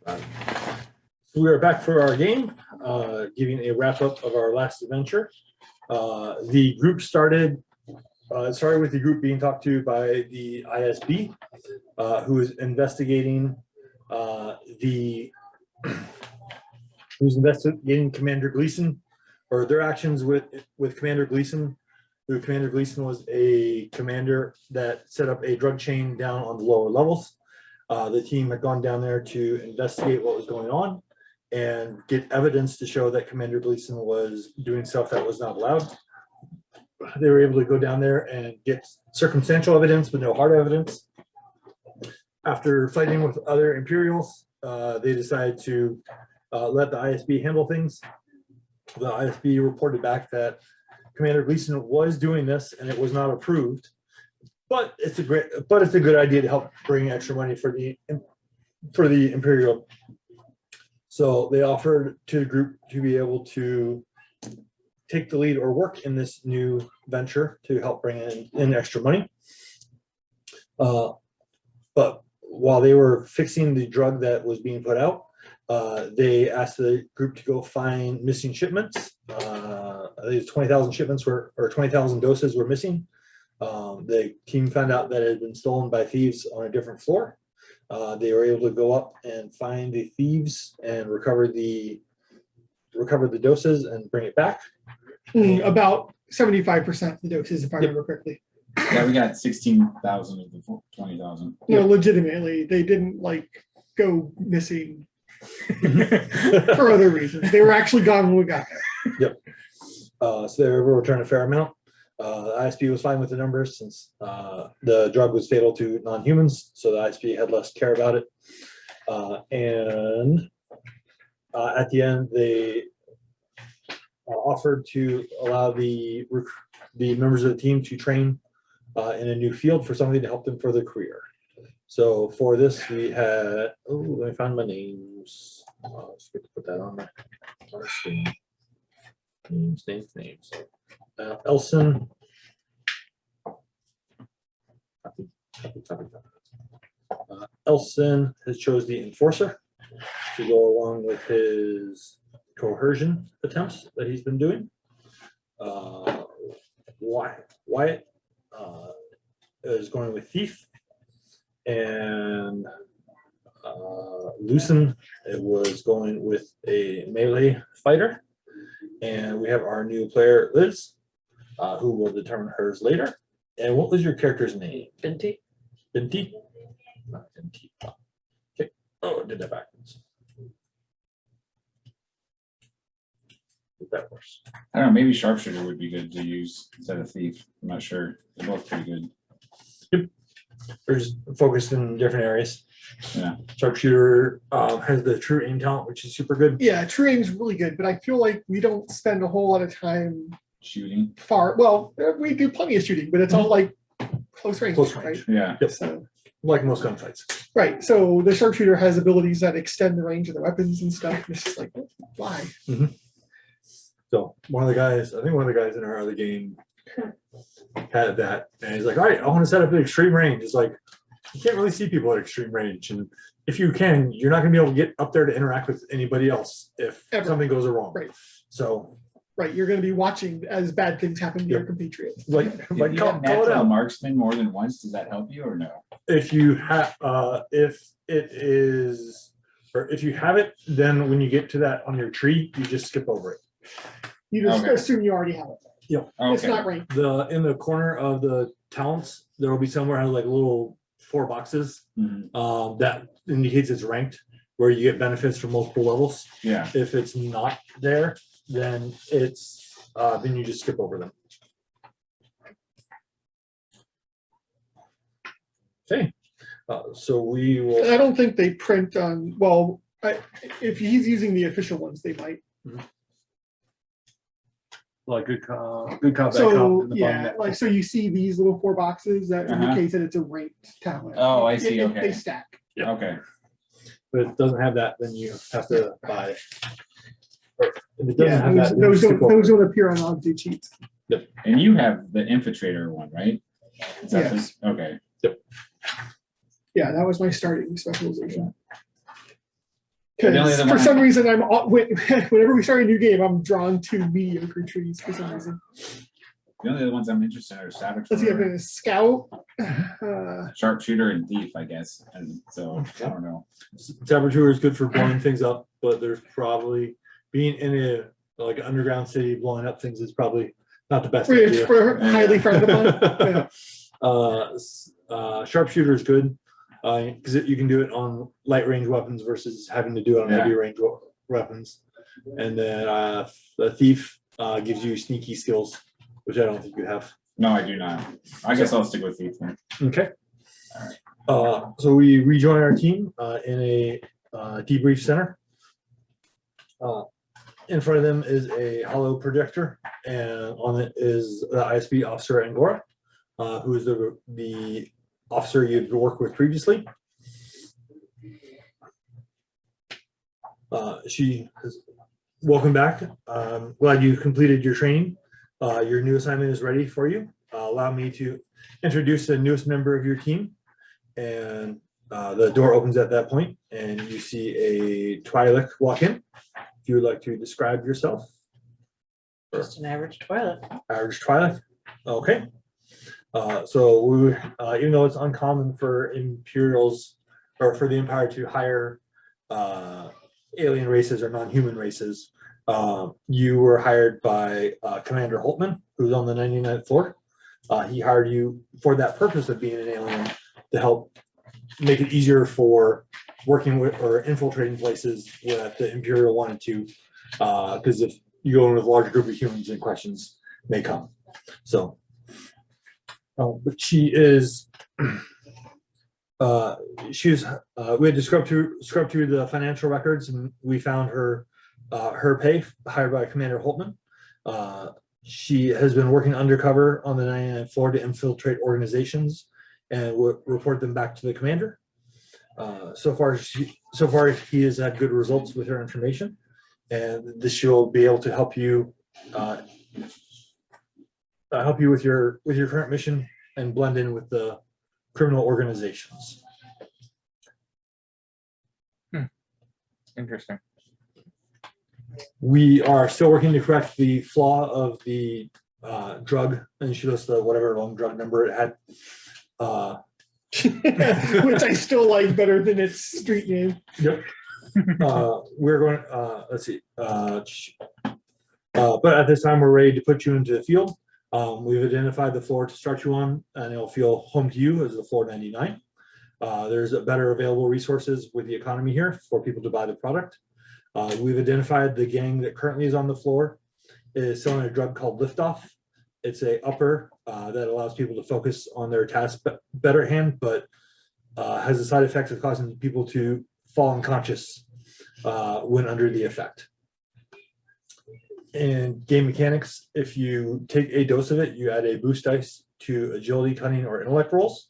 We are back for our game, giving a wrap up of our last adventure. The group started with the group being talked to by the ISB, who is investigating Commander Gleason, or their actions with Commander Gleason. Commander Gleason was a commander that set up a drug chain down on the lower levels. The team had gone down there to investigate what was going on and get evidence to show that Commander Gleason was doing stuff that was not allowed. They were able to go down there and get circumstantial evidence, but no hard evidence. After fighting with other Imperials, they decided to let the ISB handle things. The ISB reported back that Commander Gleason was doing this and it was not approved, but it's a good idea to help bring extra money for the Imperial. So they offered to the group to be able to take the lead or work in this new venture to help bring in extra money. But while they were fixing the drug that was being put out, they asked the group to go find missing shipments. I think 20,000 shipments or 20,000 doses were missing. The team found out that it had been stolen by thieves on a different floor. They were able to go up and find the thieves and recover the doses and bring it back. About 75% of the doses, if I remember correctly. Yeah, we got 16,000 of the 20,000. No, legitimately, they didn't go missing for other reasons. They were actually gone when we got there. Yep. So they were able to return a fair amount. The ISP was fine with the numbers since the drug was fatal to non-humans, so the ISP had less care about it. And at the end, they offered to allow the members of the team to train in a new field for something to help them for their career. So for this, we had, let me find my names. Let's get to put that on my screen. Names. Elson. Elson has chose the enforcer to go along with his coercion attempts that he's been doing. Wyatt is going with thief, and Lucen was going with a melee fighter. And we have our new player, Liz, who will determine hers later. And what was your character's name? Binti? Binti? Not Binti. Okay. Oh, I did that backwards. That works. I don't know, maybe sharpshooter would be good to use instead of thief. I'm not sure. They're both pretty good. Yep. They're just focused in different areas. Yeah. Sharpshooter has the true aim talent, which is super good. Yeah, true aim's really good, but I feel like we don't spend a whole lot of time Shooting. Well, we do plenty of shooting, but it's all close range, Close range. right? Yeah. Yep. So, Like most gunfights. right. So the sharpshooter has abilities that extend the range of the weapons and stuff. And it's just like, why? So one of the guys in our other game had that, and he's like, all right, I want to set up an extreme range. It's like, you can't really see people at extreme range, and if you can, you're not going to be able to get up there to interact with anybody else if something goes wrong. Right. So. Right, you're going to be wating as bad things happen to your compatriots. If you have natural marksman more than once, does that help you or no? If you have, if it have it, then when you get to that on your tree, you just skip over it. You just assume you already have it. Yep. Okay. It's not ranked. In the corner of the talents, there will be somewhere has like little 4 boxes that indicates it's ranked, where you get benefits from multiple levels. Yeah. If it's not there, then it's then you just skip over them. Okay. So we will. I don't think they print on. Well, if he's using the official ones, they might. Like good cop, bad cop. So yeah, so you see these little 4 boxes that indicates that it's a ranked talent. Oh, I see. Okay. They stack. Yeah. Okay. But if it doesn't have that, then you have to buy it. If it doesn't Yeah, have that, those don't appear on Ogden cheats. Yep. And you have the infiltrator one, right? Is that Yes. Okay. Yep. Yeah, that was my starting specialization. The only Because other for one some reason, whenever we start a new game, I'm drawn to mediocre trees for some reason. The only other ones I'm interested in are Let's see, I've been saboteur, a scout. sharpshooter, and thief, I guess. And so I don't know. Saboteur is good for blowing things up, but there's probably being in a like an underground city blowing up things is probably not the best idea. We're highly frowned upon. Yeah. Sharpshooter is good because you can do it on light range weapons versus having to do it on heavy range weapons. And then the thief gives you sneaky skills, which I don't think you have. No, I do not. I guess I'll stick with thief then. Okay. So we rejoin our team in a debrief center. In front of them is a hollow projector, and on it is the ISB officer Angora, who is the officer you've worked with previously. She has welcome back. Glad you completed your training. Your new assignment is ready for you. Allow me to introduce the newest member of your team. And the door opens at that point, and you see a Twi'lek walk in. If you would like to describe yourself. Just an average toilet. Average Twi'lek. Okay. So we, even though it's uncommon for Imperials or for the Empire to hire alien races or non-human races, you were hired by Commander Holtman, who's on the 99th floor. He hired you for that purpose of being an alien to help make it easier for working with or infiltrating places that the Imperial wanted to, because if you go in with a large group of humans, then questions may come. So, but she is, we had to scrub through the financial records, and we found her pay, hired by Commander Holtman. She has been working undercover on the 99th floor to infiltrate organizations and would report them back to the commander. So far he has had good results with her information, and this she'll be able to help you with your current mission and blend in with the criminal organizations. Interesting. We are still working to correct the flaw of the drug, and she lists the whatever long drug number it had. Which I still like better than its street name. Yep. We're going, let's see. But at this time, we're ready to put you into the field. We've identified the floor to start you on, and it'll feel home to you as the floor 99. There's a better available resources with the economy here for people to buy the product. We've identified the gang that currently is on the floor is selling a drug called Liftoff. It's a upper that allows people to focus on their task better hand, but has a side effect of causing people to fall unconscious when under the effect. In game mechanics, if you take a dose of it, you add a boost dice to agility, cunning, or intellect rolls.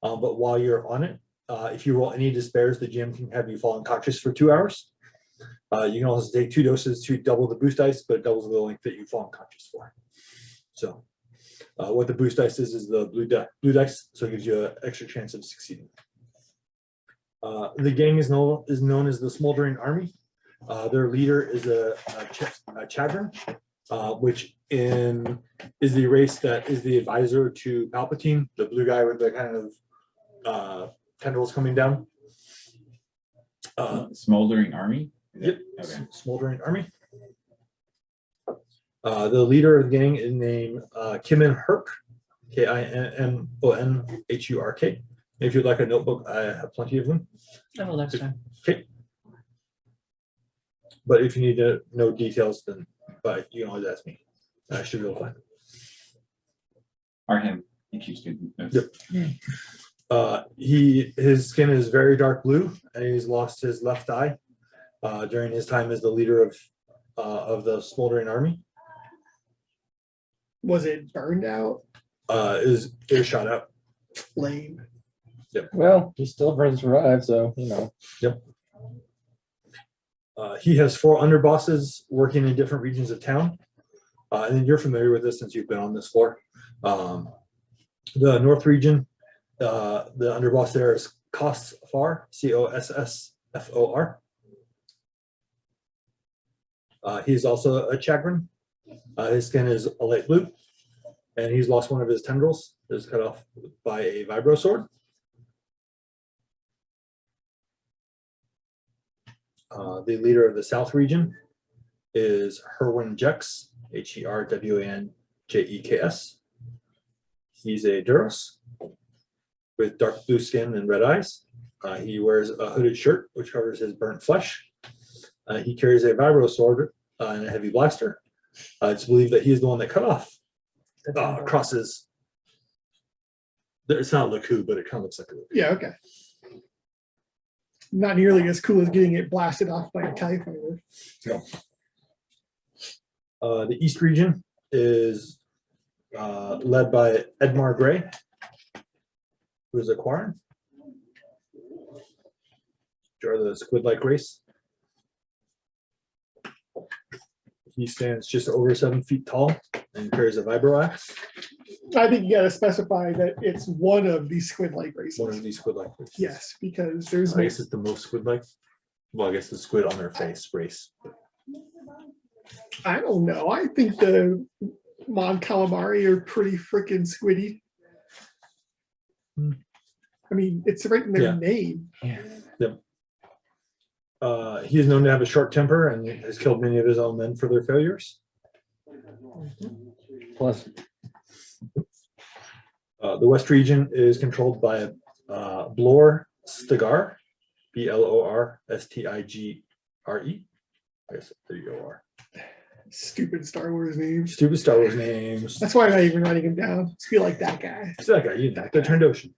But while you're on it, if you roll any despairs, the GM can have you fall unconscious for 2 hours. You can also take 2 doses to double the boost dice, but it doubles the length that you fall unconscious for. So what the boost dice is the blue dice, so it gives you an extra chance of succeeding. The gang is known as the Smoldering Army. Their leader is a Chadron, which is the race that is the advisor to Palpatine, the blue guy with the kind of tendrils coming down. Smoldering army? Yep. Okay. Smoldering Army. The leader of the gang is named Kimin Herc, Kimonhurk. If you'd like a notebook, I have plenty of them. Oh, next time. Okay. But if you need to know details, then you can always ask me. I should be able to find them. Or him. He keeps getting notes. Yep. His skin is very dark blue, and he's lost his left eye during his time as the leader of the Smoldering Army. Was it burned out? It was shot out. Lame. Well, he still survived, so you know. Yep. He has 4 underbosses working in different regions of town. And you're familiar with this since you've been on this floor. The North region, the underboss there is Kossfor, Kossfor. He's also a chagrin. His skin is a light blue, and he's lost one of his tendrils. It was cut off by a vibro sword. The leader of the South region is Herwin Jex, Herwanjeks. He's a Duros with dark blue skin and red eyes. He wears a hooded shirt, which covers his burnt flesh. He carries a vibro sword and a heavy blaster. It's believed that he is the one that cut off crosses. It's not a Laku, but it kind of looks like a Laku. Yeah, okay. Not nearly as cool as getting it blasted off by a TIE fighter. The East region is led by Edmar Gray, who is a Quarren, which are the squid-like race. He stands just over 7 feet tall and carries a vibro axe. I think you gotta specify that it's one of these squid-like races. One of these squid-like races. Yes, because there's I guess it's the most squid-like. Well, I guess the squid on their face race. I don't know. I think the Mon Calamari are pretty freaking squiddy. I mean, it's right in their Yeah. name. He is known to have a short temper and has killed many of his own men for their failures. Plus, The West region is controlled by Blor Stigar, BlorStigre. I guess there you go. Stupid Star Wars names. Stupid Star Wars names. That's why I'm not even writing him down. Just be like that guy. It's that guy, you know, the Trandoshan.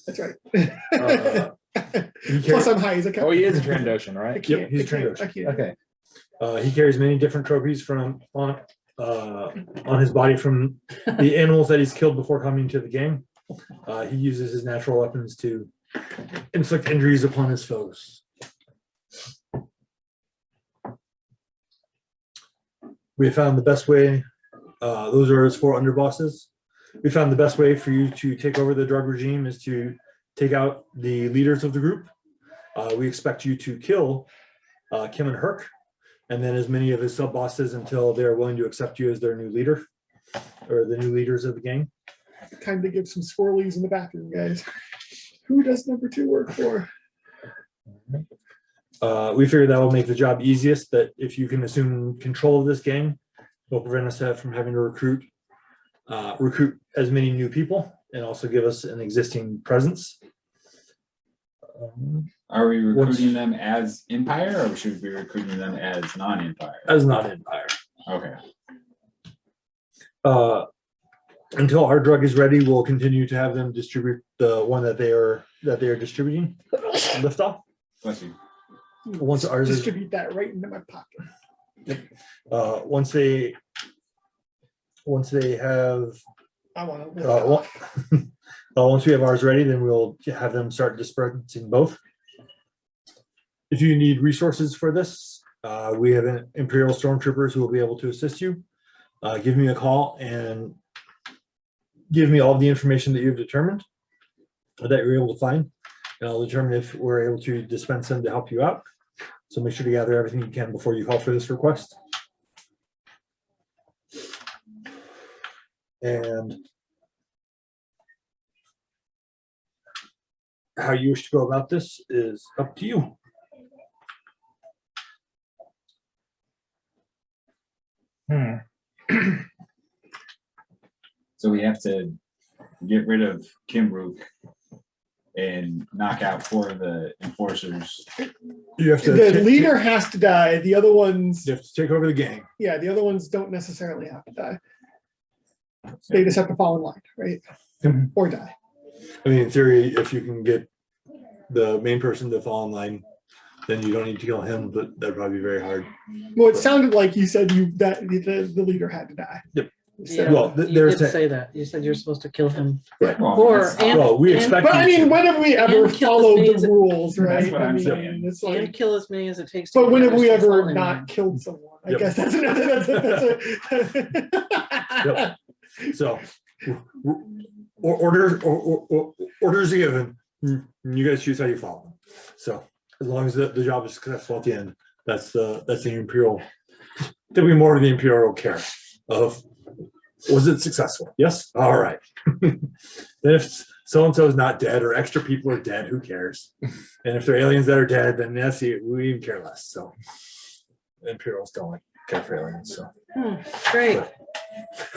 That's right. He Plus, carries, I'm high as a oh, he is a Trandoshan, I right? can't. he's a I can't, Trandoshan. I can't. Okay. he carries many different trophies from on his body from the animals that he's killed before coming to the game. He uses his natural weapons to inflict injuries upon his foes. We found the best way, those are his 4 underbosses. We found the best way for you to take over the drug regime is to take out the leaders of the group. We expect you to kill Kim and Herc, and then as many of his sub bosses until they're willing to accept you as their new leader, or the new leaders of the gang. Time to give some swirlies in the bathroom, guys. Who does number 2 work for? We figured that will make the job easiest, that if you can assume control of this gang, will prevent us from having to recruit as many new people and also give us an existing presence. Are we recruiting them as Empire, or should we be recruiting them as non-Empire? As not Empire. Okay. Until our drug is ready, we'll continue to have them distribute the one that they are distributing. Lift off. Bless you. Once ours is Distribute that right into my pocket. once they have I want to. once we have ours ready, then we'll have them start dispensing both. If you need resources for this, we have an Imperial Stormtroopers who will be able to assist you. Give me a call and give me all of the information that you've determined that you're able to find, and I'll determine if we're able to dispense them to help you out. So make sure to gather everything you can before you call for this request. And how you wish to go about this is up to you. So we have to get rid of Kimrook and knock out 4 of the enforcers. You have to The leader has to die. The other ones, You have to take over the gang. yeah, the other ones don't necessarily have to die. They just have to fall in line, right? Mhm. Or die. I mean, in theory, if you can get the main person to fall in line, then you don't need to kill him, but that'd probably be very hard. Well, it sounded like you said that the leader had to die. Yep. Yeah, Well, you there's did a- say that. You said you're supposed to kill him. Well, Or, that's- and, Well, we and- expect- But I mean, when have we ever And kill followed as many the rules, right? That's what I I'm mean, saying. it's and like, kill as many as it takes. to but when get have we others to fall ever in not line. killed someone? I Yep. guess that's another. Yep. So orders are given. You guys choose how you follow them. So as long as the job is successful at the end, that's the Imperial there'll be more of the Imperial care of, was it successful? Yes? All right. Then if so-and-so is not dead or extra people are dead, who cares? And if they're aliens that are dead, then that's it. We even care less. So Imperials don't like care for aliens. So Great.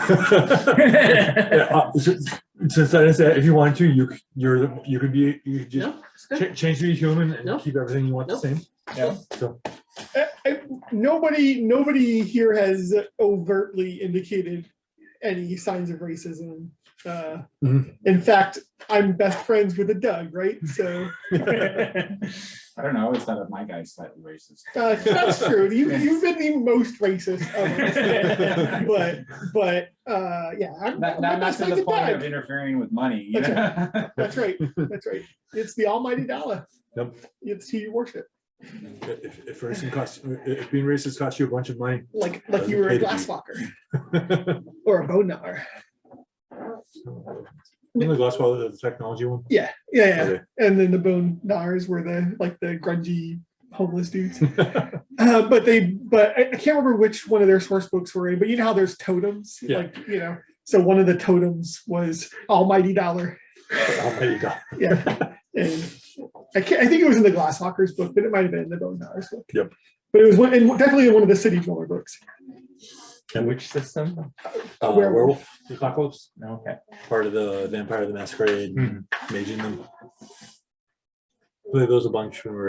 yeah, since I didn't say if you wanted to, you could just No, it's good. change to be human and Nope. keep everything you want Nope. the same. Yeah. So Nobody here has overtly indicated any signs of racism. In fact, I'm best friends with a Doug, right? So I don't know. I always thought of my guy slightly racist. that's true. You've been the most racist of us. but yeah, I'm Not best to friends the with point Doug. of interfering with money. You That's know? That's right. That's right. It's the almighty dollar. Yep. It's who you worship. if if being racist costs you a bunch of money, Like you were a glasswalker or a bone gnawer. the Glasswell, the technology one. Yeah. Okay. And then the bone gnawers were the grungy homeless dudes. But I can't remember which one of their source books were in, but you know how there's totems, Yeah. so one of the totems was almighty dollar. Almighty God. Yeah. And I think it was in the Glasswalkers book, but it might have been in the Bone Gnawers book. Yep. But it was definitely in one of the City Dweller books. And which system? Werewolf, the Apocalypse, Okay. part of the Vampire the Masquerade, Mhm. Maging them. Played those a bunch when we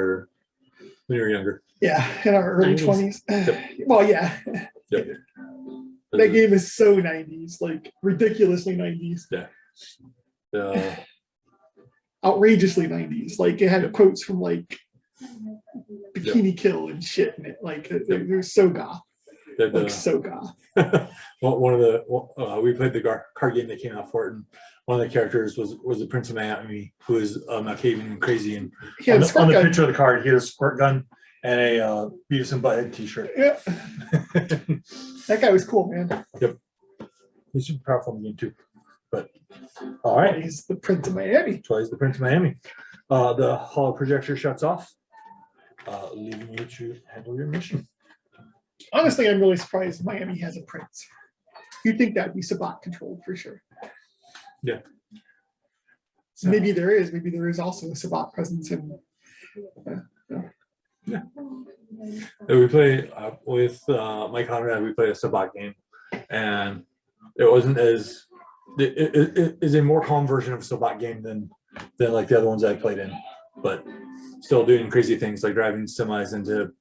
were younger. Yeah, in our early 90s. 20s. Well, yeah. Yep. That game is so 90s, like ridiculously 90s. Uh, Outrageously 90s. Like it had quotes from like Bikini Kill and shit in it. Like they're so goth. Like so goth. one of the we played the card game that came out for it, and one of the characters was the Prince of Miami, who is Malkavian and crazy. And He had a squirt on the gun. picture of the card, he had a squirt gun and a Beavis and Butthead T-shirt. Yeah. That guy was cool, man. He's super powerful in the game too. But all right, He's the Prince of Miami. so he's the Prince of Miami. The holo projector shuts off, leaving you to handle your mission. Honestly, I'm really surprised Miami has a prince. You'd think that'd be Sabat controlled for sure. Yeah. So maybe there is also a Sabat presence in. We play with Mike Conrad. We played a Sabat game, and it wasn't as it is a more calm version of a Sabat game than like the other ones I played in, but still doing crazy things like driving semis into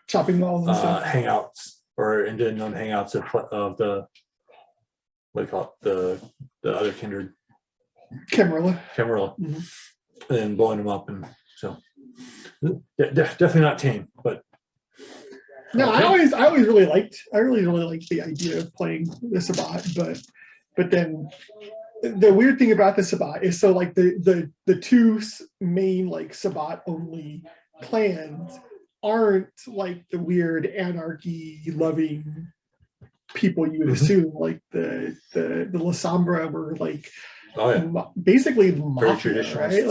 Chopping walls and stuff. hangouts or into known hangouts of the what do you call it, the other kindred Camarilla. Camarilla, Mhm. and blowing them up, and so definitely not tame, but No, okay. I really liked the idea of playing the Sabat, but then the weird thing about the Sabat is so like the two main like Sabat only clans aren't like the weird anarchy loving people you would Mhm. assume. Like the La Sombra were like oh yeah, basically mafia, traditionalist. right?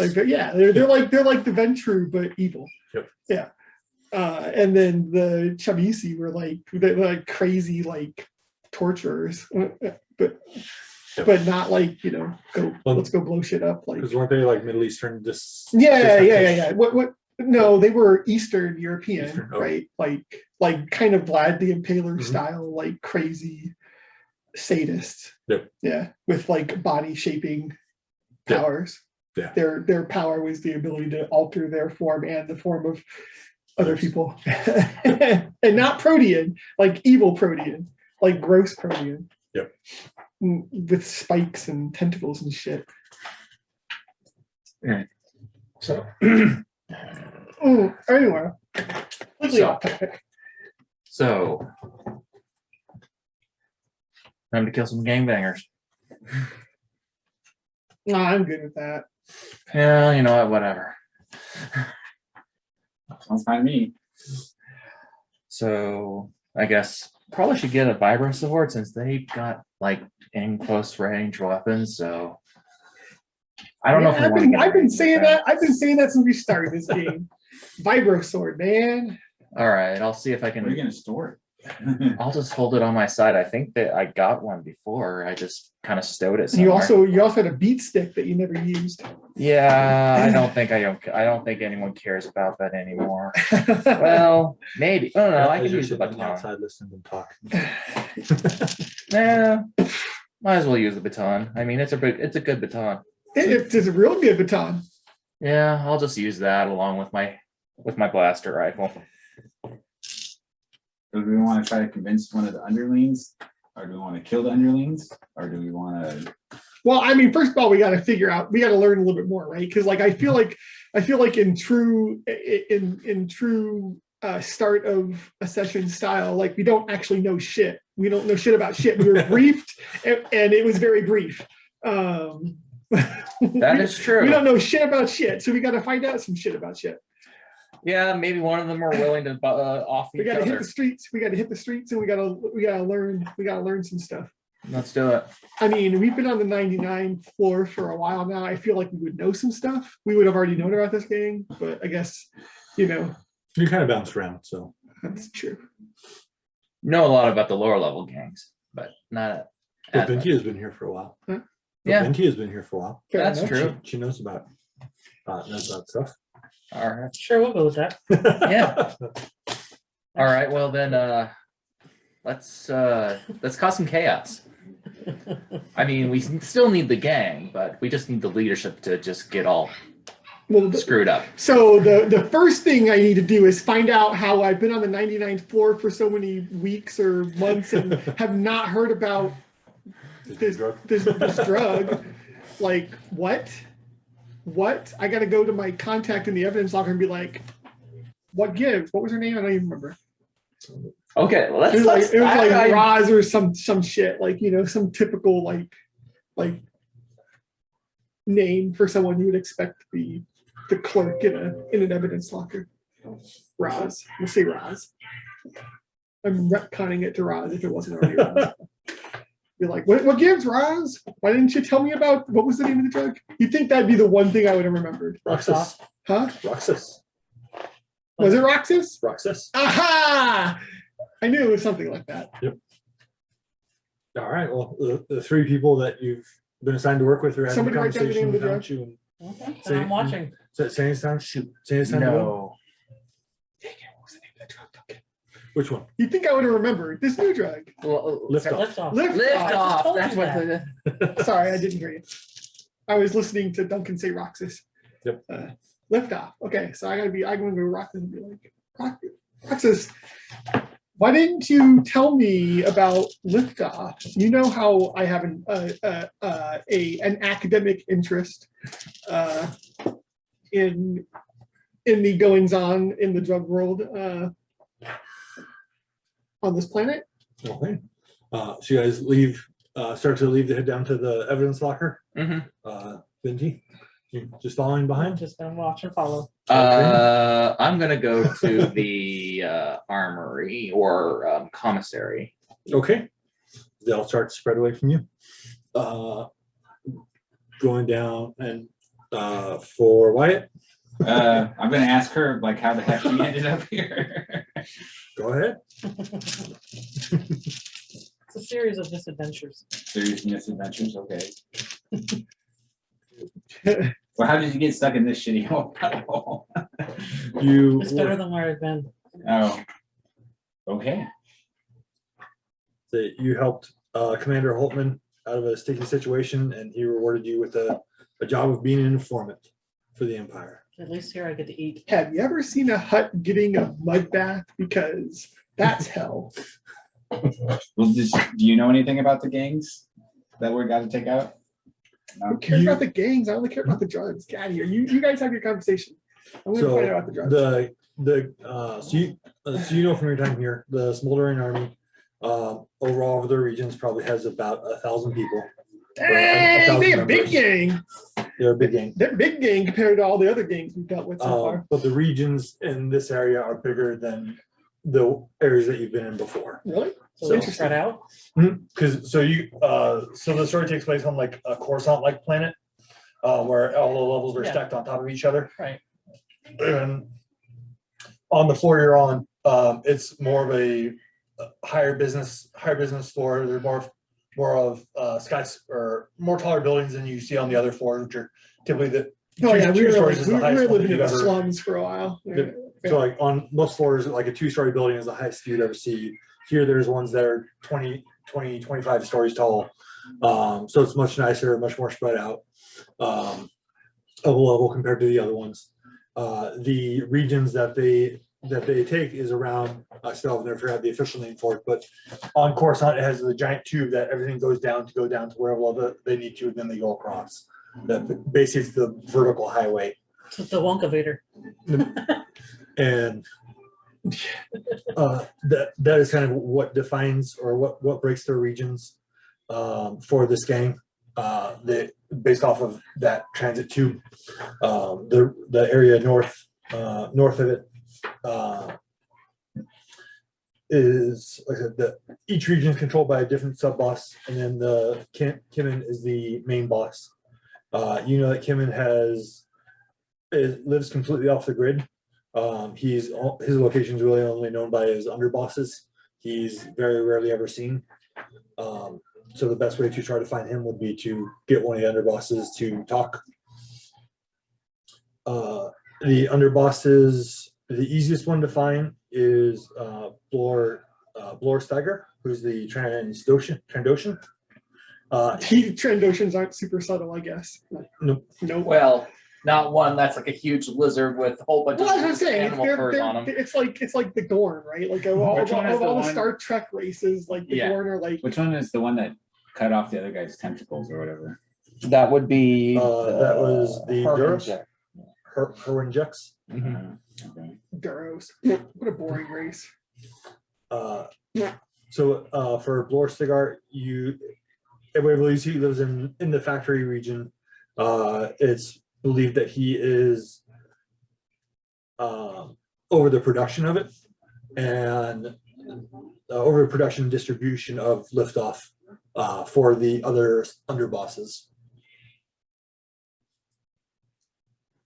Like they're like the Ventru but evil. Yep. Yeah. And then the Chamisi were they're like crazy like torturers, but not like let's go blow shit up like. because weren't they like Middle Eastern? Yeah. What? No, they were Eastern European, Eastern, oh. right? Like kind of Vlad the Impaler Mhm. style, like crazy sadist. Yep. Yeah, with like body shaping Yeah. powers. Yeah. Their power was the ability to alter their form and the form of other Others. people, and not protean, like evil protean, like gross protean. Yep. With spikes and tentacles and shit. So, Anyway, completely So- off topic. so time to kill some gangbangers. No, I'm good with that. Yeah, you know what? Whatever. Sounds fine to me. So I guess probably should get a Vibro sword since they got like in close range weapons. So I don't know if we wanna get I've been into saying that. I've been saying that since we started this game. Vibro sword, man. All right, I'll see if I Where are you can, gonna store it? I'll just hold it on my side. I think that I got one before. I just kind of stowed it And you somewhere. also had a beat stick that you never used. Yeah, I don't think anyone cares about that anymore. Well, maybe. Oh no, I As can you're use the sitting on the baton. outside listening to them talk. Yeah, might as well use the baton. I mean, it's a good baton. It's a real good baton. Yeah, I'll just use that along with my blaster rifle. Do we want to try to convince one of the underlings, or do we want to kill the underlings, or do we want to? Well, I mean, first of all, we got to learn a little bit more, right? Because like I feel like in true start of a session style, like we don't actually know shit. We don't know shit about shit. We were briefed, and it was very brief. That is true. We don't know shit about shit, so we got to find out some shit about shit. Yeah, maybe one of them are willing to off We each got to hit other. the streets. We got to hit the streets, and we got to learn some stuff. Let's do it. I mean, we've been on the 99th floor for a while now. I feel like we would know some stuff. We would have already known about this game, but I guess, You kind of bounce around, so. that's true. Know a lot about the lower level gangs, but not. But Binky has been here for a while. Huh? Yeah. Binky has been here for a while. Fair That's enough. true. She knows about stuff. All right. Sure, we'll go with that. Yeah. All right. Well then, let's cause some chaos. I mean, we still need the gang, but we just need the leadership to just get all Well, screwed up. so the first thing I need to do is find out how I've been on the 99th floor for so many weeks or months and have not heard about this drug. Like, what? I got to go to my contact in the evidence locker and be like, what gives? What was her name? I don't even remember. Okay, well, It was like I- Roz or some shit, like, some typical like name for someone you would expect to be the clerk in an evidence locker. Roz. We'll say Roz. I'm retconning it to Roz if it wasn't already Roz. You're like, what gives, Roz? Why didn't you tell me about what was the name of the drug? You'd think that'd be the one thing I would have remembered. Roxas. Huh? Roxas. Was it Roxas? Roxas. Aha! I knew it was something like that. All right. Well, the three people that you've been assigned to work with are having a Somebody write down the name conversation of the without you. Okay, Say- I'm watching. Saying it's time. Shoot. Saying it's time. to go? No. Dang it, what was the name of that drug? Duncan? Which one? You'd think I would have remembered this new drug. Well, Lift off. Lift off. Lift lift off. off. told That's you what. Sorry, I didn't hear you. I was listening to Duncan say Roxas. Yep. Lift off. Okay, so I'm gonna go Roxas and be like, Roxas, why didn't you tell me about liftoff? You know how I have an academic interest in the goings on in the drug world on this planet. Okay. So you guys leave. Start to leave to head down to the evidence locker. Mhm. Binky, you just following I'm behind. just gonna watch and follow. I'm gonna go to the armory or commissary. Okay. They'll start to spread away from you. Going down and for Wyatt, I'm gonna ask her like how the heck she ended up here. go ahead. It's a series of misadventures. Serious misadventures. Okay. Well, how did you get stuck in this shitty hole? You It's better than where I've been. Oh. Okay. you helped Commander Holtman out of a sticky situation, and he rewarded you with a job of being an informant for the Empire. At least here I get to eat. Have you ever seen a hut getting a mud bath? Because that's hell. Well, do you know anything about the gangs that we got to take out? I don't care about the gangs. I only care about the drugs. Get out of here. You guys have your conversation. I'm going to find out about the drugs. So you know from your time here, the Smoldering Army overall over the regions probably has about 1,000 people. Dang, they're a big gang. They're a big gang. They're a big gang compared to all the other gangs we've dealt with so far. But the regions in this area are bigger than the areas that you've been in before. Really? So they're spread out. Because so the story takes place on like a Coruscant-like planet, where all the levels are Yeah. stacked on top of each other. Right. And on the floor you're on, It's more of a higher business floor. They're more of skies or more taller buildings than you see on the other floors, which are typically the Oh yeah, two stories is we the were highest one living that in you've the ever. slums for a while. Yep. So like on most floors, like a 2-story building is the highest you'd ever see. Here, there's ones that are 25 stories tall. So it's much nicer, much more spread out of a level compared to the other ones. The regions that they take is around, I still haven't never had the official name for it, but on Coruscant, it has the giant tube that everything goes down to wherever level they need to, and then they go across. That basically is the vertical highway. It's the Wonka Vader. And that is kind of what defines or what breaks their regions for this gang. Based off of that transit tube, the area north of it is like I said, each region is controlled by a different sub boss, and then the Kimin is the main boss. You know that Kimin lives completely off the grid. His location is really only known by his underbosses. He's very rarely ever seen. So the best way to try to find him would be to get one of the underbosses to talk. The underbosses, the easiest one to find is Blor Steiger, who's the Trandoshan. Trandoshans aren't super subtle, I guess. Nope. Nope. Well, not one that's like a huge lizard with a whole bunch Well, of I was gonna say, animal furs on them. it's like the Gorn, right? Like of all Which one is the the one- Star Trek races, like the Yeah. Gorn are like. Which one is the one that cut off the other guy's tentacles or whatever? That would be. That was the Duros. Herminjek. Herwinjeks. Mhm. Okay. Duros. What a boring race. So for Blor Stigar, everybody believes he lives in the factory region. It's believed that he is over the production of it and over the production and distribution of liftoff for the other underbosses.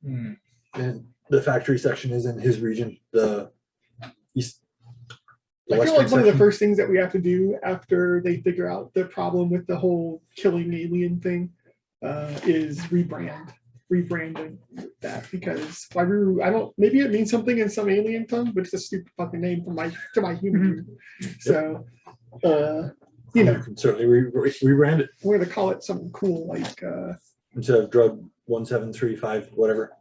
Hmm. And the factory section is in his region, the east. I feel western like one of the section. first things that we have to do after they figure out the problem with the whole killing alien thing is rebranding that, because Vibro, I don't, maybe it means something in some alien tongue, but it's a stupid fucking name to my human. So you know, can certainly rebrand it we're gonna call it something cool like instead of drug 1735, whatever.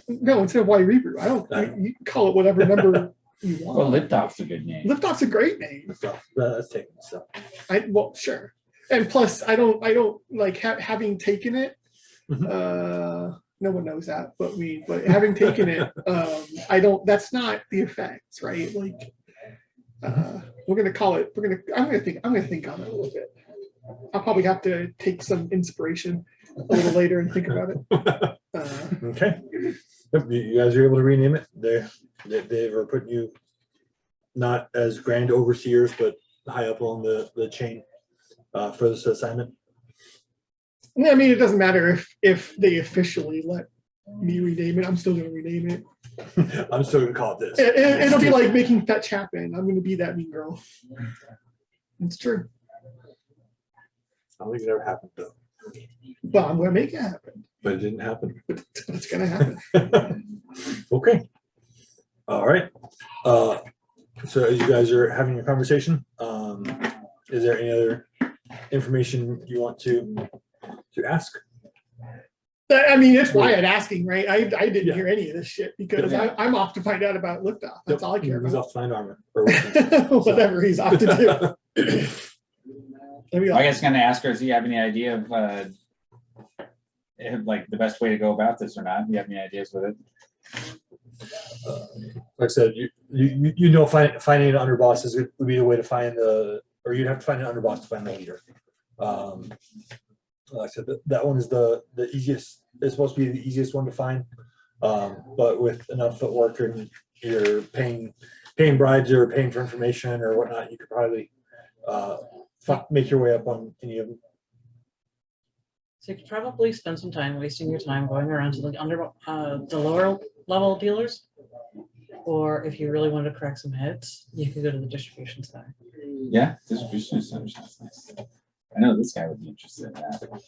no, instead of White Rebrew. I don't, you can call it whatever number you want. Well, Liftoff's a good name. Liftoff's a great name. So that's taken. So Well, sure. And plus, I don't like having taken it. Mhm. No one knows that, but having taken it, I don't. That's not the effects, right? Like, we're gonna call it. I'm gonna think on it a little bit. I'll probably have to take some inspiration a little later and think about it. Okay. Yep, you guys are able to rename it. They were putting you not as grand overseers, but high up on the chain for this assignment. I mean, it doesn't matter if they officially let me rename it. I'm still gonna rename it. I'm still gonna call it this. It'll be like making fetch happen. I'm gonna be that mean girl. It's true. I don't think it ever happened though, Well, I'm gonna make it happen. but it didn't happen. But it's gonna happen. Okay. All right. So as you guys are having your conversation, is there any other information you want to ask? I mean, it's Wyatt asking, right? I didn't Yeah. hear any of this shit because Yeah. I'm off to find out about Liftoff. That's all I care He's about. off to find armor. Or weapons. Whatever he's off to do. Maybe I guess gonna ask her, does he have any idea of like the best way to go about this or not? Do you have any ideas with it? Like I said, you know, finding an underboss would be the way to find or you'd have to find an underboss to find the leader. Like I said, that one is the easiest. It's supposed to be the easiest one to find, but with enough footwork and you're paying bribes or paying for information or whatnot, you could probably make your way up on any of them. So you could probably spend some time wasting your time going around to the lower level dealers Or if you really wanted to crack some heads, you could go to the distribution center. Yeah, distribution center sounds nice. I know this guy would be interested in that.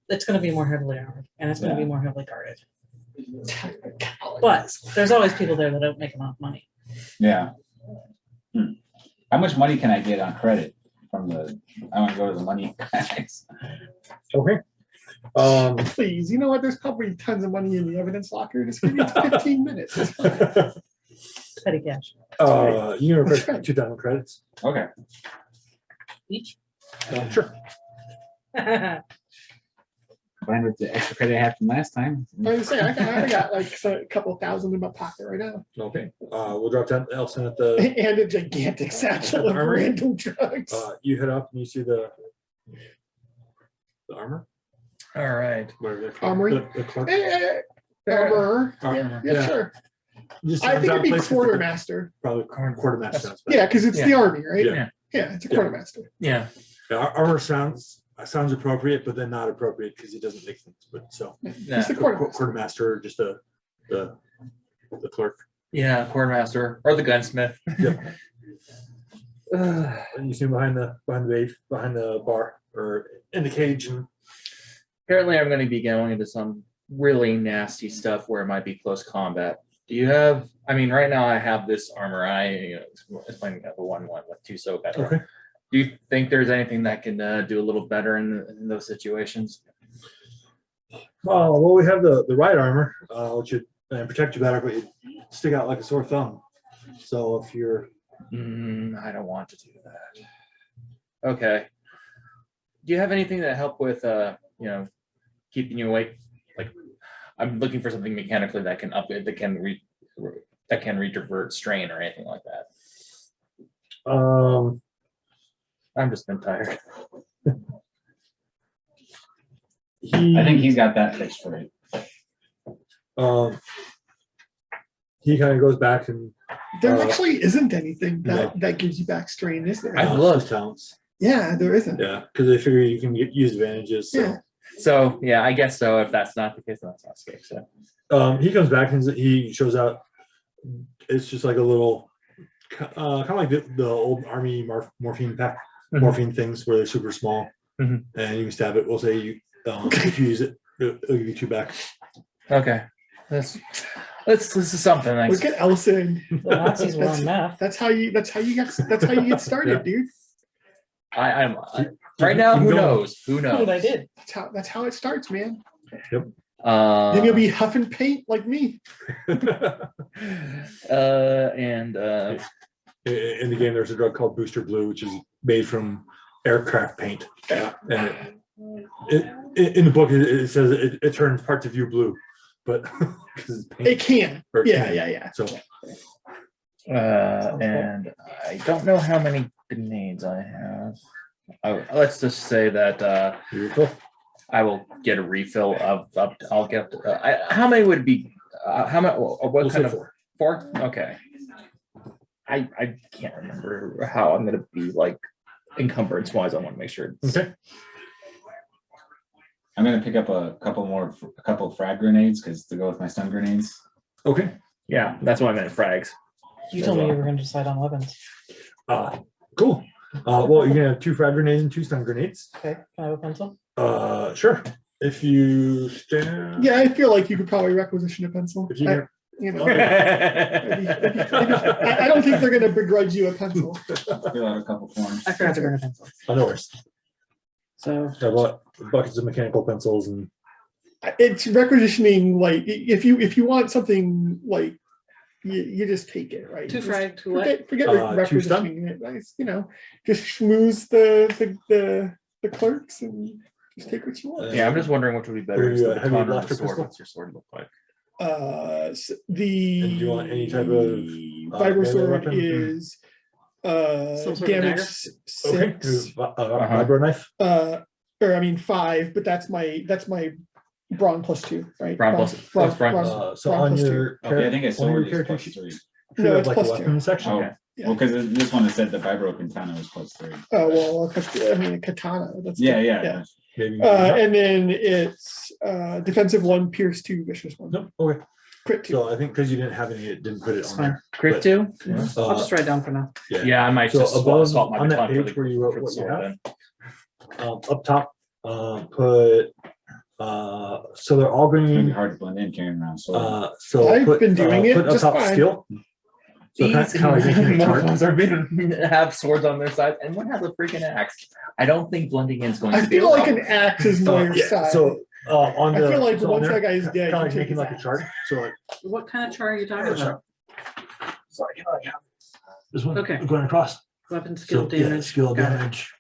It's gonna be more heavily armored and it's gonna be Yeah. more heavily guarded. But there's always people there that don't make enough money. Yeah. How much money can I get on credit from the, I want to go to the money guys. Okay. Please, you know what? There's probably tons of money in the evidence locker. Just give me 15 minutes. Petty cash. You can That's request right. 2,000 credits. Okay. Each. Sure. Combined with the extra credit I had from last time. I was saying, I got like a couple thousand in my pocket right now. Okay. We'll drop down Elson at the. And a gigantic satchel of Armory? random drugs. You head up and you see the armor. All right. Whatever they're called. Armory? The clerk. Armor. Armor. Yeah, sure. Just I think it'd be place with the- quartermaster. Probably quartermaster. sounds better. Yeah, because it's the Yeah. army, right? Yeah. Yeah, it's a Yeah. quartermaster. Yeah. Yeah, armor sounds appropriate, but then not appropriate because it doesn't make sense. But so Yeah. He's the quartermaster. quartermaster, just the clerk. Yeah. Quartermaster or the gunsmith. And you see him behind the bar or in the cage, and Apparently, I'm going to be going into some really nasty stuff where it might be close combat. Do you have? I mean, right now I have this armor. It's playing at the 1/1 with 2 so better. Okay. Do you think there's anything that can do a little better in those situations? well, we have the right armor, which would protect you better, but you stick out like a sore thumb. So if you're I don't want to do that. Okay. Do you have anything that help with keeping you awake? Like, I'm looking for something mechanically that can upgrade, that can redivert strain or anything like that. I'm just been tired. I think he's got that fixed for it. He kind of goes back and There actually isn't anything that gives you back strain, is there? I love talents. Yeah, there isn't. Yeah, because they figure you can use advantages. So. Yeah. So yeah, I guess so. If that's not the case, then that's not scary. So He comes back and he shows out. It's just like a little, kind of like the old army morphine pack, Mhm. morphine things where they're super small, Mhm. and you can stab it. We'll say if you use it, it'll give you 2 back. okay, this is something. Thanks. Look at Elson. The Nazis were on meth. That's how you get started, Yeah. dude. I'm right now. Keep Who going. knows? Who Look what I knows? did. That's how it starts, man. Uh, Then you'll be huffing paint like me. and In the game, there's a drug called Booster Blue, which is made from aircraft paint. Yeah. And in the book, it says it turns parts of you blue, but 'cause it's paint. It can. Or it Yeah, can. yeah. So and I don't know how many grenades I have. Let's just say that beautiful. I will get a refill of. I'll get. How many would it be? How much? What We'll kind say of 4. 4? Okay. I can't remember how I'm gonna be like encumbrance wise. I want to make sure. Okay. I'm gonna pick up a couple frag grenades because to go with my stun grenades. Okay. Yeah, that's why I meant frags. You told me you were going to decide on weapons. Cool. Well, you're gonna have 2 frag grenades and 2 stun grenades. Okay. Can I have a pencil? Sure. If you stand. Yeah, I feel like you could probably requisition a pencil. If you can, I don't think they're going to begrudge you a pencil. Fill out a couple forms. I forgot to bring a pencil. I know worries. So I bought buckets of mechanical pencils and It's requisitioning, like if you want something like you just take it, right? 2 Just frag, 2 what? Forget 2 stun? requisitioning it. Nice, just schmooze the clerks and just take what you want. Yeah, I'm just wondering which would be better. Are Is you, the heavy baton or the blaster sword? pistol? What's your sword look like? The And do you want any type of, Vibro melee sword weapon? is Some sort of damage dagger? 6. Vibro knife. Or I mean 5, but that's my brawn +2, right? Brawn plus- oh, it's brawn So brawn on +2. your Okay, I think on a your sword is character plus sheet, 3. should No, have it's like a +2. weapon section. Oh, Yeah. well, because this one said the vibro katana was plus 3. Oh well, I mean a katana. That's Yeah. Maybe. And then it's defensive 1, pierce 2, vicious 1. Nope. Okay. Crit 2. So I think because you didn't have any, it didn't put it It's on fine. there. Crit But, 2? I'll just write it down for now. Yeah, I might So just above, swap my on that baton for page the, where you wrote for the what you sword have, then. up top, put, so they're all It's gonna be green. hard to blend in carrying around sword. So I've put, been doing it put up just top fine. skill. So kind These of like making a chart. mofos are being have swords on their side, and one has a freaking axe. I don't think blending in is going I to be a feel like problem. an axe is more your Yeah, side. so on I the. feel like so on once there, that guy is dead, Kind of you like take making his like a axe. chart, so like. What kind of chart are you talking about? Sorry, can I have this one Okay. going across? Weapon skill So, yeah, damage. skill Got it. damage.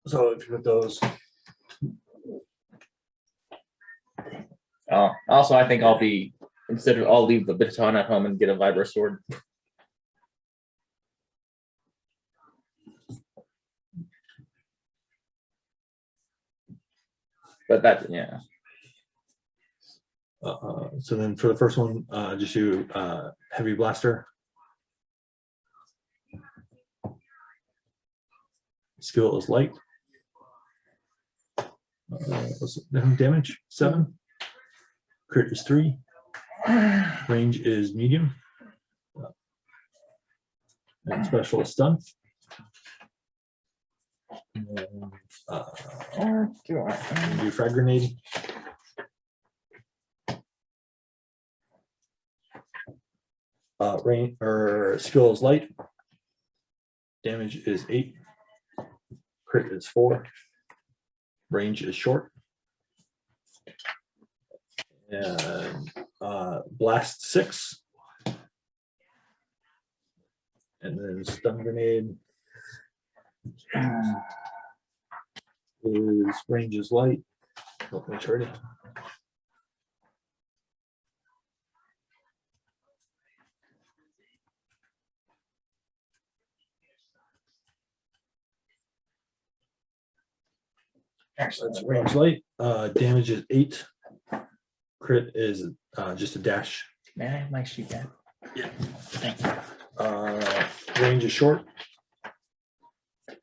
So if you put those, Also, I think I'll leave the baton at home and get a vibro sword. But that, yeah. so then for the first one, just do heavy blaster. Skill is light. What's the damage? 7. Crit is 3. Range is medium. And special is stun. And then, do frag grenade. Range or skill is light. Damage is 8. Crit is 4. Range is short. And blast 6. And then stun grenade is range is light. Oh, maturity. Actually, that's range light. Damage is 8. Crit is just a dash. May I have my sheet back? Yeah. Thank you. Range is short.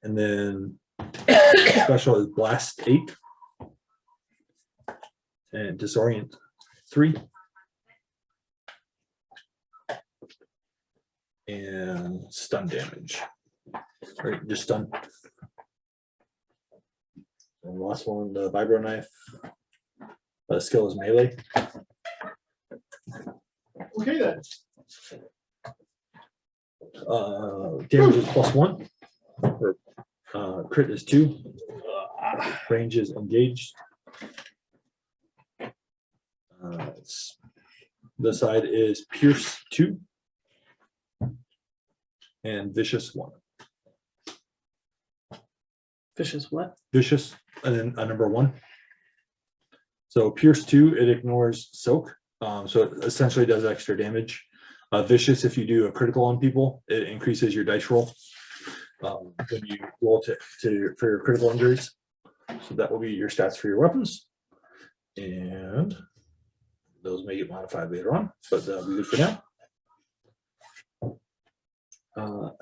And then special is blast 8. And disorient 3. And stun damage. Or just stun. And the last one, the Vibro Knife. Skill is melee. Okay then. Damage is +1. Or, crit is 2. Range is engaged. The side is pierce 2. And vicious 1. Vicious what? Vicious, and then a number 1. So pierce 2, it ignores soak. So it essentially does extra damage. Vicious, if you do a critical on people, it increases your dice roll when you roll for your critical injuries. So that will be your stats for your weapons. And those may get modified later on, but that'll be good for now.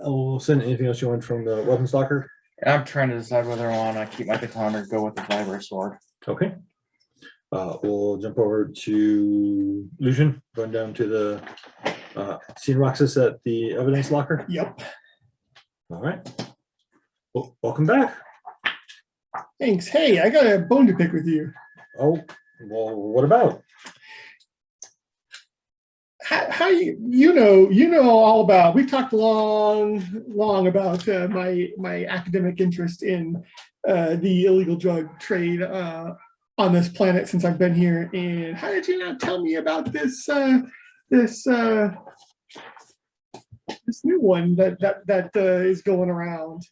Ellison, anything else you want from the weapons locker? I'm trying to decide whether I want to keep my baton or go with the vibro sword. Okay. We'll jump over to Lucian, run down to the scene Roxas at the evidence locker. Yep. All right. Well, welcome back. Thanks. Hey, I got a bone to pick with you. Oh, well, what about? How you know all about, we've talked long about my academic interest in the illegal drug trade on this planet since I've been here. And how did you not tell me about this this new one that is going around?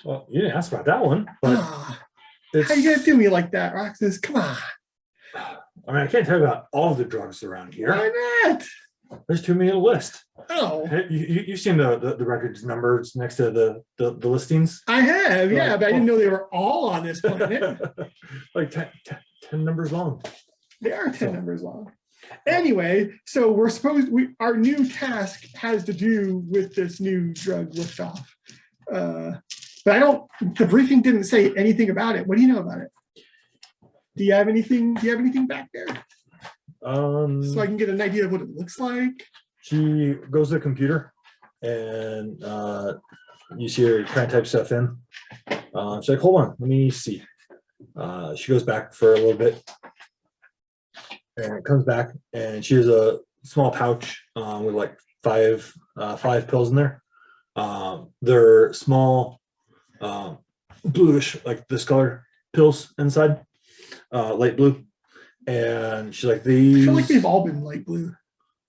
Well, you didn't ask about that one, but How it's, you gonna do me like that, Roxas? Come on. I mean, I can't tell you about all the drugs around here. Why not? There's too many to list. Oh, Hey, you've seen the records numbers next to the listings. I have, yeah, Right. but I didn't know they were all on this planet. Like 10 numbers long. They are 10 numbers long. Anyway, so our new task has to do with this new drug liftoff. But the briefing didn't say anything about it. What do you know about it? Do you have anything back there? So I can get an idea of what it looks like. She goes to the computer and you see her trying to type stuff in. She's like, hold on, let me see. She goes back for a little bit and comes back and she has a small pouch with like five pills in there. They're small, bluish, like this color pills inside, light blue. And she's like, I these. feel like they've all been light blue.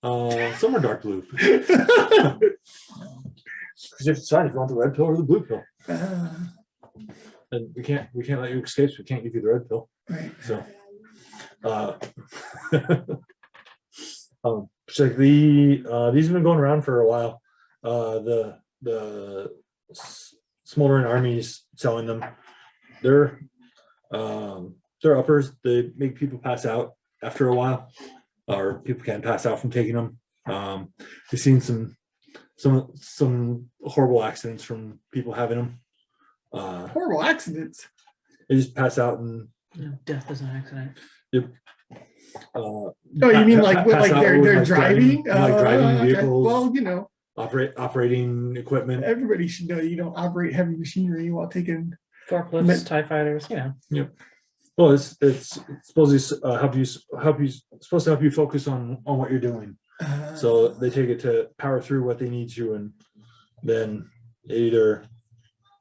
Some are dark blue. Because you have to decide if you want the red pill or the blue pill. And we can't let you escape. So we can't give you the red pill. Right. So, it's like these have been going around for a while. The smoldering armies selling them. They're uppers. They make people pass out after a while, or people can pass out from taking them. We've seen some horrible accidents from people having them. Horrible accidents. They just pass out and No, death is an accident. Oh, you mean like with, like they're driving? driving Okay. vehicles, Well, you know, operating equipment. everybody should know you don't operate heavy machinery while taking. Forklifts, TIE fighters, Well, it's supposed to help you supposed to help you focus on what you're doing. So they take it to power through what they need to, and then either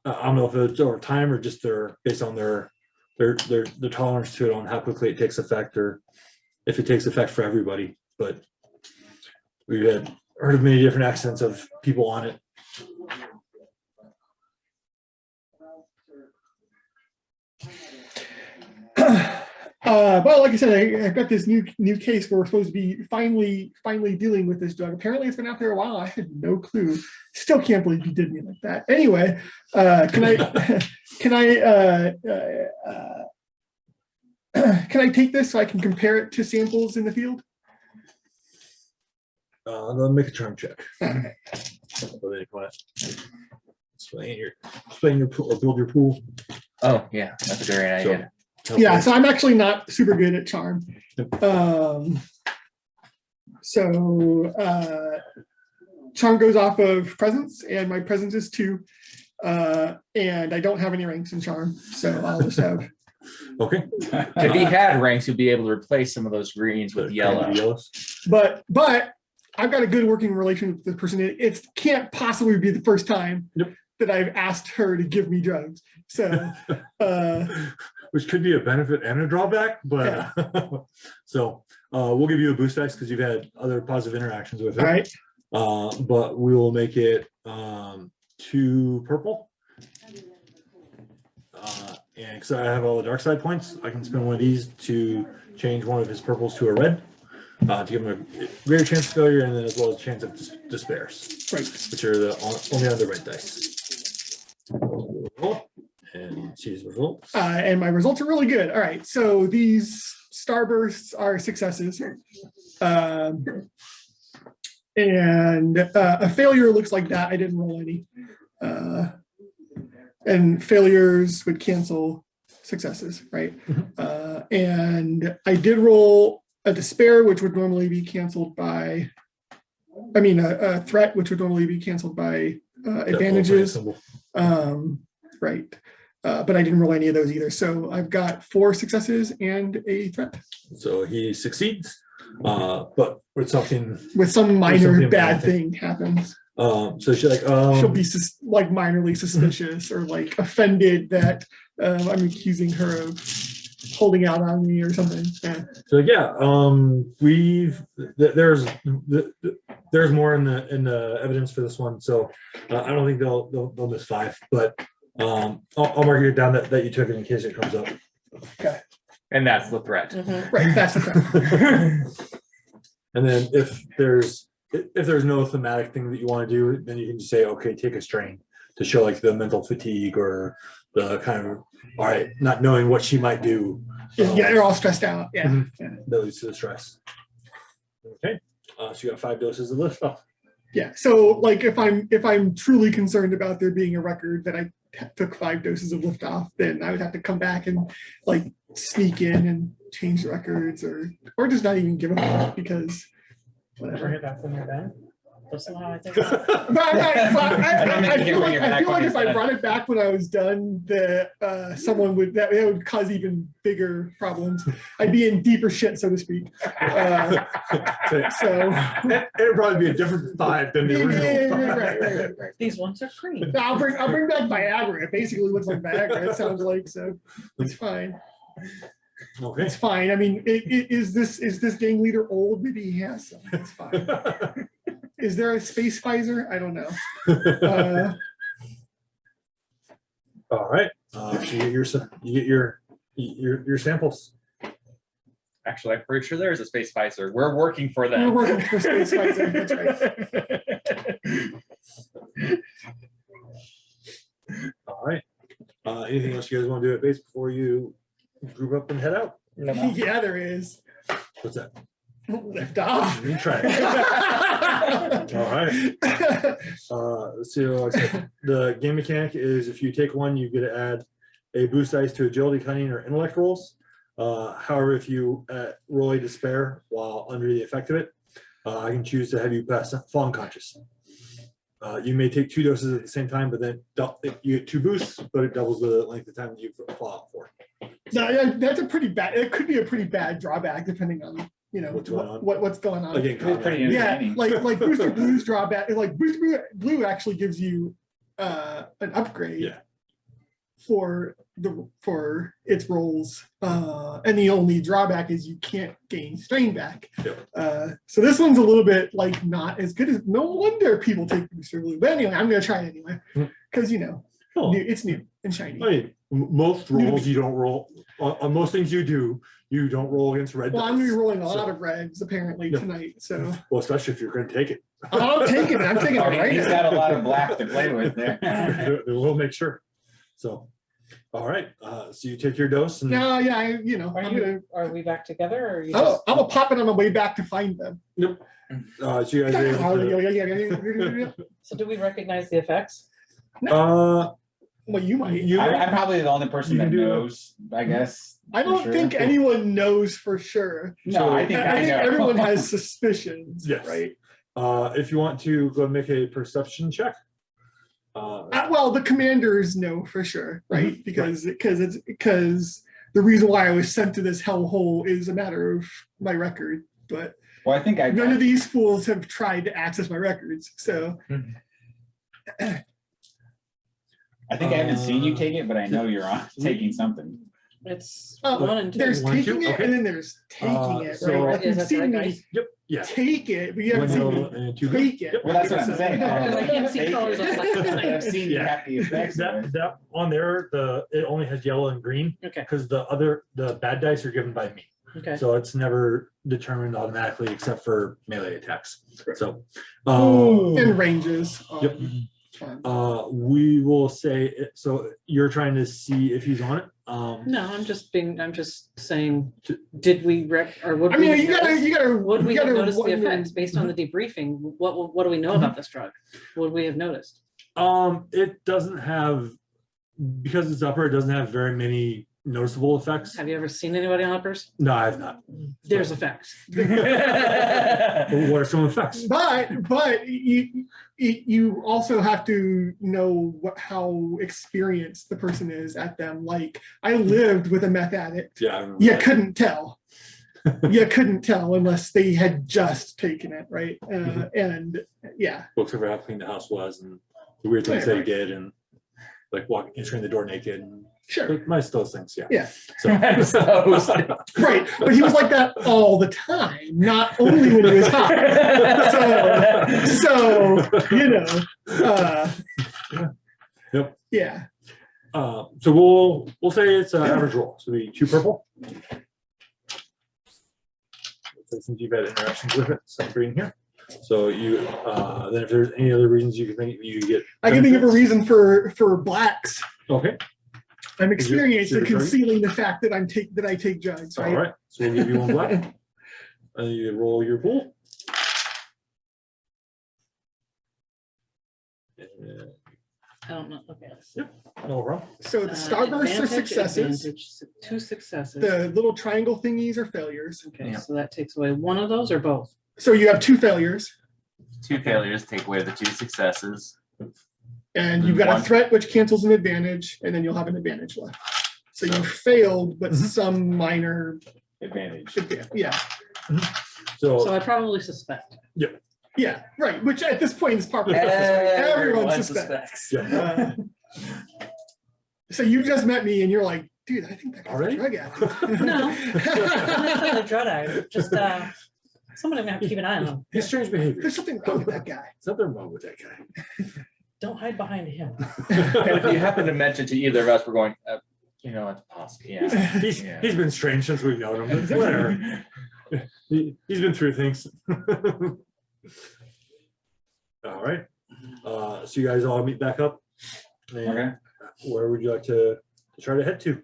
I don't know if it's over time or just based on their tolerance to it on how quickly it takes effect, or if it takes effect for everybody. But we've heard of many different accidents of people on it. Well, like I said, I've got this new case where we're supposed to be finally dealing with this drug. Apparently, it's been out there a while. I had no clue. Still can't believe you did me like that. Anyway, can I take this so I can compare it to samples in the field? Then make a charm check. Alright. Explain your pool or build your pool. Oh, yeah, that's a great idea. Yeah, so I'm actually not super good at charm. Charm goes off of presence, and my presence is 2, and I don't have any ranks in charm, so I'll just have. Okay. If he had ranks, you'd be able to replace some of those greens with yellow. Yellows. But I've got a good working relation with the person. It can't possibly be the first time that I've asked her to give me drugs. So, which could be a benefit and a drawback, but so we'll give you a boost dice because you've had other positive interactions with it. All right. But we will make it 2 purple. And because I have all the dark side points, I can spend one of these to change one of his purples to a red. To give him a greater chance of failure, and then as well as a chance of despairs, Right. which are only on the red dice. And see his results. And my results are really good. All right. So these starbursts are successes. And a failure looks like that. I didn't roll any. And failures would cancel successes, right? And I did roll a despair, which would normally be canceled by, a threat, which would normally be canceled by advantages. Right. But I didn't roll any of those either. So I've got 4 successes and a threat. So he succeeds, but with some minor bad thing happens. So she's like, she'll be minorly suspicious or like offended that I'm accusing her of holding out on me or something. Yeah. So there's more in the evidence for this one. So I don't think they'll miss 5, but I'll mark it down that you took it in case it comes up. Okay. And that's the threat. Right, that's the threat. And then if there's no thematic thing that you want to do, then you can just say, okay, take a strain to show like the mental fatigue or the kind of, all right, not knowing what she might do. Yeah, they're all stressed out. Yeah. That leads to the stress. Okay. So you got 5 doses of this stuff. Yeah. So like if I'm truly concerned about there being a record, then took 5 doses of liftoff, then I would have to come back and like sneak in and change the records or just not even give them because Bring whatever. it back when you're done. That's not how I think. But I feel like if I done. brought it back when I was done, someone would that would cause even bigger problems. I'd be in deeper shit, so to speak. So It'd probably be a different 5 than the original. right. These ones are green. I'll bring back Viagra. It basically looks like Viagra. It sounds like so. It's fine. Okay. It's fine. I mean, is this gang leader old? Maybe he has some. It's fine. Is there a space Pfizer? I don't know. All right. So you get your samples. Actually, I'm pretty sure there is a space Pfizer. We're working for We're them. working for space Pfizer. That's right. All right. Anything else you guys want to do at base before you group up and head out? Yeah, there is. What's that? Lift off. You try it. All right. So the game mechanic is if you take one, you get to add a boost dice to agility, cunning, or intellect rolls. However, if you roll a despair while under the effect of it, I can choose to have you pass fall unconscious. You may take 2 doses at the same time, but then you get 2 boosts, but it doubles the length of time that you fall out for. No, that's a pretty bad. It could be a pretty bad drawback depending on What's going on? what's going on. Again, It's pretty combat. Yeah, entertaining. like Booster Blue's drawback. Like Booster Blue actually gives you an upgrade. Yeah. For its rolls, and the only drawback is you can't gain strain back. Yep. So this one's a little bit like not as good as. No wonder people take Booster Blue. But anyway, I'm gonna try it anyway because Oh, it's new and shiny. I mean, most rolls you don't roll. On most things you do, you don't roll against red Well, dice. I'm gonna be rolling a lot So- of reds apparently Yeah. tonight. So Well, especially if you're going to take it. I'm taking it. I'm taking it I mean, right he's now. got a lot of black to play with there. We'll make sure. So, all right. So you take your dose and No, yeah, Are I'm gonna. are we back together or are you Oh, just? I'm gonna pop it on my way back to find them. so you guys are able to, So do we recognize the effects? Well, you might. I'm probably the only person You that can do- knows, I guess. I for don't sure. think anyone knows for sure. No, I think I know. everyone has suspicions, Yes. right? if you want to go and make a perception check. Well, the commanders know for sure, right? Because the reason why I was sent to this hellhole is a matter of my record. But Well, I think none of these fools have tried to access my records. So I think I haven't seen you take it, but I know you're on taking something. It's Oh, 1 and 2. there's One, taking two? it Okay. and then there's taking it, so- right? Like Is you've that the seen right me dice? Yep. Yeah. take it, but you haven't One seen yellow me and 2 green. take it. Yep. Well, that's what I'm saying. I can't see Take colors it. on my- I've seen you Yeah. have the effects. of it. That on there, it only has yellow and green Okay, because the bad dice are given by me. okay. So it's never determined automatically except for melee attacks. So, And ranges. Yep. Fine. we will say, so you're trying to see if he's on it. No, I'm just saying, did we or would I we? mean, have you gotta, noticed- you gotta, Would we you have gotta noticed the wonder- effects based on the debriefing? What do we know about this drug? Would we have noticed? It doesn't have, because it's upper, it doesn't have very many noticeable effects. Have you ever seen anybody on uppers? No, I have not. There's effects. What are some effects? But you also have to know how experienced the person is at them. Like I lived with a meth addict. Yeah. I remember You that. couldn't tell. You couldn't tell unless they had just taken it, right? And yeah, Books over how clean the house was and the weird things Right, they did and like entering the door naked and sure, most those things. Yeah. Yeah. So- right. But he was like that all the time, not only when he was high. So Yep. yeah. So we'll say it's an average roll. So it'll be 2 purple. Since you've had interactions with it, some green here. So you then if there's any other reasons you can think you get. I can think of a benefits. reason for blacks. Okay. I'm experienced you're at concealing the fact that I take drugs, All right? right. So we'll give you 1 black. And you roll your pool. I don't know. Okay. let's- No problem. So the starbursts are advantage, successes. advantage, 2 successes. The little triangle thingies are failures. Okay, Yeah. so that takes away one of those or both? So you have 2 failures, 2 failures take away the 2 successes. and you've got One. a threat which cancels an advantage, and then you'll have an advantage left. So you failed, but Mhm. some minor Advantage. yeah, So So, I probably suspect. yeah, right. Which at this point is part Everyone everyone suspects. Uh, so you just met me, and you're like, dude, I think that guy's Already? a drug addict. No. I'm not saying a drug addict, just somebody I'm gonna have to keep an eye on. his strange behavior. There's something wrong with that guy. Something wrong with that guy. Don't hide behind him. And if you happen to mention to either of us, we're going, it's possible. Yeah. He's Yeah. he's been strange since we've known him. but Whatever. He's been through things. All right. So you guys all meet back up. And Okay. where would you like to try to head to?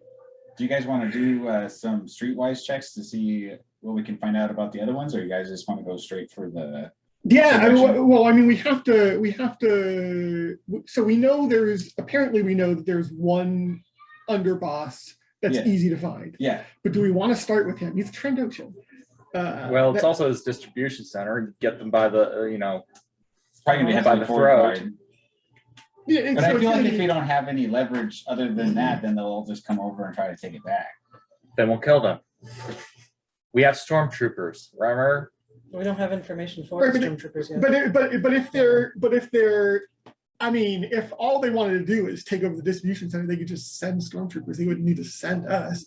Do you guys want to do some streetwise checks to see what we can find out about the other ones, or you guys just want to go straight for the? Yeah, I mean, Direction. well, I mean, we have to, so we know that there's one underboss that's Yeah. easy to find, Yeah. but do we want to start with him? He's a Trendoshan. Well, it's also his distribution center and get them by the, It's probably gonna be By heavily the fortified. throat. Yeah, and But so I it's feel like gonna if be- we don't have any leverage other than that, then they'll all just come over and try to take it back. then we'll kill them. We have stormtroopers, remember? We don't have information for Right, the but stormtroopers yet. but if they're, I mean, if all they wanted to do is take over the distribution center, they could just send stormtroopers. They wouldn't need to send us.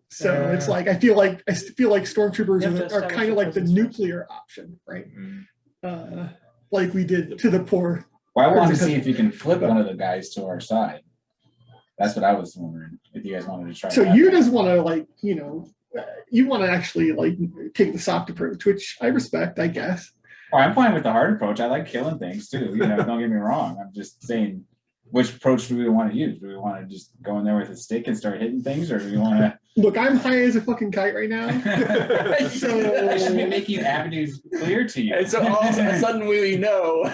So it's like I feel like stormtroopers You have to are establish kind a of like the presence first. nuclear option, right? Like we did to the poor. Well, I wanted to see if you can flip one of the guys to our side. That's what I was wondering, if you guys wanted to try. So that. you just want to you want to actually take the soft approach, which I respect, I guess. Oh, I'm fine with the hard approach. I like killing things too. Don't get me wrong. I'm just saying, which approach do we want to use? Do we want to just go in there with a stick and start hitting things, or do we want to? Look, I'm high as a fucking kite right now. So- I should be making avenues clear to you. And so all of a sudden we know.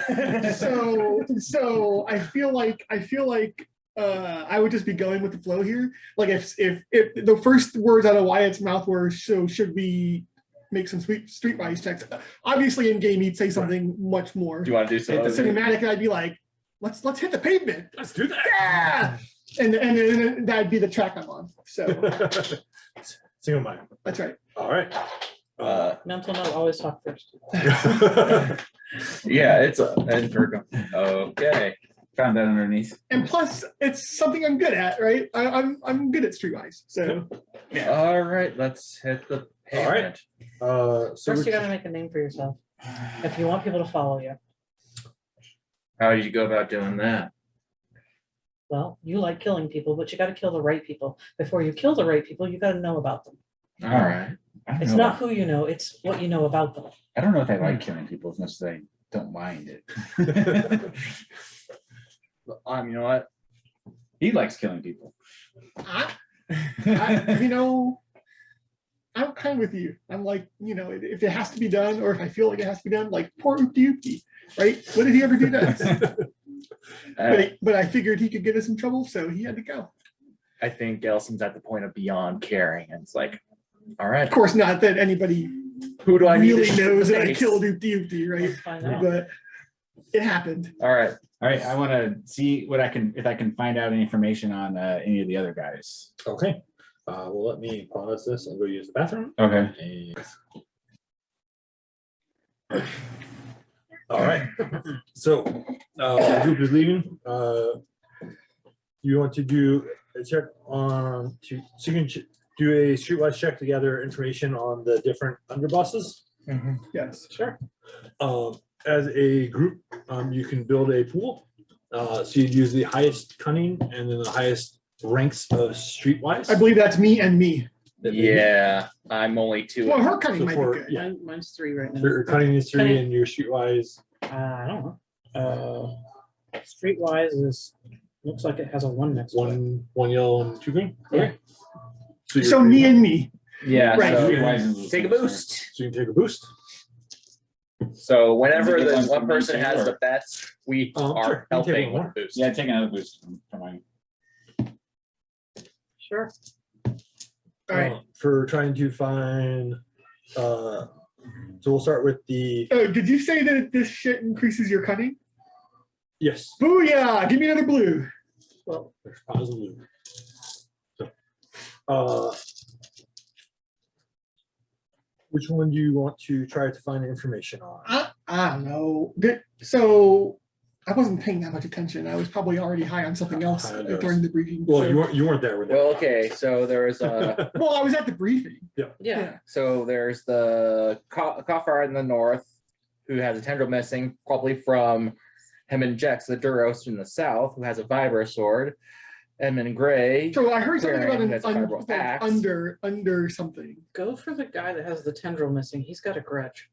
So I feel like I would just be going with the flow here. Like if the first words out of Wyatt's mouth were, so should we make some streetwise checks? Obviously in game he'd say something much more. Do you want to do At the something? cinematic, and I'd be like, let's hit the pavement. Let's do that. Yeah. And then that'd be the track I'm on. So Single mind. that's right. All right. Mental note, always talk first. Yeah, it's and Virgo. Okay. Found that underneath. And plus it's something I'm good at, right? I'm good at streetwise. So All right, let's hit the All right. pavement. So First, you gotta make a name for yourself. If you want people to follow you. How do you go about doing that? Well, you like killing people, but you gotta kill the right people. Before you kill the right people, you gotta know about them. All right. I don't It's know. not who you know, it's what you know about them. I don't know if I like killing people as much as I don't mind it. You know what? He likes killing people. I'm kind with you. I'm like, if it has to be done, or if I feel like it has to be done, like poor Oopty, right? What did he ever do next? But I figured he could get us in trouble, so he had to go. I think Elson's at the point of beyond caring, and it's like, all right, Of course, not that anybody who do I need really to shoot in knows the that I face? killed Oopty, right? Let's find out. But it happened. All right. All right, I want to see if I can find out any information on any of the other guys. Okay. Well, let me pause this and go use the bathroom. Okay. All right. So the group is leaving. You want to do a check so you can do a streetwise check to gather information on the different underbosses. Yes. Sure. As a group, you can build a pool. So you'd use the highest cunning and then the highest ranks of streetwise. I believe that's me and me. Yeah, I'm only 2. Well, her cunning So might be for- good. yeah. Mine's 3 right now. Your cunning is 3 Cunning. and your streetwise. I don't know. Streetwise is, looks like it has a 1 next to it. One yellow and 2 green. Yeah. Okay. So me and me. Yeah, Right. so Streetwise is take a boost. So you can take a boost. So whenever Is it the one one for person me too, has or- the best, we Sure, are you can take helping one with more. the boost. Yeah, take another boost for mine. Sure. All right. For trying to find, so we'll start with the, Oh, did you say that this shit increases your cunning? yes. Booyah! Give me another blue. Well, There's positive. So, which one do you want to try to find information on? I don't know. So I wasn't paying that much attention. I was probably already high on something else I know. during the briefing. Well, so- you weren't there with that. Well, okay, so there's Well, I was at the briefing. yeah. so there's the Kafar in the north who has a tendril missing, probably from him and Jex, the Duros in the south, who has a Vibro sword. Edmund Gray. So I heard something about Clearing an that's a fibril axe. under something. Go for the guy that has the tendril missing. He's got a grudge.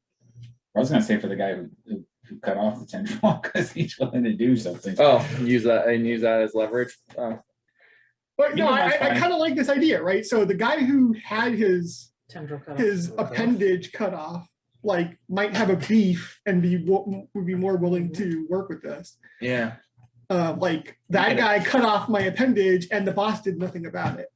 I was gonna say for the guy who cut off the tendril because he's willing to do something. Oh, use that as leverage. But You no, know, I that's fine. kind of like this idea, right? So the guy who had his Tendril cut off. appendage cut off, like, might have a beef and would be more willing to work with this. Yeah. Like that guy cut off my appendage and the boss did nothing about it.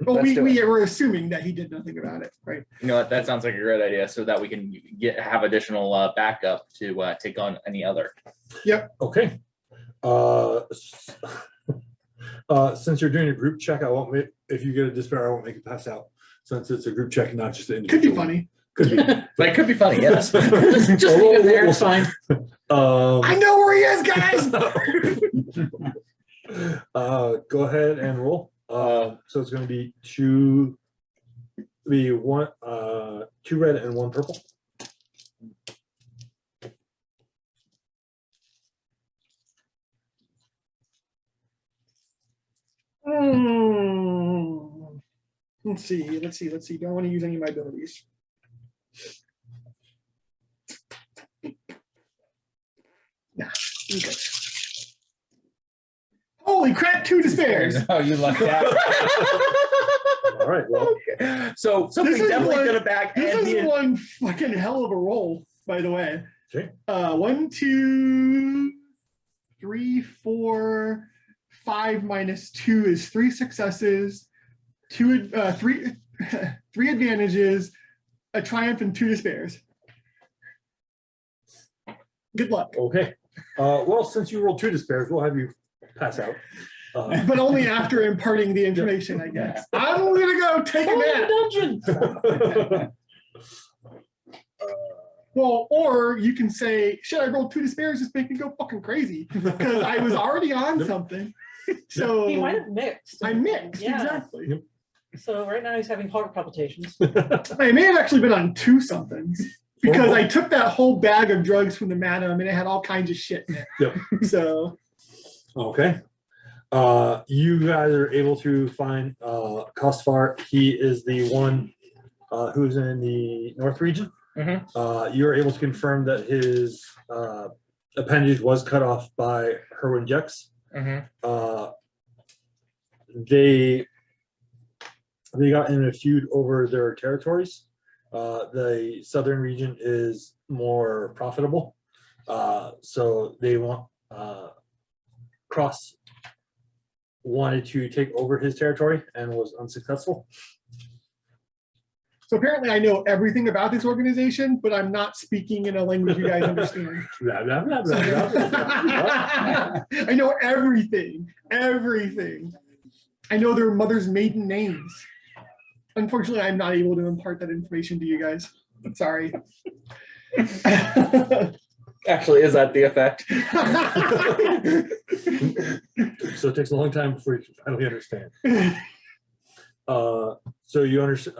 Well, Let's do we were assuming that he did nothing about it, right? You know what? That sounds like a great idea, so that we can have additional backup to take on any other. Okay. Since you're doing a group check, I won't make, if you get a despair, I won't make it pass out. Since it's a group check, not just an Could be individual. funny. Could be. But it could be funny, yes. Just Well, leave it there. we'll- It's fine. I know where he is, guys. Go ahead and roll. So it's going to be two red and one purple. Let's see. Do I want to use any of my abilities? Nah. Okay. Holy crap! 2 despairs. Oh, you lucked out. All right. Well, So something This is definitely one- gonna back. This and is the- one fucking hell of a roll, by the way. Okay. 1, 2, 3, 4, 5 minus 2 is 3 successes, 3 advantages, a triumph, and 2 despairs. Good luck, okay. Well, since you rolled 2 despairs, we'll have you pass out. but only after imparting the information, I guess. I'm gonna go take a Go in nap. the dungeon. Well, or you can say, shit, I rolled 2 despairs, just make me go fucking crazy because I was already on something. So He might have mixed. I mixed, Yeah. exactly. So right now he's having heart palpitations. I may have actually been on 2 somethings because I took that whole bag of drugs from the madam and it had all kinds of shit in it. Yep. So Okay. You guys are able to find Kosfar. He is the one who's in the north region. Mhm. You're able to confirm that his appendage was cut off by Herwin Jex. Mhm. They got in a feud over their territories. The southern region is more profitable, so they want Cross wanted to take over his territory and was unsuccessful. So apparently I know everything about this organization, but I'm not speaking in a language you guys understand. Blah, blah, blah, blah, blah, blah. I know everything. I know their mother's maiden names. Unfortunately, I'm not able to impart that information to you guys. I'm sorry. Actually, is that the effect? So it takes a long time before you finally understand. So you understand.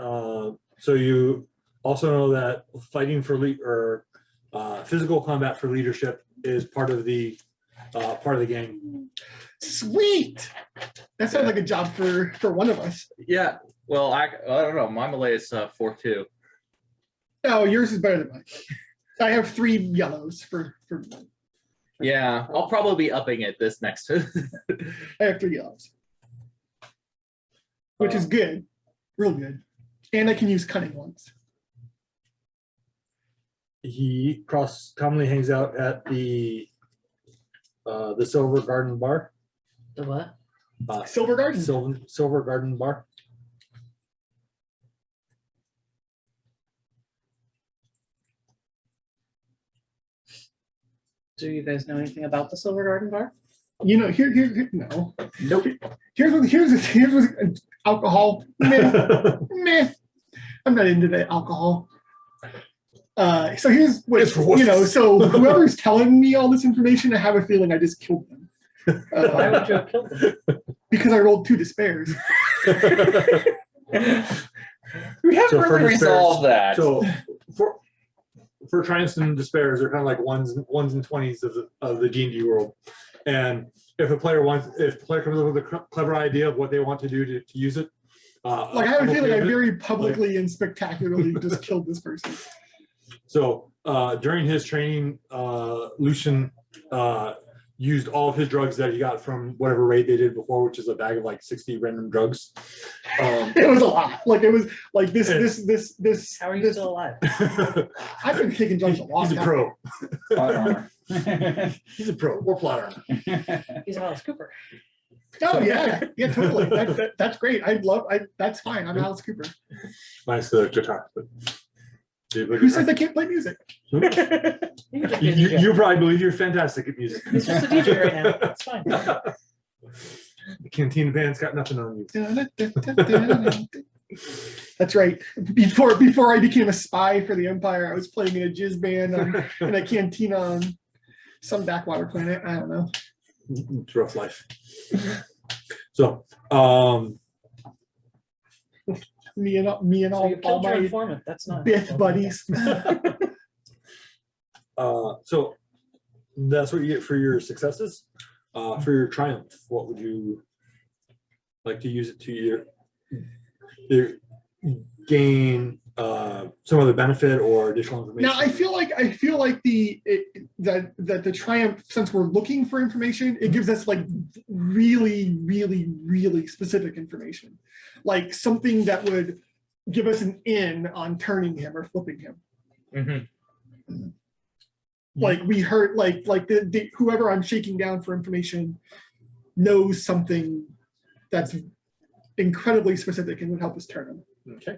So you also know that fighting for physical combat for leadership is part of the game. Sweet. That sounds like a job for one of us. Yeah. Well, I don't know. My Malay is 4-2. No, yours is better than mine. I have 3 yellows for Yeah, I'll probably be upping it this next. I have 3 yellows. Which is good. Real good. And I can use cunning ones. he commonly hangs out at the Silver Garden Bar. The what? Silver Garden. Silver Garden Bar. Do you guys know anything about the Silver Garden Bar? You know, no. Nope. Here's alcohol. Meh, meh. I'm not into the alcohol. So here's what, It's for you know, horses. so whoever's telling me all this information, I have a feeling I just killed them. Why would you have killed them? Because I rolled 2 despairs. We haven't So for really despairs- resolved that. So for triumphs and despairs, they're kind of like ones and 20s of the D&D world. And if the player comes up with a clever idea of what they want to do to use it, Like I have I'm a okay feeling I with it. very publicly and spectacularly just killed this person. So during his training, Lucian used all of his drugs that he got from whatever raid they did before, which is a bag of like 60 random drugs. It was a lot. Like it was like this. How are you still alive? I've been taking drugs a lot. He's a pro. Plot armor. He's a pro. We're plot armor. He's Alice Cooper. Oh yeah, totally. That's great. That's fine. I'm Alice Cooper. Minus the guitar. But Who says I can't play music? You can just be a DJ. you probably believe you're fantastic at music. He's just a DJ right now. It's fine. The Cantina band's got nothing on you. That's right. Before I became a spy for the Empire, I was playing in a jizz band in a cantina on some backwater planet. I don't know. It's a rough life. So, Me and So you all killed your my informant. That's not Bith buddies. so that's what you get for your successes. For your triumph, what would you like to use it to either gain some other benefit or additional information? Now I feel like that the triumph, since we're looking for information, it gives us like really, really, really specific information, like something that would give us an in on turning him or flipping him. Mm-hmm. Like we heard, like the whoever I'm shaking down for information knows something that's incredibly specific and would help us turn him. Okay.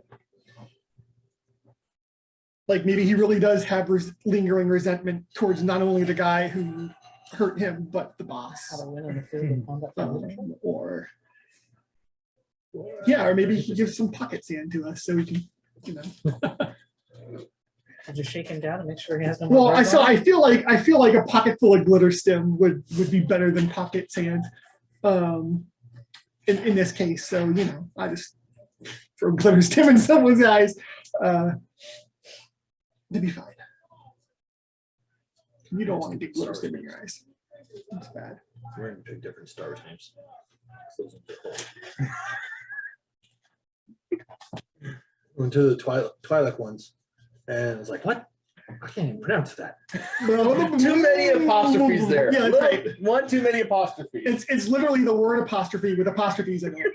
Like maybe he really does have lingering resentment towards not only the guy who hurt him, but the boss. How to win in the physical combat competition. Or yeah, or maybe he gives some pocket sand to us so we can, you know. Just shake him down and make sure he has no. Well, more I feel like a pocket full of glitter stem would be better than pocket sand, in this case. So you know, I just throw glitter stem in someone's eyes, to be fine. You don't want to get glitter stem in your eyes. It's bad. We're going to pick different Star Wars names. Went to the Twi'lek ones, and it's like, what? I can't even pronounce that. Too many apostrophes there. Yeah, that's right. One too many apostrophes. It's literally the word apostrophe with apostrophes in it.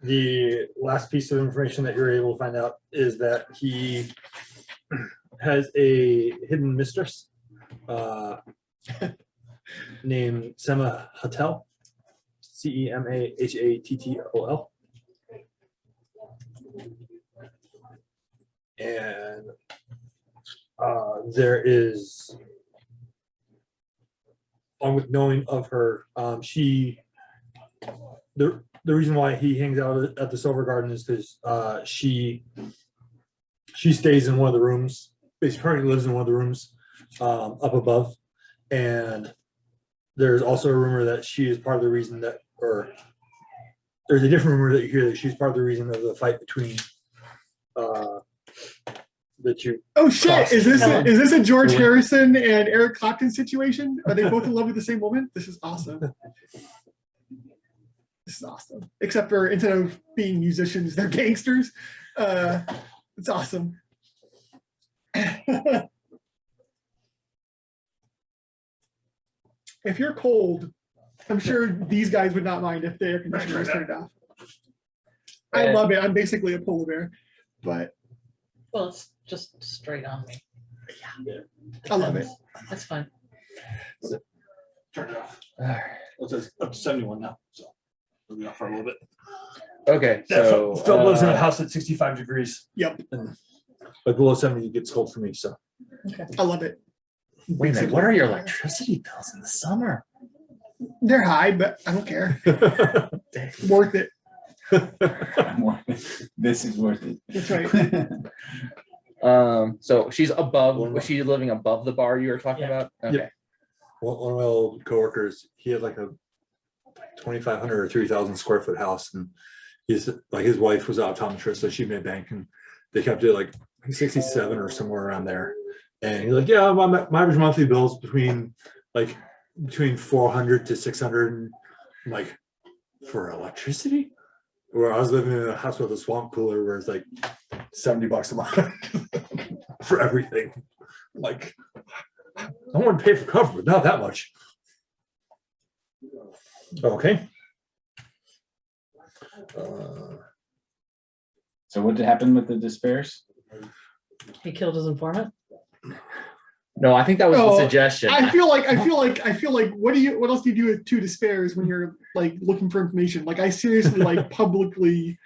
The last piece of information that you're able to find out is that he has a hidden mistress named Sema Hattel, Cemahattatol. And there is, along with knowing of her, the reason why he hangs out at the Silver Garden is because she stays in one of the rooms, basically currently lives in one of the rooms up above. And there's also a rumor that she is part of the reason that, or there's a different rumor that you hear that she's part of the reason of the fight between the two. Oh shit! Is this Helen. a George Harrison and Eric Clapton situation? Are they both in love with the same woman? This is awesome. This is awesome. Except for instead of being musicians, they're gangsters. It's awesome. If you're cold, I'm sure these guys would not mind if the air conditioner was turned off. I love it. I'm basically a polar bear, but Well, it's just straight on me. I love it. That's fine. Turn it off. All right. It's up to 71 now, so we'll be off for a little bit. Okay, so Phil lives in a house at 65 degrees. Yep. And like below 70, it gets cold for me. So I love it. wait a minute. What are your electricity bills in the summer? They're high, but I don't care. Worth it. This is worth it. That's right. So she's above. Was she living above the bar you were talking about? Okay. Yeah. One of my old coworkers, he had like a 2,500 or 3,000 square foot house, and his wife was an optometrist, so she made bank, and they kept it like 67 or somewhere around there. And he's like, yeah, my average monthly bill is between 400 to 600, like for electricity. Where I was living in a house with a swamp cooler, where it's like $70 a month for everything. Like, I want to pay for cover, but not that much. Okay. So what did happen with the despairs? He killed his informant. No, I think that was the suggestion. I feel like what else do you do with two despairs when you're like looking for information? Like I seriously like publicly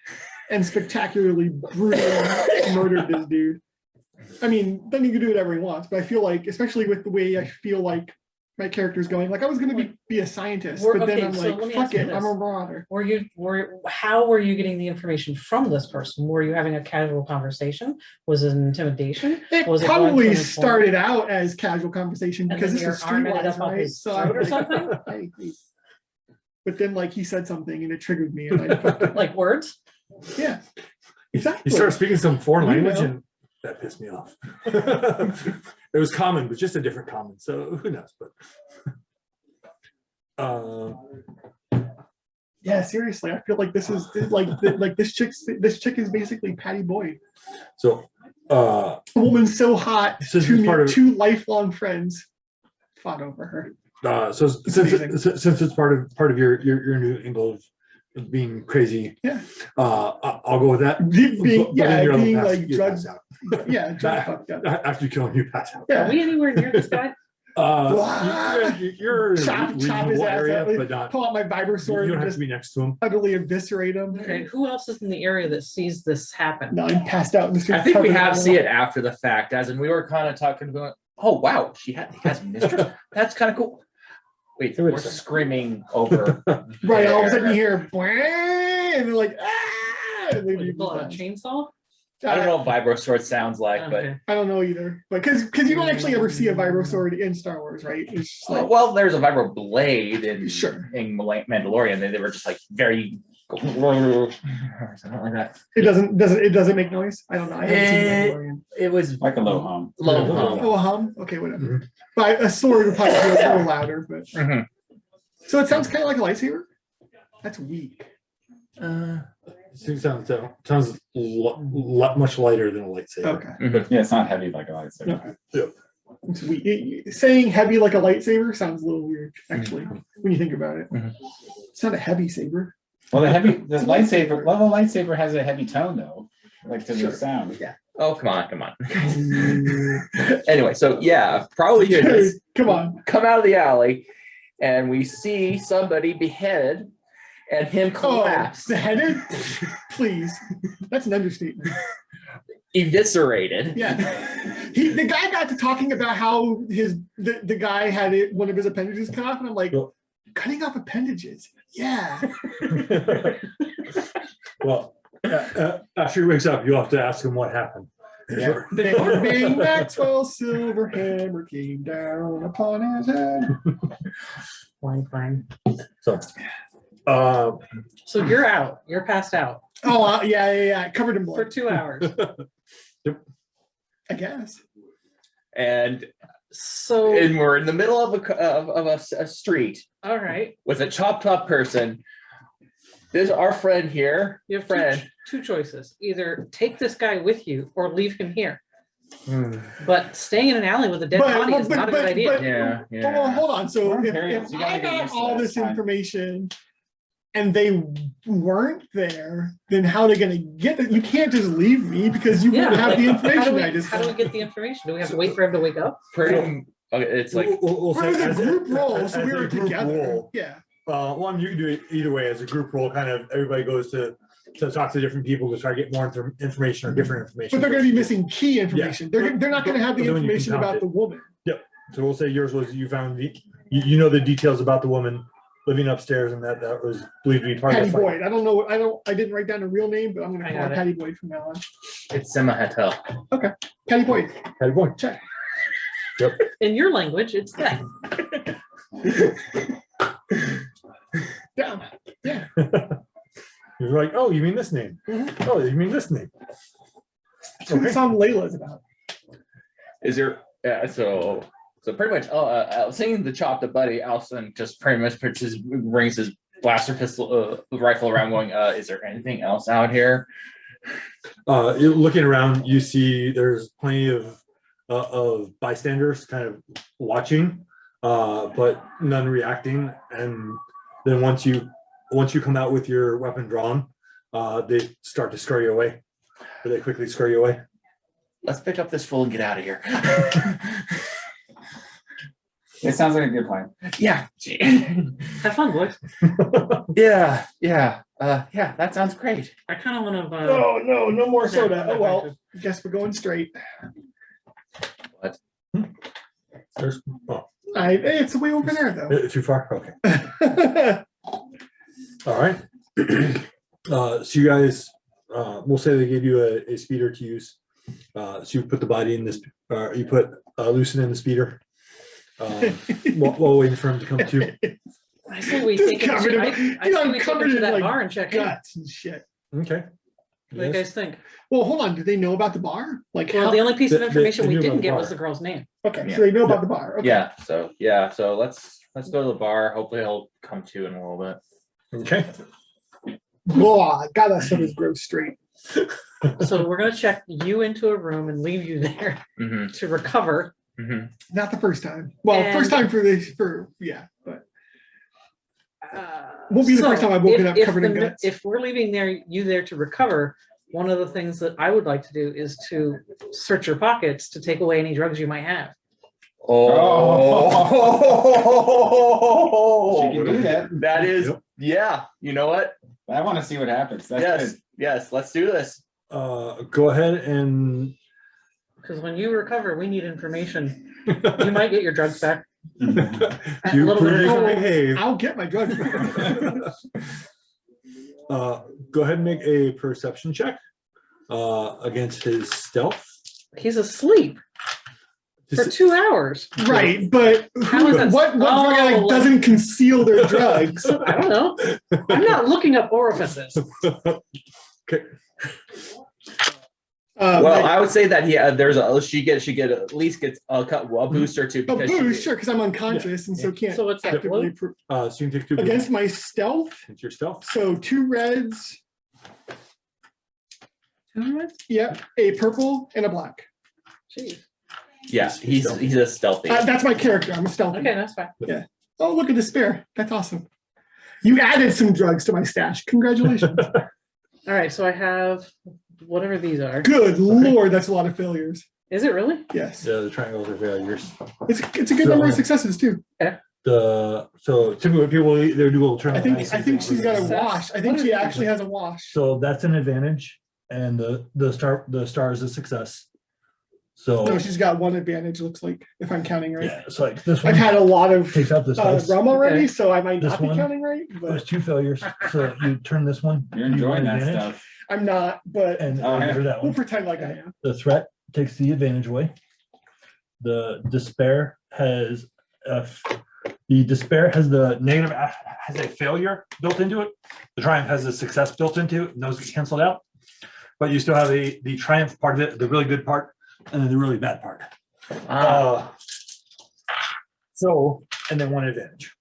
and spectacularly brutally murdered this dude. I mean, then he can do whatever he wants, but I feel like, especially with the way I feel like my character's going, like I was gonna be a scientist, but then I'm like, fuck it, I'm a marauder. How were you getting the information from this person? Were you having a casual conversation? Was it an intimidation? It Was it probably going to an started out as casual conversation And because then this is your arm ended Streetwise, up on right? his So I'm throat or like, something? hey. But then like he said something and it triggered me and I fucking, Like words? yeah. He Exactly. started speaking some foreign You language, know. and that pissed me off. It was common, but just a different common. So who knows? But Yeah, seriously, I feel like this is like this chick is basically Patty Boyd. so A woman so hot, This is part of- two lifelong friends fought over her. so amazing. since it's part of your new angle of being crazy, Yeah. I'll go with that. Being But in your being other pass, like you drugged. pass out. Yeah, drug fucked up. After you kill him, you pass out. Are Yeah. we anywhere near this guy? You're in a Chop his reasonable ass area, out. but not. Pull out my Vibro You sword don't and have just to be next to him. utterly eviscerate him. Okay, who else is in the area that sees this happen? No, I'm passed out in the street. I think we covered in have blood. see it after the fact, as in we were kind of talking about. Oh wow, he has a mistress. That's kind of cool. Wait, Wait a we're second. screaming over. Right, all of a sudden you there. hear and they're like, ah! And they What, you do pull out a that. chainsaw? I don't know what Vibro sword sounds like, but Okay. I don't know either, but because you don't actually ever see a Vibro sword in Star Wars, right? It's just like, well, there's a Vibro blade in Sure. Mandalorian. They were just like very something like that. it doesn't make noise. I don't know. I haven't seen Mandalorian. It was Like a low hum. low Yeah. hum. Oh, a hum? Okay, whatever. Mhm. But a sword would probably be a little louder, but Mhm. so it sounds kind of like a lightsaber. That's weak. It sounds much lighter than a lightsaber. Okay. Yeah, it's not heavy like a lightsaber. It's weak. Saying heavy like a lightsaber sounds a little weird, actually, when you think about it. Mhm. It's not a heavy saber. Well, the lightsaber has a heavy tone though, like to the sound. Yeah. Oh, come on. Anyway, so yeah, probably hear Dude, this. come on. Come out of the alley, and we see somebody beheaded, and him collapse, Oh, beheaded? Please. That's an understatement. eviscerated. Yeah. The guy got to talking about how the guy had one of his appendages cut off, and I'm like, Well- cutting off appendages. Yeah. Well, after he wakes up, you'll have to ask him what happened. Yeah. Bang, bang, Maxwell's silver hammer came down upon his head. Fine. So, So you're out. You're passed out Oh, yeah. Covered in for blood, 2 hours. I guess. And So, we're in the middle of a street all right. with a chopped up person. There's our friend here. You have Friend. two choices. Either take this guy with you or leave him here. But staying in an alley with a dead body is not a good idea. Yeah, Hold on. So Well, if Imperials, you gotta I get got used to all that this time. information and they weren't there, then how are they gonna get it? You can't just leave me because you won't have the information I just How do we got. get the information? Do we have to wait for him to wake up? Okay, it's like We'll Well, it was a as group role, so as we a were group together. role, Yeah. One, you can do it either way. As a group role, kind of everybody goes to talk to different people to try to get more information or different information. But they're gonna be missing key information. They're not gonna have the But then when you information compound about it- the woman. So we'll say yours was you found you know the details about the woman living upstairs, and that was believed to be part of Patty the fight. Boyd. I didn't write down a real name, but I'm gonna I call got her it. Patty Boyd from now on. it's Sema Hatel. Patty Boyd. Patty Boyd. Check. In your language, it's that. Down. Yeah. You're like, oh, you mean this name? Mhm. Oh, you mean this name? That's what the Okay. song Layla's about. Is there? Yeah. So pretty much. Seeing the chopped up buddy, Alson just pretty much brings his blaster pistol rifle around, going, "Is there anything else out here?" You're looking around, you see there's plenty of bystanders kind of watching, but none reacting. And then once you come out with your weapon drawn, they start to scurry away. Or they quickly scurry away. Let's pick up this fool and get out of here. It sounds like a good plan. Yeah. Have fun, boys. Yeah. That sounds great. I kind of want to. Oh no, no more soda. Yeah. Oh well. Guess we're going straight. There's, oh, It's way over there though. too far? Okay. All right. So you guys, we'll say they gave you a speeder to use. So you put the body in this, you put Lucid in the speeder. While waiting for him to come to. I say we Just take him covered to, in- I you know, say I'm we take him covered to in, that like, bar and check in. What Guts and shit. Okay. do you guys think? Well, hold on. Do they know about the bar? Like, Well, how? the only piece of They information we knew about didn't the get bar. was the girl's name. Okay, Yeah. so they know about the bar. Okay. So let's go to the bar. Hopefully he'll come to in a little bit. Okay. Oh, God, that stuff is gross straight. So we're gonna check you into a room and leave you there Mm-hmm. to recover. Mm-hmm. Not the first time. Well, And- first time yeah, but Uh, Won't be the first time I've woken up if covered in the- guts. If we're leaving you there to recover, one of the things that I would like to do is to search your pockets to take away any drugs you might have. Oh, She can do that. That is, Yep. yeah. You know what? I want to see what happens. That's Yes, yes. Let's do this. Go ahead and Because when you recover, we need information. You might get your drugs back. A you little bit prove of you can time. behave. I'll get my drugs. Go ahead and make a perception check against his stealth. He's asleep for Just- 2 hours. Right, but How is that- what drug Oh, addict like- doesn't conceal their drugs? I don't know. I'm not looking up orifices. Okay. Well, I would say that she at least gets a boost or two a because boost, sure, because I'm unconscious and so can't So what's that? actively Blue? So you can take two against my stealth. It's your stealth. So 2 reds, 2 reds? yep, a purple and a black. Jeez. yeah, he's a stealthy. That's my character. I'm a stealthy. Okay, that's fine. Oh, look at the spare. That's awesome. You added some drugs to my stash. Congratulations. All right, so I have whatever these are. Good Lord, that's a lot of failures. Is it really? Yes. Yeah, the triangles are failures. It's a good number of successes too. So typically people they do a little triangle. I think she's got a Success. wash. I think she actually has a wash. So that's an advantage, and the star is a success. So No, she's got one advantage, looks like, if I'm counting right. yeah, so like this one I've had a lot of takes out this dice. rum already, Okay. so I might This not be one counting right, There's but 2 failures. So you turn this one. You're you enjoying want that advantage, stuff. I'm not, but And Oh, yeah. give her that we'll one. pretend like I am. The threat takes the advantage away. The despair has the negative has a failure built into it. The triumph has a success built into it, and those get canceled out. But you still have the triumph part of it, the really good part, and then the really bad part. And then one advantage.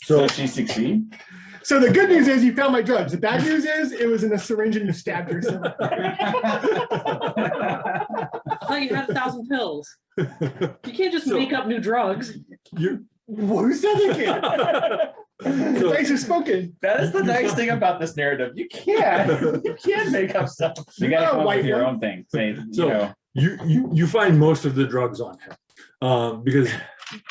So So she succeed. So the good news is you found my drugs. The bad news is it was in a syringe and you stabbed yourself. I thought you had 1,000 pills. You can't just So- make up new drugs. you Who said it can't? Thanks for spoken. That is the nice thing about this narrative. You can make up stuff. You gotta Oh, come up white with your one. own thing. Say, So- you know, You find most of the drugs on him, because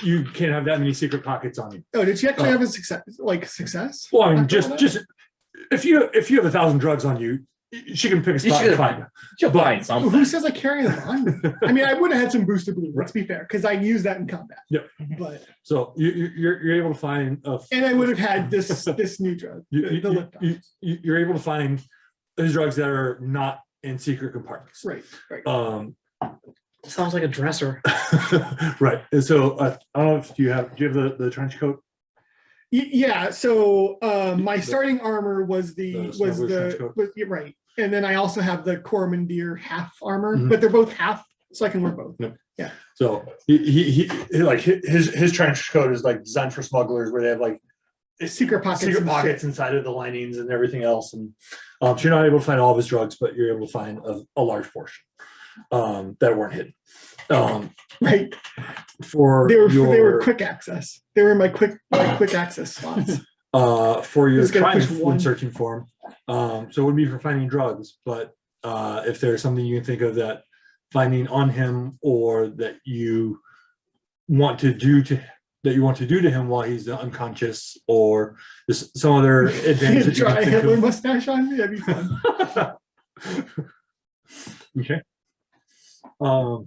you can't have that many secret pockets on you. Oh, did she actually have a success? Well, I mean, After all that? just if you have 1,000 drugs on you, she can pick a spot and find you. She'll find something. Who says I carry them on me? I mean, I would have had some boosted blue, let's be fair, because I use that in combat. Yep. But So you're able to find and I would have had this new drug. the lip dot. you're able to find those drugs that are not in secret compartments. Right. Sounds like a dresser. Right. And so I don't know if do you have the trench coat? Yeah. So my starting armor was The smuggler's trench coat. you're right, and then I also have the Coromandel half armor, Mhm. but they're both half, so I can wear both. So he like his trench coat is like designed for smugglers where they have like Secret pockets. secret and pockets inside of the linings and everything else. And so you're not able to find all of his drugs, but you're able to find a large portion that weren't hidden. shit. Right. For They your were quick access. They were in my quick access spots. for your Just gotta push triumph one. when searching for him. So it would be for finding drugs, but if there's something you can think of that finding on him or that you want to do to him while he's unconscious, or just some other advantage that you Dry can think Hitler of. mustache on me. That'd be fun. Okay. I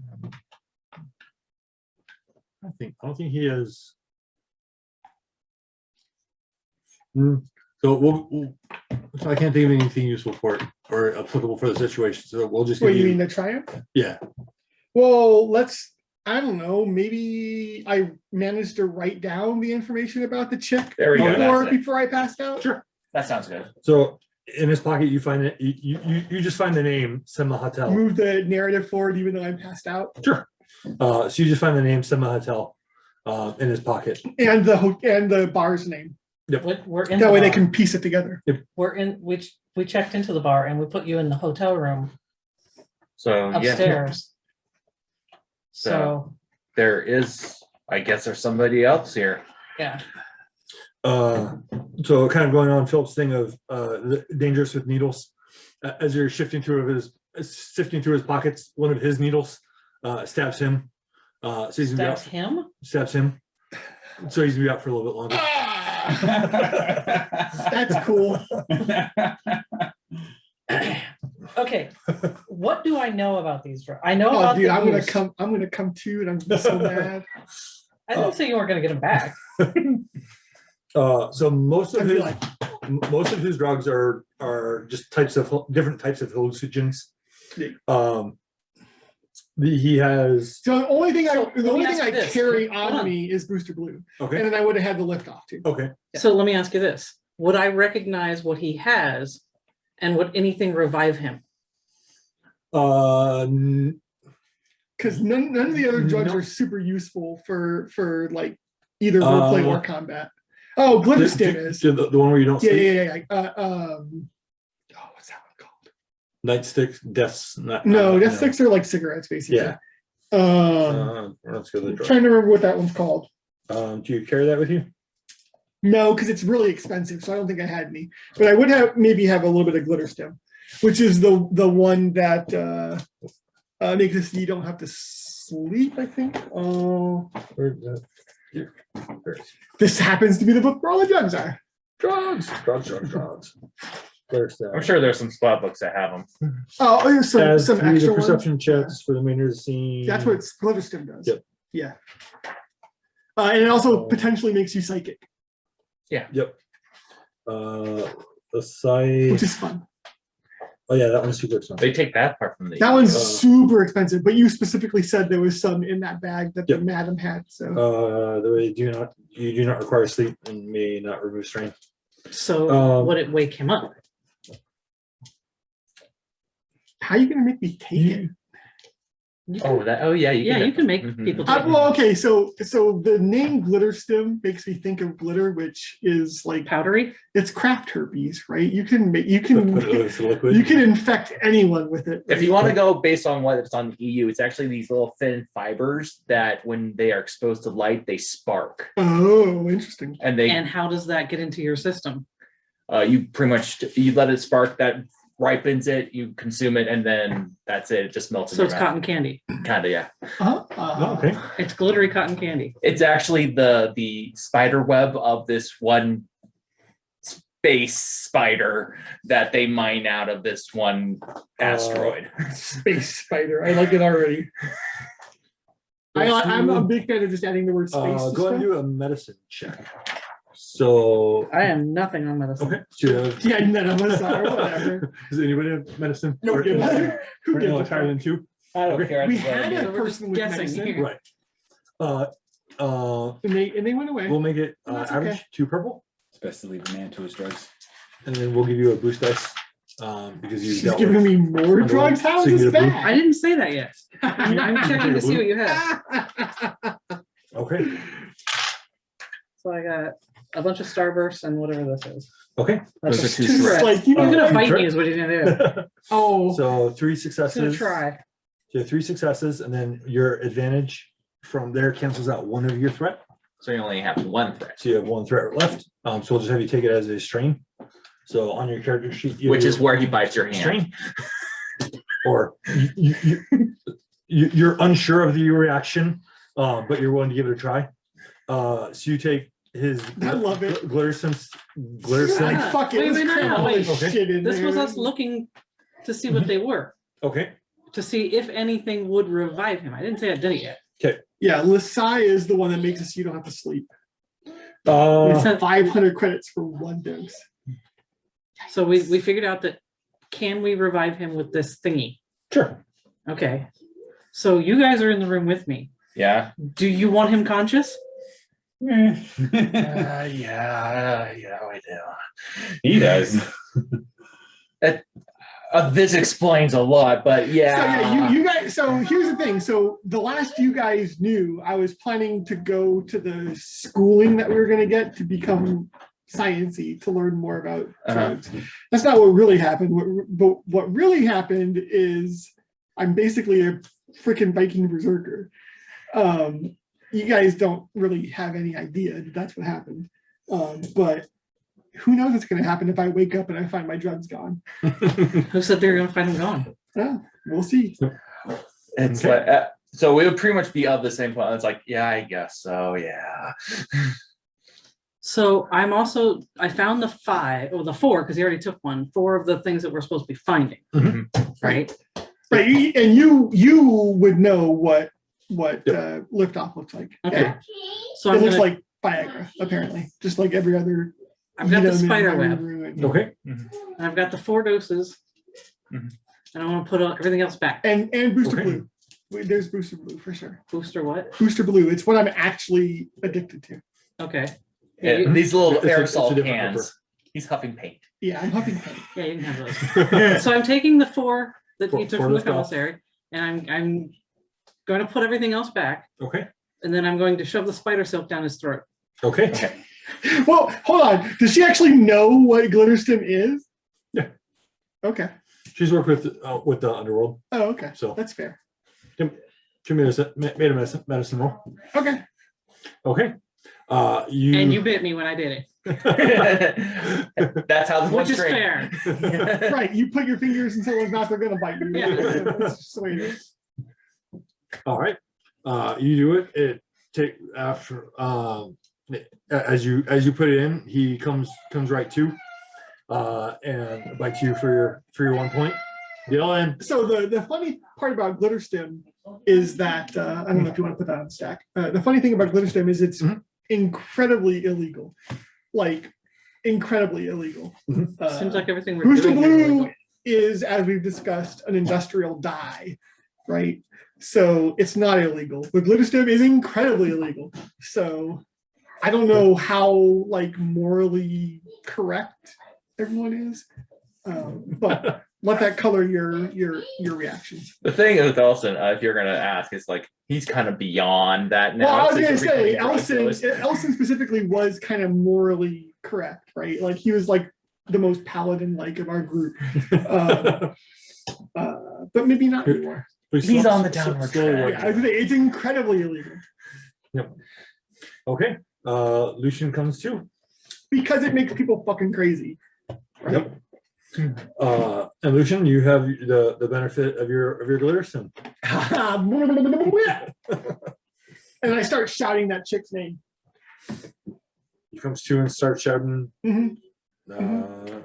don't think he is. So so I can't think of anything useful for it or applicable for the situation. So we'll just What give you you, mean, the triumph? yeah. Well, I don't know, maybe I managed to write down the information about the chick There we go. That's it. before I passed out. Sure. That sounds good. So in his pocket, you find it. You just find the name Sema Hotel. Move the narrative forward even though I'm passed out. Sure. So you just find the name Sema Hotel in his pocket. And the bar's name. We're in. That the way they bar. can piece it together. We checked into the bar and we put you in the hotel room So yeah, upstairs. So, there is. I guess there's somebody else here. yeah. So kind of going on Philip's thing of dangerous with needles. As you're sifting through his pockets, one of his needles stabs him. So he's gonna be Stabs him? stabs him. So he's gonna be out for a little bit longer. That's cool. Okay. What do I know about these drugs? I know Oh, about dude, the I'm gonna use. come too, and I'm gonna be so mad. I didn't say you weren't gonna get them back. So most of I'd be his like, drugs are just different types of hallucinogens. Yeah. He has so the only thing So, let me ask you I this. carry Hold on on. me is Booster Blue, and okay. then I would have had the lift off too. Okay. So let me ask you this. Would I recognize what he has and would anything revive him? Because none of the other drugs No. are super useful for like either roleplay or combat. Oh, The, glitter stim is. the one where you don't Yeah, sleep. yeah. What's that one called? Nightsticks, deaths. No, death sticks are like cigarettes, basically. Yeah. Let's go to the drug. Trying to remember what that one's called. Do you carry that with you? No, because it's really expensive, so I don't think I had any. But I would have maybe have a little bit of glitter stim, which is the one that makes it so you don't have to sleep, I think. Oh, Where's that? Here. this happens to be the book where all the drugs are. Drugs. There's that. I'm sure there's some spot books that have them. Oh, there's some Adds some 3 to extra perception ones. checks for the remainder of the scene. That's what glitter stim does. Yep. Yeah. And it also potentially makes you psychic, Yep. The site. which is fun. Oh yeah, that one's super expensive. They take that part from the. That one's Uh, super expensive, but you specifically said there was some in that bag that Yep. the madam had. So You do not require sleep and may not remove strain. So would it wake him up? how are you gonna make me take it? Oh yeah, Yeah, you can make Mhm. people. Well, okay, so the name glitter stim makes me think of glitter, which is like Powdery. it's craft herpes, right? You can Put it as a liquid. you can infect anyone with it. If you want to go based on what it's on the EU, it's actually these little thin fibers that when they are exposed to light, they spark. Oh, interesting. And they And how does that get into your system? you pretty much you let it spark, that ripens it, you consume it, and then that's it. It just melts. So it's cotton candy. Kind of, yeah. Oh, okay. It's glittery cotton candy. It's actually the spider web of this one space spider that they mine out of this one asteroid. Space spider. I like it already. I'm a big fan of just adding the word space. to Go ahead and stuff. do a medicine check. So, I am nothing on medicine. okay. So you have- Yeah, none of us are, whatever. Does anybody have medicine? No, Or- who gives a or no, fuck? higher than 2? I don't Okay. care. We That's what I had do. a So we're just person with guessing medicine. here. Right. And they went away. We'll make it That's average, okay. 2 purple, It's best to leave a man to his drugs. and then we'll give you a boost dice because you She's dealt giving with. me more Underwood. drugs. How So you is get this a blue? bad? I didn't say that yet. I'm checking to see what you have. Okay. So I got a bunch of Starbursts and whatever this is. Okay. That's Those a are two two threats. threats. Like, you He's know, gonna you bite try- me is what he's gonna do. oh, So 3 He's gonna successes. try. So you have 3 successes, and then your advantage from there cancels out one of your threat. So you only have one threat, So you have 1 threat left. So we'll just have you take it as a strain. So on your character sheet, which is where he bites your hand. strain, or you're unsure of the reaction, but you're willing to give it a try. So you take his I love it. glitter sims, you're sim. like, fuck it. Wait, let's wait, no, cram no, all wait. this Okay. shit in This was there. us looking to see what they were, Okay. to see if anything would revive him. I didn't say I did it yet. Yeah, Lasai is the one that makes it so you don't have to sleep. Uh, It's 500 credits for 1 dose. So we figured out that can we revive him with this thingy? sure. Okay. So you guys are in the room with me. Yeah. Do you want him conscious? Yeah, I do. He does. This explains a lot, but yeah. So yeah, you guys. So here's the thing. So the last you guys knew, I was planning to go to the schooling that we were going to get to become sciencey to learn more about drugs. That's not what really happened. But what really happened is I'm basically a freaking Viking berserker. You guys don't really have any idea that that's what happened. But who knows what's going to happen if I wake up and I find my drugs gone? Who said they were gonna find him gone? Yeah, we'll see. It's Okay. like, so we would pretty much be of the same point. It's like, yeah, I guess so. Yeah. So I found the 5 or the 4 because he already took one. 4 of the things that we're supposed to be finding, right? Right, and you would know what liftoff looks like. Okay. Yeah. So It I'm looks gonna, like Viagra, apparently, just like every other. I've got the vitamin spider I've web, ever ruined. Okay. and I've got the 4 doses, Mhm. and I want to put everything else back. And Booster Okay. Blue. Wait, there's Booster Blue for sure. Booster what? Booster Blue. It's what I'm actually addicted to. Okay. Yeah, Yeah, these little It's a aerosol different cans. pepper. He's huffing paint. Yeah, I'm huffing paint. yeah, you can have those. So I'm taking the 4 that Four- you took four from the left off. commissary, and I'm going to put everything else back, Okay. and then I'm going to shove the spider silk down his throat. Okay. Okay. Well, hold on. Does she actually know what glitter stim is? Yeah. Okay. She's worked with the underworld, Oh, okay. so That's fair. she made a medicine roll. Okay. Okay. And you bit me when I did it, That's how the which one is string. fair. Right. You put your fingers in someone's mouth, they're gonna bite you. Yeah. That's just the way it is. All right. You do it. It take after as you put it in, he comes right to and bites you for your 1 point. Deal and So the funny part about glitter stim is that I don't know if you want to put that on the stack. The funny thing about glitter stim is it's Mhm. incredibly illegal, like incredibly illegal. Seems like everything we're Booster doing is Blue illegal. is, as we've discussed, an industrial dye, right? So it's not illegal. But glitter stim is incredibly illegal. So I don't know how like morally correct everyone is, but let that color your reactions. The thing with Elson, if you're gonna ask, is like he's kind of beyond that now. Well, I was since gonna say everything is Elson specifically was kind of morally correct, right? Like he was like the most paladin-like of our group, but maybe not anymore. He's on the downward slowly track. working. Yeah, I was gonna say, it's incredibly illegal Yep. Okay. Lucian comes too. because it makes people fucking crazy. Right? Yep. And Lucian, you have the benefit of your glitter sim. And I start shouting that chick's name. He comes to and starts shouting. Mhm. Uh,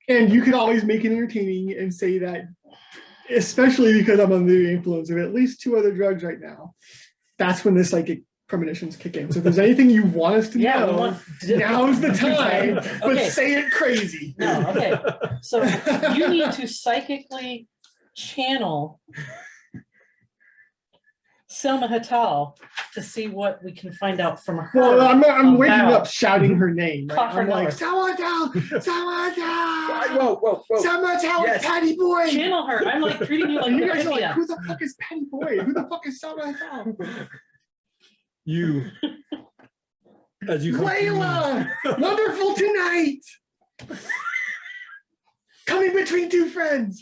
And you can always make it entertaining and say that, especially because I'm under the influence of at least 2 other drugs right now. That's when the psychic premonitions kick in. So if there's anything you want us to Yeah, we know, want- now's the time. But Okay. say it crazy. No, okay. So you need to psychically channel Selma Hattal to see what we can find out from her. Well, I'm waking about up shouting her name. Right? Coffer I'm like, North. Selma Hattal! Whoa. Selma Hattal, Yes. Patty Boy! Channel her. I'm like treating you like And the you guys are like, Olivia. who the fuck is Patty Boy? Who the fuck is Selma Hattal? you, as you come to- Layla! Wonderful tonight! Coming between 2 friends.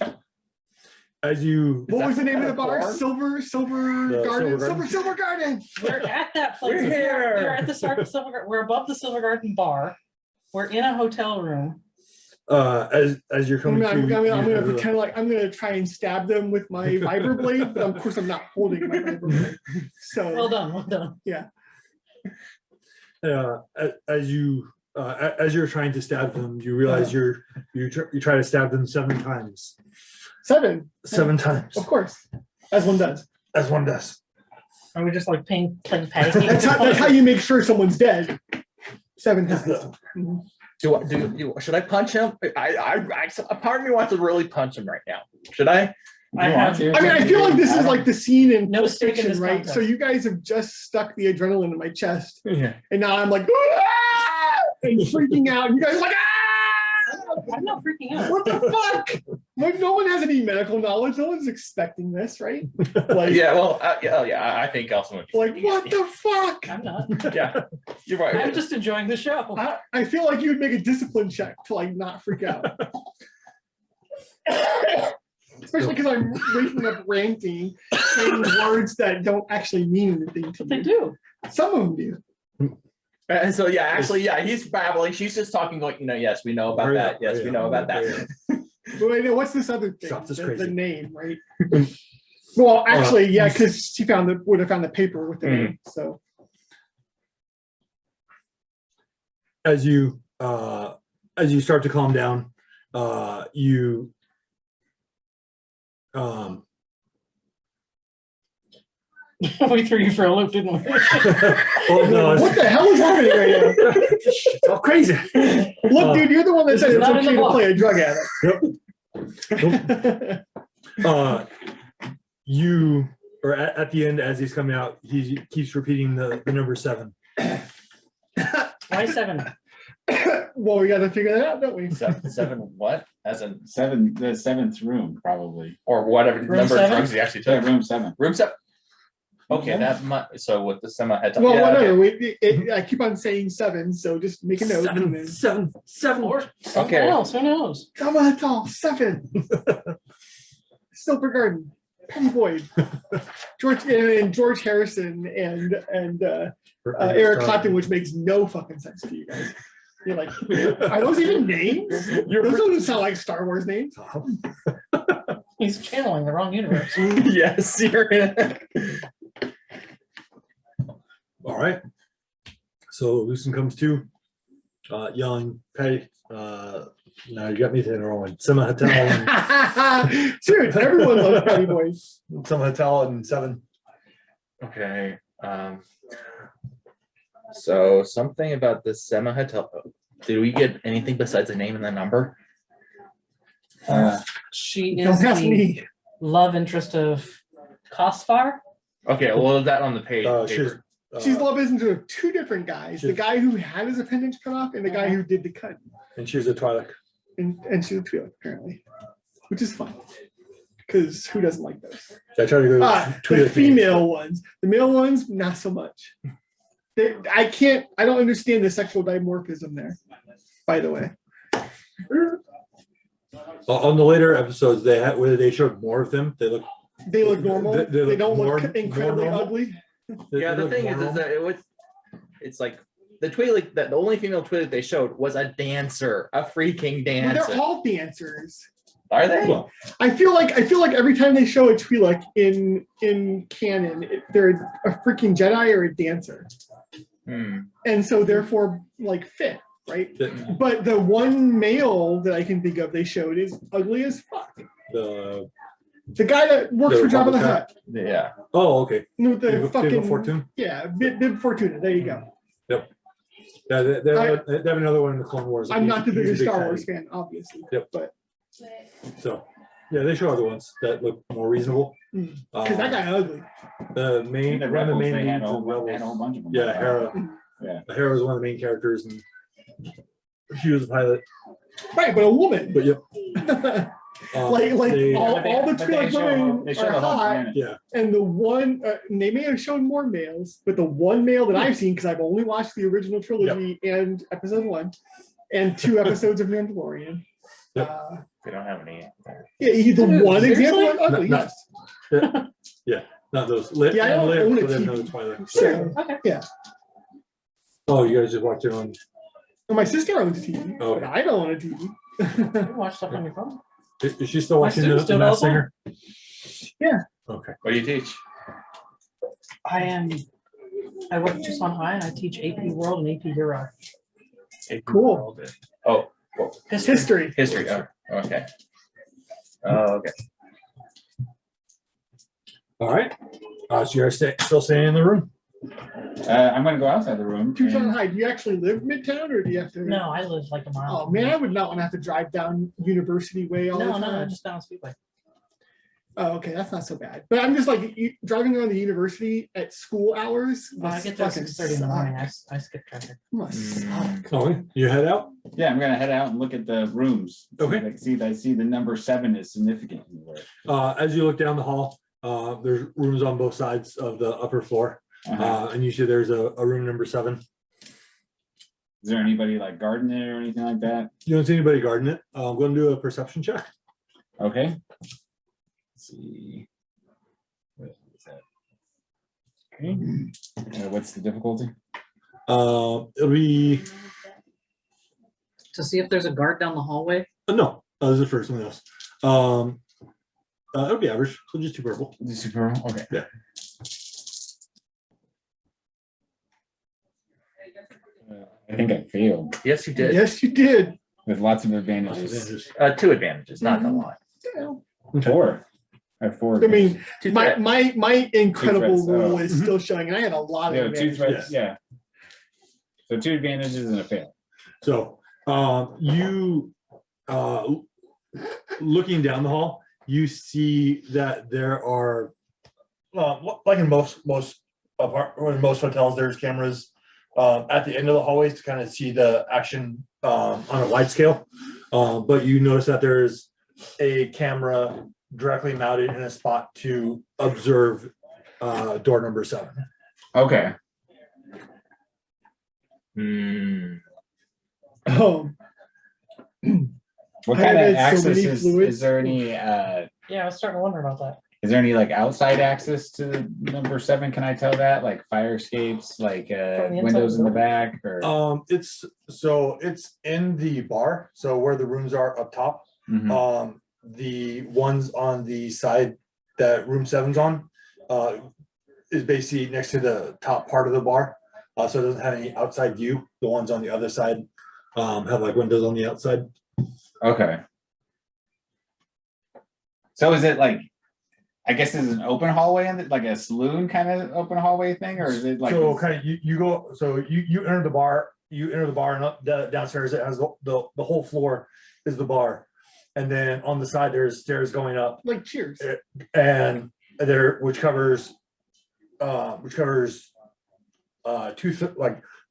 as you What was the name of the a bar? bar? Silver The Garden. Silver Silver Garden. We're at that place. We're here. We're at the Silver Garden. We're above the Silver Garden bar. We're in a hotel room. as you're I'm coming gonna, to, I'm gonna you have pretend like I'm gonna try and stab them with my vibro blade, but of course I'm not holding my vibro blade. So Well done. Well done. as you're trying to stab them, you realize you try to stab them 7 times. 7, 7 times, of course, as one does. as one does. Are we just like playing patty cake? That's how you make sure someone's dead. 7 times. Mhm. Should I punch him? A part of me wants to really punch him right now. Should I? I You want have- to? I mean, I feel like this is like the scene in No Pulp stake in Fiction, this right? contest. So you guys have just stuck the adrenaline in my chest, Yeah. and now I'm like, "Ah!" and freaking out. And you guys are like, ah! I'm not freaking out. What the fuck? Like, no one has any medical knowledge. No one's expecting this, right? Like, Yeah. Well. Yeah. I think Elson would. like what the fuck? I'm not. Yeah. You're right. I'm just enjoying the show. I feel like you would make a discipline check to like not freak out. Especially because I'm waking up ranting, saying words that don't actually mean anything to But they you. do. Some of them do. And so he's babbling. She's just talking like, yes, we know about that. Yes, we know about that. But wait, no, what's this other thing? Stop this The crazy. name, right? Well, actually, yeah, because she would have found the paper with the name. So As you start to calm down, you We threw you for a loop, didn't we? oh no, what the hell is happening right now? it's all crazy. Look, dude, you're the one that This said is it's not in the okay to book. play a drug addict. You or at the end, as he's coming out, he keeps repeating the number 7. Why 7? Well, we got to figure that out, don't we? Seven what? As in The 7th room, probably. or whatever Room number 7? of drugs he actually Yeah, took. room 7. Room 7. Okay, Yeah. that might. So with the semi head. Well, yeah, whatever. okay. I keep on saying 7, so just make a note. and then- 7. Or someone Okay. else, who knows? Come on, tall 7. Silver Garden, Penny Boyd, George Harrison, and Eric Clapton, which makes no fucking sense to you guys. You're like, are those even names? Those don't sound like Star Wars names. He's channeling the wrong universe. Yes, you're in. All right. So Lucian comes to, yelling, "Patty!" Now you got me saying the wrong one. Sema Hattal, Serious, everyone loves Penny Boyd. Sema Hattal, and 7. Okay. So something about the semi hotel. Did we get anything besides the name and the number? She Don't is ask the me. love interest of Kosfar. Okay, well that on the page. She's, She's love interest of 2 different guys. The She's- guy who had his appendage cut off and the guy who did the cut. and she's a Twi'lek. And she's a Twi'lek, apparently. which is fun. Because who doesn't like those? I try to go The Twitter female ones. The male ones, not so much. I don't understand the sexual dimorphism there, by the way. On the later episodes, they showed more of them. They look normal. They They, look don't more- look incredibly more normal. ugly. Yeah, the thing is that it's like the Twi'lek, that the only female Twi'lek they showed was a dancer, a freaking Well, dancer. they're all dancers. Are they? Well, I feel like every time they show a Twi'lek in canon, they're a freaking Jedi or a dancer, and so therefore like fit, right? But the one male that I can think of they showed is ugly as fuck. the The guy that works The for Jabba the Republican? Hutt. Yeah. Oh, okay. No, the Bib fucking Fortune? yeah, Bib Fortuna. There you go. Yeah, they have another one in the Clone Wars. I'm not the He's a biggest big Star fatty. Wars fan, obviously. Yep. But So, yeah, they show other ones that look more reasonable. because that guy ugly. The main, The one of the Rebels, main they had leads a of whole, they had a whole Rebels. bunch of them. Yeah, Hera. Yeah. Hera was one of the main characters, and she was a pilot. Right, but a woman. But yep, like they- all But they- the but they Twi'lek show- women they show are the whole hot, planet. yeah, and the one they may have shown more males, but the one male that I've seen because I've only watched the original trilogy and episode 1 and 2 episodes of Mandalorian. Yep. They don't have any. Yeah, he's the Dude, one seriously? example of ugly. Not- Yes. not those. Yeah, I don't later, own a so they have TV. another Twilight. So Okay. Oh, you guys just watch it on. well, my sister owns a TV, Oh. but I don't own a TV. You can watch stuff on your phone. Is she still My watching students the do it all Masked the time. Singer? Yeah. Okay. What do you teach? I work just on high and I teach AP World and AP Euro. Cool. Oh, History. history. Oh, okay. Oh, okay. All right. So you guys still staying in the room? I'm gonna go outside the room. Tucson and- High. Do you actually live midtown, or do you have to? No, I live like a mile. Oh man, I would not want to have to drive down University Way all the No, time. just down Speedway. Oh, okay, that's not so bad. But I'm just like driving around the university at school hours. I must get there at fucking 6:30 in the morning. suck. I skip traffic. Must suck. Oh, you head out? Yeah, I'm gonna head out and look at the rooms. Okay. I see the number 7 is significant. As you look down the hall, there's rooms on both sides of the upper floor. Uh-huh. And usually there's a room number 7. Is there anybody like gardening or anything like that? You don't see anybody guarding it. I'm going to do a perception check. Okay. Let's see. What is that? Okay. What's the difficulty? It'll be To see if there's a guard down the hallway. no. This is for something else. It'll be average. So just 2 purple. Super. Okay. Yeah. I think I failed Yes, you did. Yes, you did. with lots of advantages. 2 advantages, not a lot. 4. I have 4. I mean, Two my threats. my incredible threats, roll oh. is still showing, and I had a lot of Yeah, 2 advantages. threats. Yeah. So 2 advantages and a fail. So you looking down the hall, you see that there are like in most hotels, there's cameras at the end of the hallways to kind of see the action on a wide scale. But you notice that there's a camera directly mounted in a spot to observe door number 7. Okay. Oh, What I kind of had so access many is fluids. there any Yeah, I was starting to wonder about that. is there any like outside access to number 7? Can I tell that? Like fire escapes, like From the inside windows of in the the back or It's in the bar, so where the rooms are up top. Mhm. The ones on the side that room 7's on is basically next to the top part of the bar. So it doesn't have any outside view. The ones on the other side have like windows on the outside. Okay. So is it like, I guess is an open hallway in it, like a saloon kind of open hallway thing, or is it like? So kind of you go, so you enter the bar, and up downstairs it has the whole floor is the bar. And then on the side there's stairs going up, like Cheers. and which covers like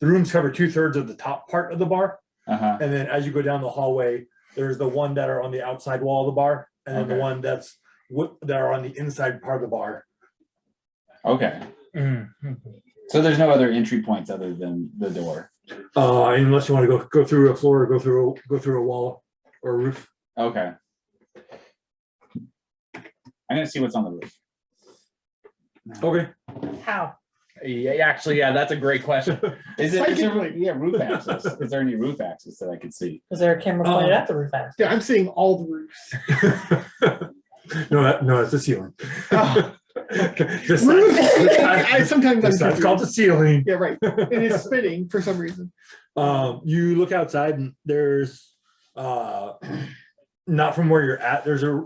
the rooms cover 2/3 of the top part of the bar. Uh-huh. And then as you go down the hallway, there's the one that are on the outside wall of the bar, and then the Okay. one that are on the inside part of the bar. Okay. Mm-hmm. So there's no other entry points other than the door. Unless you want to go through a floor, go through a wall or a roof. Okay. I'm gonna see what's on the roof. Okay. How? Yeah, actually, yeah, that's a great question. Is there Psychically. roof access? Is there any roof access that I could see? Is there a camera pointed at the roof access? Yeah, I'm seeing all the roofs. No, it's the ceiling. Oh. This Sometimes I'm side's called the confused. ceiling. Yeah, right. And it's spinning for some reason. You look outside and there's not from where you're at. There's a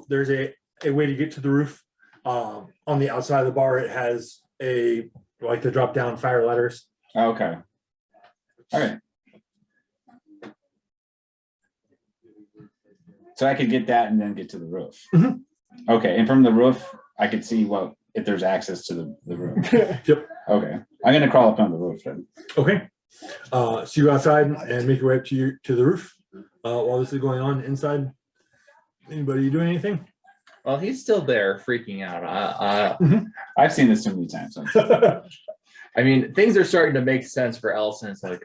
way to get to the roof. On the outside of the bar, it has the drop down fire ladders. Okay. All right. So I could get that and then get to the roof. Mhm. Okay, and from the roof, I could see if there's access to the roof. Yep. Okay, I'm gonna crawl up on the roof then. Okay. So you go outside and make your way up to the roof. While this is going on inside, anybody doing anything? Well, he's still there freaking out. I've seen this too many times. I mean, things are starting to make sense for Elson. It's like,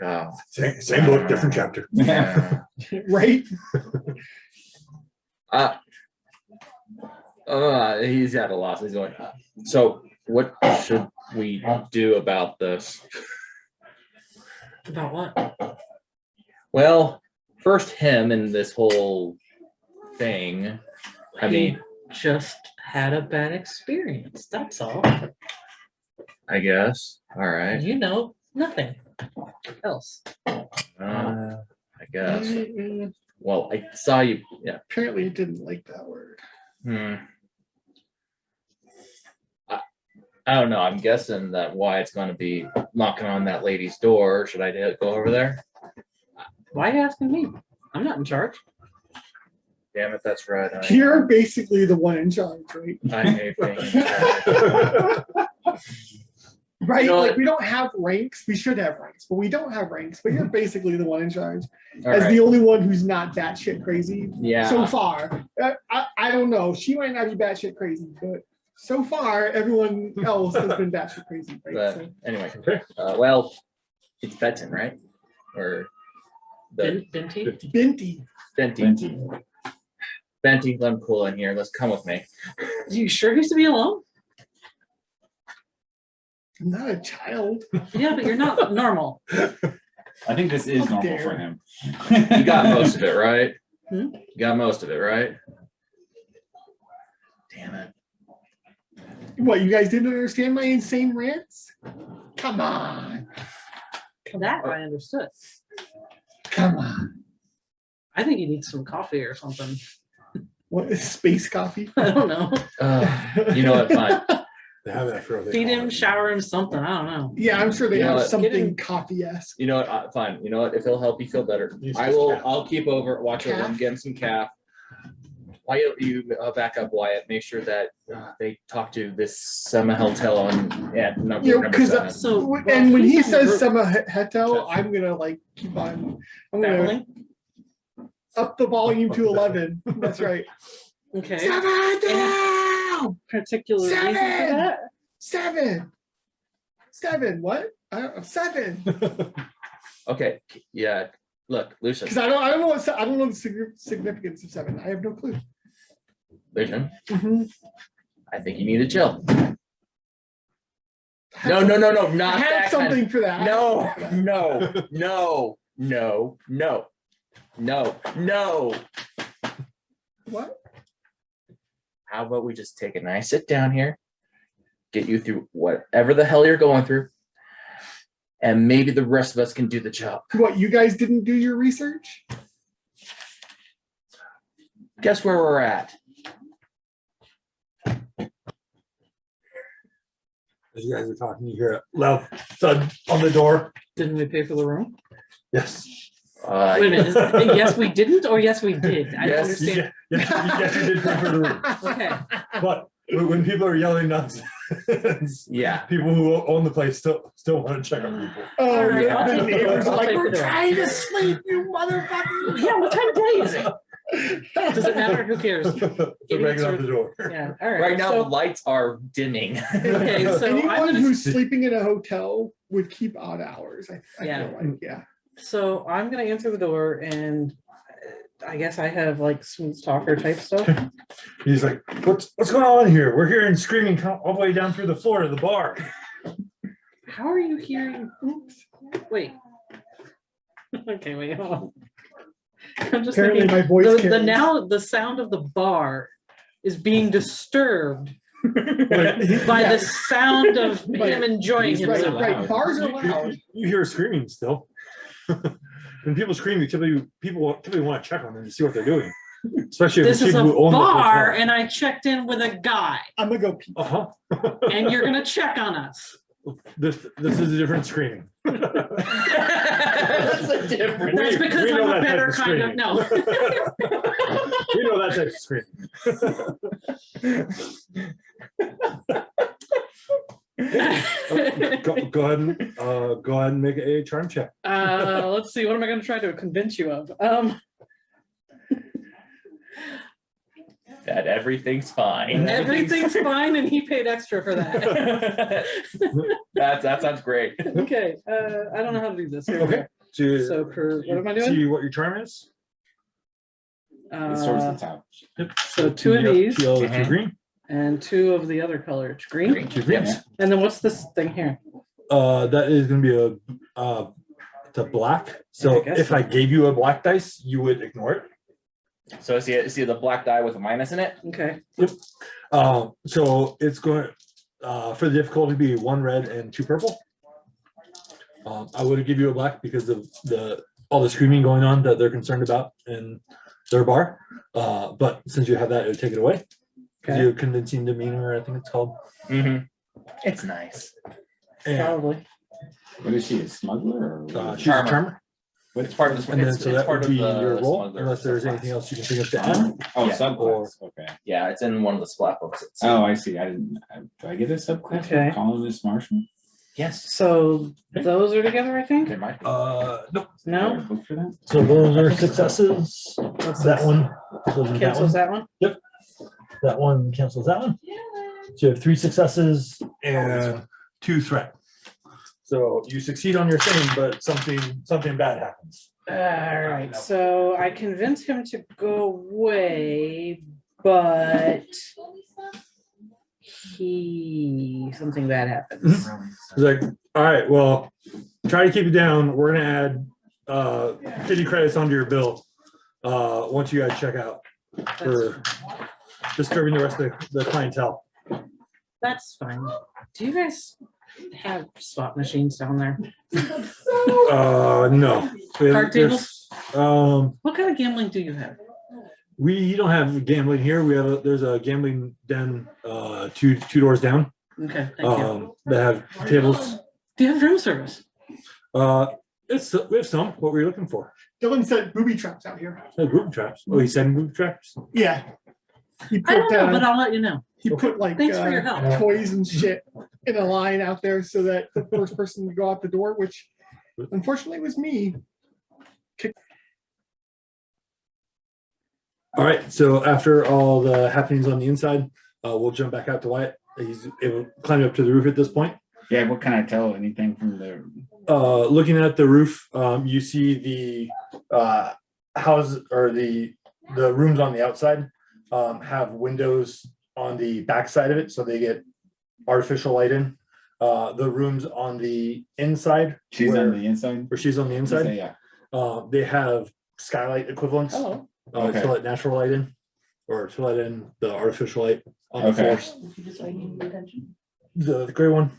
Same book, different chapter. yeah. Right? He's at a loss. He's going, so what should we do about this? About what? Well, first him and this whole thing. I mean, Just had a bad experience. That's all. I guess. All right. You know nothing else. I guess. Well, I saw you. Yeah. Apparently it didn't like that word. I don't know. I'm guessing that Wyatt's going to be knocking on that lady's door. Should I go over there? Why are you asking me? I'm not in charge. Damn it, that's right. You're basically the one in charge, right? I hate being in charge. Right? You know Like what? we don't have ranks. We should have ranks, but we don't have ranks. But you're basically the one in charge, All as right. the only one who's not batshit crazy Yeah. so far. I don't know. She might not be batshit crazy, but so far everyone else has been batshit crazy. Right? But So, anyway, Okay. well, it's Benton, right? Or the Binty? Binty. Benty. Benty, let him cool in here. Let's come with me. You sure he's to be alone? I'm not a child. Yeah, but you're not normal. I think this is How normal dare. for him. You got most of it, right? Hmm? You got most of it, right? Damn it. What, you guys didn't understand my insane rants? Come on. That I understood. Come on. I think you need some coffee or something. What is space coffee? I don't know. You know what? Fine. They have that for other Feed him, colors. shower him, something. I don't know. Yeah, I'm sure they You know have what? something coffee-esque. You know what? Fine. You know what? If it'll help you feel better, Use I his will. cap. I'll keep watch over him, get him some calf. Wyatt, you back up Wyatt. Make sure that they talk to this Sema Hotel on number, You know, number 'cause, 7. So And when he he's in the says group. Sema Hetel, I'm gonna like keep on. I'm gonna Babbling? up the volume to 11. That's right. Okay. Sema Hetel! Particular reason for Seven! that? 7. What? I don't know. 7. Okay. Yeah. Look, Lucian. Because I don't know I don't know the significance of 7. I have no clue. Lucian. Mhm. I think you need to chill. I have No, something- not I have that something kind. for that. No. What? How about we just take a nice sit down here, get you through whatever the hell you're going through, and maybe the rest of us can do the job. What? You guys didn't do your research? Guess where we're at? As you guys are talking, you hear a loud thud on the door. Didn't we pay for the room? Yes. Wait a minute. Is it yes, we didn't, or yes, we did? I don't Yes. understand. Yes, you did pay for the room. Okay. But when people are yelling nonsense, Yeah. people who own the place still want to check on people. Oh, right, yeah. I'll The take the neighbors room. are like, I'll take we're the room." trying to sleep, you motherfucker. Yeah, what time of day is it? Does it matter? Who cares? So banging on the door. Yeah, all right. Right now, so- the lights are dimming. Okay, so I'm Anyone gonna- who's sleeping in a hotel would keep odd hours. I Yeah. feel like, yeah. So I'm gonna answer the door and I guess I have like smooth talker type stuff. He's like, what's going on here? We're hearing screaming all the way down through the floor to the bar. How are you hearing? Oops. Wait. Okay, wait, hold on. I'm just Apparently thinking, my voice the carries. now the sound of the bar is being disturbed by Yeah. the sound of Right. him enjoying He's Right, himself. right. Bars are loud. You hear screaming still. When people scream, people typically want to check on them to see what they're doing. Especially if This it's is a people who own the bar hotel. and I checked in with a guy I'm gonna go pee. Uh-huh. and you're gonna check on us. This is a different screaming. That's a different. That's We because know I'm a that type better of kind of, screaming. no. We know that type of screaming. Go ahead and make a charm check. Let's see, what am I gonna try to convince you of? That everything's fine. Everything's fine and he paid extra for that. That sounds great. Okay, I don't know how to do this. Here we Okay. go. So per, what am I doing? See what your charm is. It's towards the top. So two of these Two yellow, two Mhm. green. and two of the other color, it's green. Two greens. Yeah. And then what's this thing here? That is gonna be it's a black. So I guess if so. I gave you a black dice, you would ignore it. So see the black die with a minus in it? Okay, So it's going for the difficulty be one red and two purple. I would give you a black because of all the screaming going on that they're concerned about in their bar. But since you have that, it would take it away. Because okay, you're convincing demeanor, I think it's called. Mm-hmm. It's nice. And probably. What is she, a smuggler or? she's a Charmer. charmer. It's part of the. And then It's, so it's that part would of be the your role, smuggler unless there's subclass. anything else you can think of to add. Oh, Yeah. subclass, okay. Yeah, it's in one of the splat books. It's, Oh, I see. Do I get a subclass Okay. for colonist marshal? yes, So those are together, I think? there might be. Nope. Do I have a No? book for that? So those are successes. What's That this? one. Those are that Cancels one. that one? That one cancels that one. So you have 3 successes and 2 threat. So you succeed on your thing, but something bad happens. All right, so I convince him to go away, but something bad happens. It's like, all right, well, try to keep it down. We're gonna add 50 credits onto your bill once you guys check out for disturbing the rest of the clientele. That's fine. Do you guys have slot machines down there? No. Card tables? Um, What kind of gambling do you have? we don't have gambling here. There's a gambling den two doors down Okay, thank you. that have tables. Do you have room service? We have some. What were you looking for? Dylan said booby traps out here. Group traps. Oh, he said group traps. Yeah. He I don't put, know, but I'll let you know. he put like Thanks for your help. toys and shit in a line out there so that the first person to go out the door, which unfortunately was me. All right. So after all the happenings on the inside, we'll jump back out to Wyatt. He's able to climb up to the roof at this point. Yeah, what can I tell? Anything from the? Looking at the roof, you see the house or the rooms on the outside have windows on the back side of it, so they get artificial light in. The rooms on the inside, She's where, on the inside. where she's on the inside, Yeah. they have skylight equivalents Hello. Okay. to let natural light in, or to let in the artificial light on the Okay. floors. The gray one.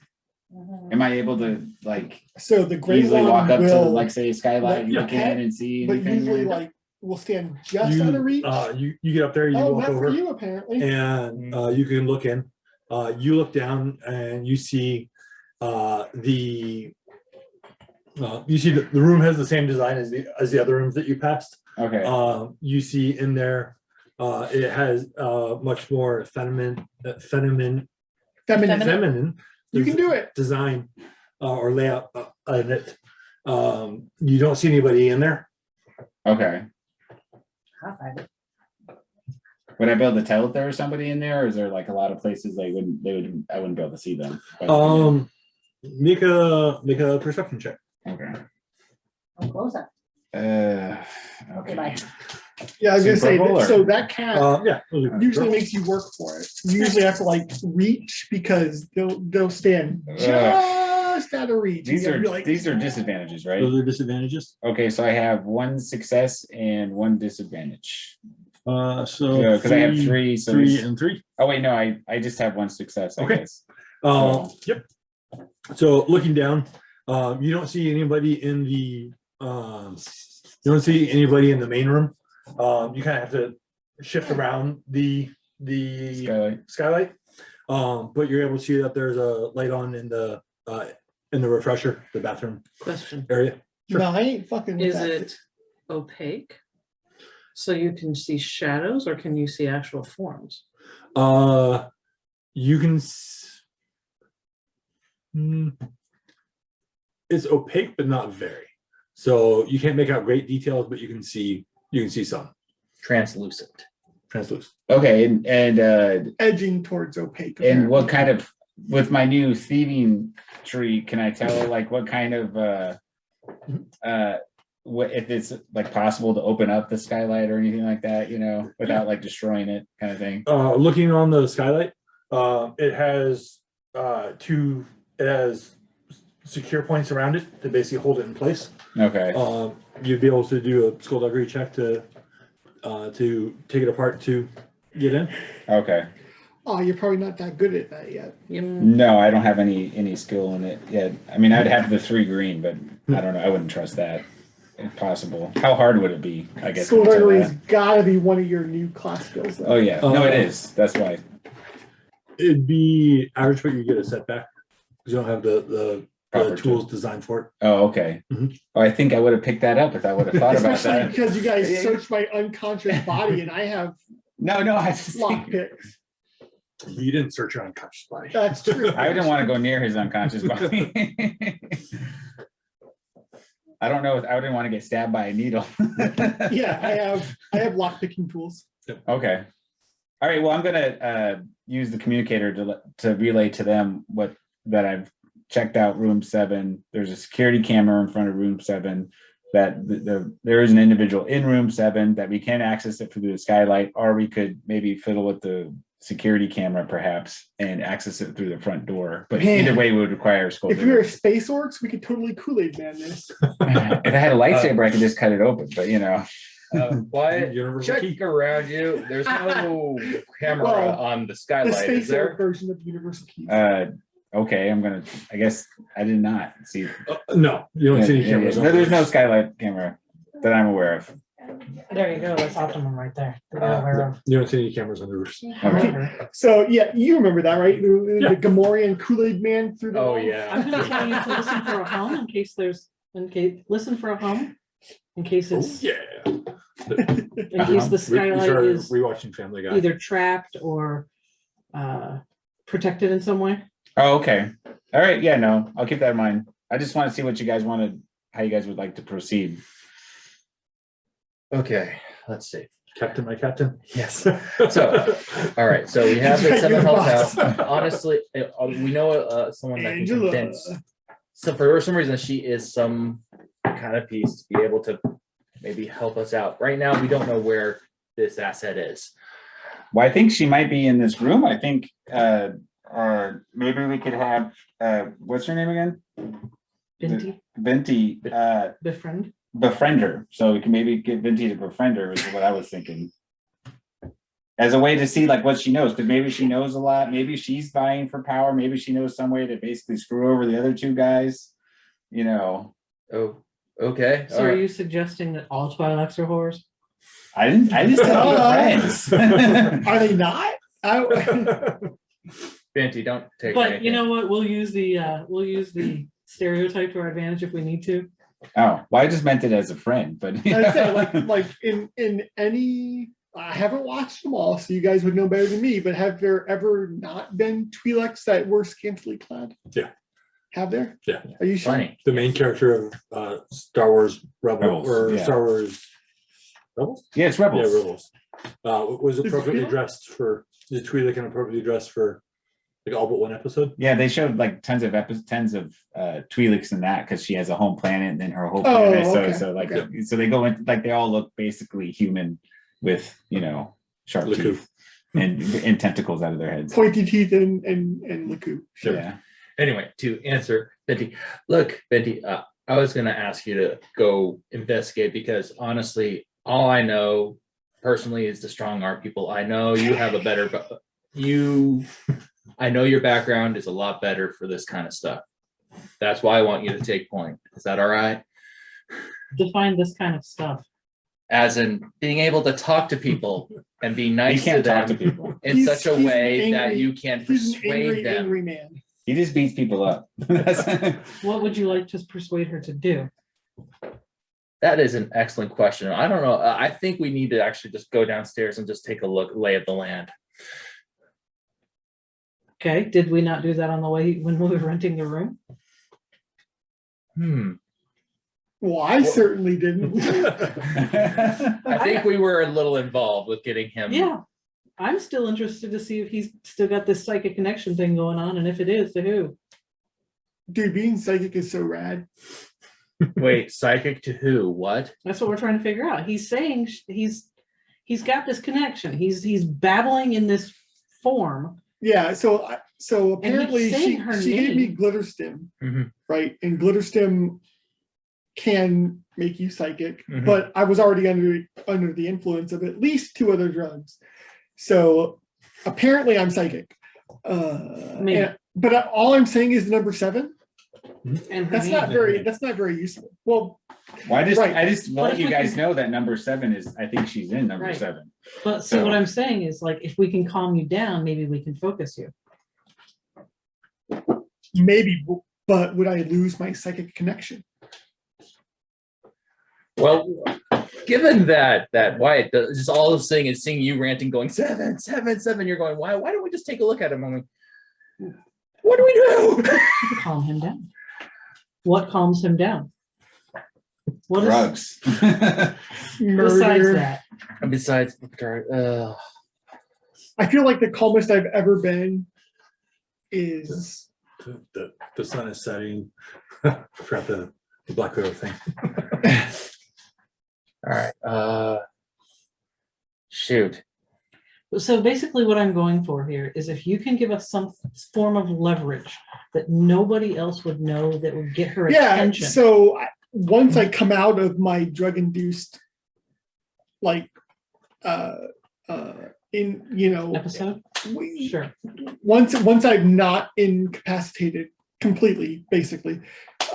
Am I able to like So the gray easily one walk up to will, like say skylight and Yeah. look in and see but anything? usually there? like will stand just out of reach. You get up there, you Oh, walk not for over. you apparently. And you can look in. You look down and you see the room has the same design as the other rooms that you passed. Okay. You see in there, it has much more feminine. You can do it. Design or layout in it. You don't see anybody in there. Okay. Would I be able to tell if there was somebody in there, or is there like a lot of places I wouldn't be able to see them? Make a perception check. Okay. I'll close it. Okay. bye. Yeah, I was gonna say, Super Bowl, so or- that cat Yeah. usually makes you work for it. You usually have to like reach because they'll stand just out of reach. These You gotta are be like, disadvantages, right? Those are disadvantages. Okay, so I have 1 success and 1 disadvantage. So Because I have 3. So 3 these- and 3. oh wait, no, I just have 1 success. I Okay. guess. Yep. So looking down, you don't see anybody in the you don't see anybody in the main room. You kind of have to shift around the Skylight. skylight, but you're able to see that there's a light on in the refresher, the bathroom Question, area. Sure. no, I ain't fucking with is that. it opaque? So you can see shadows or can you see actual forms? You can. It's opaque, but not very. So you can't make out great details, but you can see some Translucent. translucent. Okay, and Edging towards opaque. and what apparently. kind of, with my new thieving tree, can I tell like what kind of what if it's like possible to open up the skylight or anything like that, without like destroying it, kind of thing? Looking on the skylight, it has secure points around it to basically hold it in place. Okay. You'd be able to do a skullduggery check to take it apart to get in. Okay. Oh, you're probably not that good at that yet. No, I don't have any skill in it yet. I mean, I'd have the 3 green, but I don't know. I wouldn't trust that if possible. How hard would it be? I guess. I can tell Skullduggery's that. gotta be one of your new class skills. Though. Oh yeah. No, it is. That's why. It'd be average, but you get a setback because you don't have the Proper tools designed for it. Oh, okay. Mhm. Oh, I think I would have picked that up if I would have thought about Especially that. because you guys searched my unconscious body and I have No, I just lock think, picks. You didn't search your unconscious body. That's true. I didn't want to go near his unconscious body. I don't know. I didn't want to get stabbed by a needle. Yeah, I have lock picking tools. Okay. All right. Well, I'm gonna use the communicator to relay to them that I've checked out room 7. There's a security camera in front of room 7. That there is an individual in room 7 that we can access it through the skylight, or we could maybe fiddle with the security camera perhaps and access it through the front door. But Man. either way would require skull. If we were space orcs, we could totally Kool-Aid man this. If I had a lightsaber, I could just cut it open. But Wyatt, Universal key. check around you. There's no camera Well, on the The skylight, is space there? orc version of Universal Keys. okay, I guess I did not see. No, you don't see any cameras. No, there's no skylight camera that I'm aware of. There you go, that's optimum right there. You don't see any cameras on the roofs. Okay. So yeah, you remember that, right? The Yeah. Gamorrean Kool-Aid man through the Oh wall? yeah. I'm gonna tell you to listen for a hum in case listen for a hum in case Oh it's, yeah. in case the skylight is rewatching Family Guy. either trapped or protected in some way. Oh, okay. All right. Yeah, no, I'll keep that in mind. I just want to see what you guys how you guys would like to proceed. Okay, let's see. Captain, my captain. Yes. So, all right. So we have the You're 7 the health boss. out. Honestly, we know someone that can Angela. convince. So for some reason, she is some kind of piece to be able to maybe help us out. Right now, we don't know where this asset is. Well, I think she might be in this room. I think, or maybe we could have, what's her name again? Binti, Venti, befriend. befriend her. So we can maybe get Venti to befriend her is what I was thinking. As a way to see like what she knows, because maybe she knows a lot. Maybe she's vying for power. Maybe she knows some way to basically screw over the other 2 guys. Oh, okay. So are you suggesting that all Twi'leks are whores? I just tell you friends. Are they not? Banty, don't take. But anything. you know what? We'll use the stereotype to our advantage if we need to. Oh, well, I just meant it as a friend, but I say like in any. I haven't watched them all, so you guys would know better than me. But have there ever not been Twi'leks that were scantily clad? Yeah. Have there? Yeah. Are you sure? Funny. The main character of Star Wars Rebels, or yeah. Star Wars Rebels? yeah, it's Rebels. Yeah, Rebels. Was it appropriately Twi'lek? dressed for, the Twi'lek and appropriately dressed for like all but one episode. Yeah, they showed like tons of Twi'leks in that because she has a home planet and then her whole Oh, planet. okay, So they go in like they all look basically human with sharp Laku. teeth and tentacles out of their heads. Pointy teeth and Laku. Sure. Yeah. Anyway, to answer Benty, look, Benty, I was going to ask you to go investigate because honestly, all I know personally is the strong art people. I know you have a better, I know your background is a lot better for this kind of stuff. That's why I want you to take point. Is that all right? Define this kind of stuff. As in being able to talk to people and be He nice to can't talk to them people. in He's- such a he's way that angry- you can He's an persuade them. angry man. He just beats people up. What would you like to persuade her to do? That is an excellent question. I don't know. I think we need to actually just go downstairs and just take a look, lay of the land. Okay, did we not do that on the way when we were renting the room? Well, I certainly didn't. I think we were a little involved with getting him. Yeah, I'm still interested to see if he's still got this psychic connection thing going on, and if it is, to who? Dude, being psychic is so rad. Wait, psychic to who? What? That's what we're trying to figure out. He's saying he's got this connection. He's battling in this form. Yeah, so apparently saying she her gave me name. glitter stim, Mhm. right? And glitter stim can make you psychic, Mhm. but I was already under the influence of at least 2 other drugs. So apparently I'm psychic. Maybe. But all I'm saying is number 7. And her That's name. not very useful. Well, Well, I just Right. let But if you we guys can- know that number 7 is, I think she's in number Right. 7. But see, what So- I'm saying is, like, if we can calm you down, maybe we can focus you. maybe, but would I lose my psychic connection? Well, given that Wyatt just all of saying is seeing you ranting, going 7, 7, 7. You're going, why don't we just take a look at him? I'm like, what do we do? Calm him down. What calms him down? What is Drugs. besides Murder. that? And besides, I feel like the calmest I've ever been is The sun is setting. Forgot the Black Widow thing. all right. Shoot. So basically what I'm going for here is if you can give us some form of leverage that nobody else would know that would get her yeah. attention. So once I come out of my drug induced, like, Episode? Sure. once I'm not incapacitated completely, basically,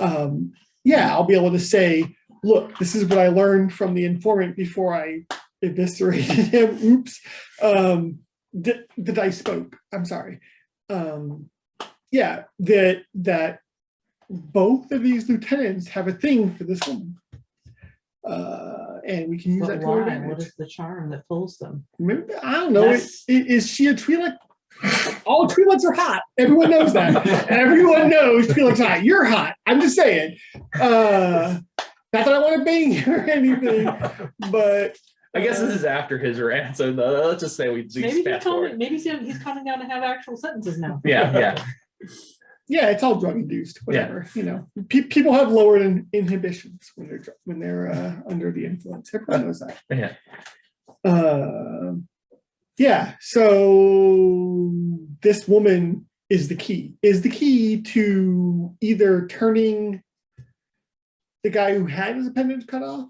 I'll be able to say, look, this is what I learned from the informant before I eviscerated him. Oops. That I spoke. I'm sorry. That both of these lieutenants have a thing for this woman. And we can use But that to our why? advantage. What is the charm that pulls them? Maybe, I don't know. That's- Is she a Twi'lek? All Twi'leks are hot. Everyone knows that. Everyone knows Twi'lek's hot. You're hot. I'm just saying. Not that I want to bang you or anything, but I guess this is after his rant, so let's just say we Maybe fast forward. he's coming down to have actual sentences now. Yeah. yeah, it's all drug induced. Whatever. People have lower inhibitions when they're under the influence. Everyone knows that. Yeah. So this woman is the key to either turning the guy who had his appendage cut off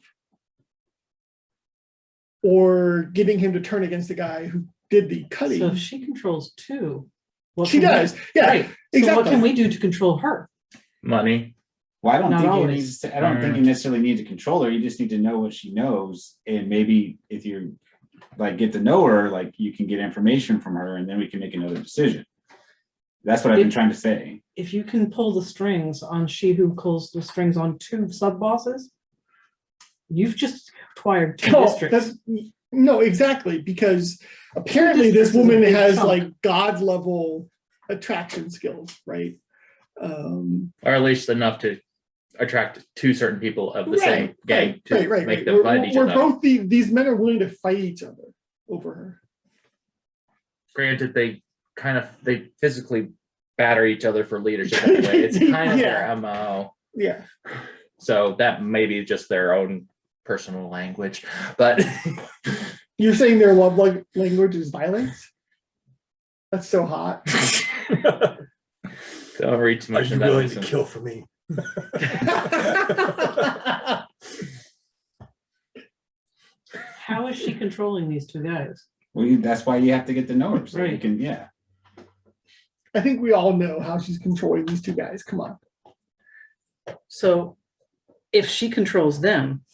or getting him to turn against the guy who did the cutting. So if she controls 2, what She can we- does. Yeah, Right. So exactly. what can we do to control her? Money. Well, I don't Not think always. I don't think you necessarily need to control her. You just need to know what she knows, and maybe if you like get to know her, like you can get information from her, and then we can make another decision. That's what I've been trying to say. If you can pull the strings on she who pulls the strings on 2 sub bosses, you've just acquired 2 districts. No, exactly, because apparently this districts is a woman big has chunk. like god level attraction skills, right? Or at least enough to attract 2 certain people of the same gang to right. make them fight each We're other. both these men are willing to fight each other, over her. Granted, they physically batter each other for leadership anyway. It's kind of their MO. Yeah. So that may be just their own personal language. But You're saying their love language is violence? That's so hot. don't read too Are much you into that. willing to Listen. kill for me? How is she controlling these two guys? Well, that's why you have to get to know her. So you Right. can, yeah. I think we all know how she's controlling these two guys. Come on. So if she controls them,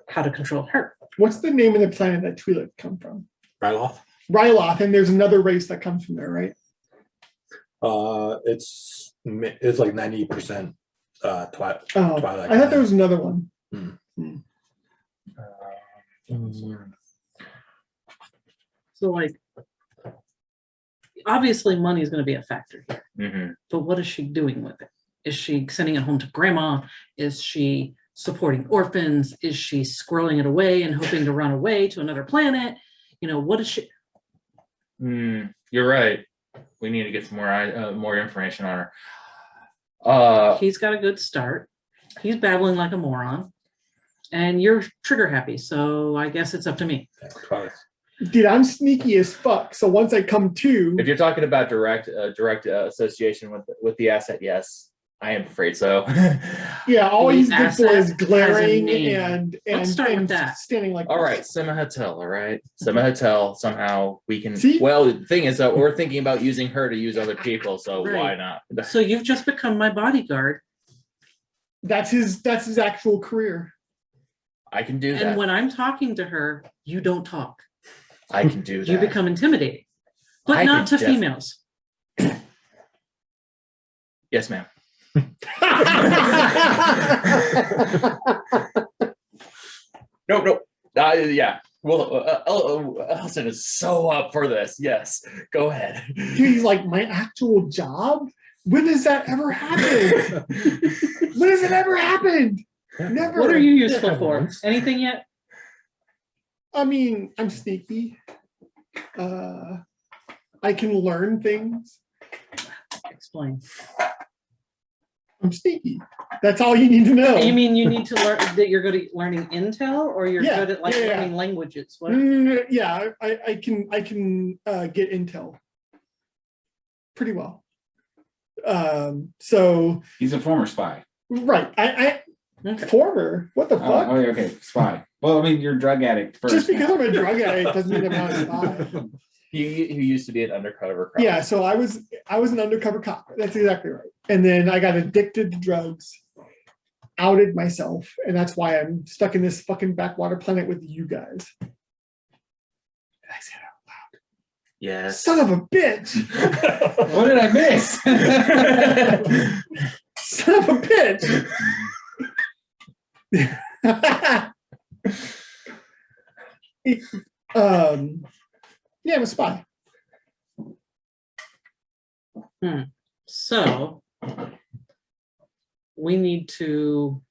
how to control her? What's the name of the planet that Twi'lek come from? Ryloth? Ryloth, and there's another race that comes from there, right? It's like 90% Twilight. Oh, Twilight. I thought there was another one. So like, obviously money is going to be a factor here, Mhm. but what is she doing with it? Is she sending it home to grandma? Is she supporting orphans? Is she squirreling it away and hoping to run away to another planet? You know, what is she? You're right. We need to get some more information on her. He's got a good start. He's babbling like a moron. And you're trigger happy, so I guess it's up to me. Twilight. Dude, I'm sneaky as fuck. So once I come to, If you're talking about direct association with the asset, yes, I am afraid so. yeah, all The he's good for asset is glaring has a name. and Let's start with that. standing like All this. right, Sema Hotel. All right, Sema Hotel. Somehow we can. See? Well, the thing is that we're thinking about using her to use other people, so why Right. not? So you've just become my bodyguard. That's his actual career. I can do And that. when I'm talking to her, you don't talk. I can do that. You become intimidating, but I not to can def- females. Yes, ma'am. No. Yeah. Well, Elson is so up for this. Yes, go ahead. Dude, he's like, my actual job? When does that ever happen? When has it ever happened? Never. What are you useful Yeah, for? once. Anything yet? I mean, I'm sneaky. I can learn things. Explain. I'm sneaky. That's all you need to know. You mean you need to learn that you're good at learning intel, or you're Yeah, good at like yeah, yeah. learning languages? What? Yeah, I can get intel pretty well. So He's a former spy. right, I Okay. former. What the Oh, fuck? yeah, okay, spy. Well, I mean, you're a drug addict first. Just because now. I'm a drug addict doesn't mean I'm not a spy. He used to be an undercover cop. Yeah, so I was an undercover cop. That's exactly right. And then I got addicted to drugs, outed myself, and that's why I'm stuck in this fucking backwater planet with you guys. Did I say that? Yes. Son of a bitch! What did I miss? Son of a bitch! Yeah, I'm a spy. So we need to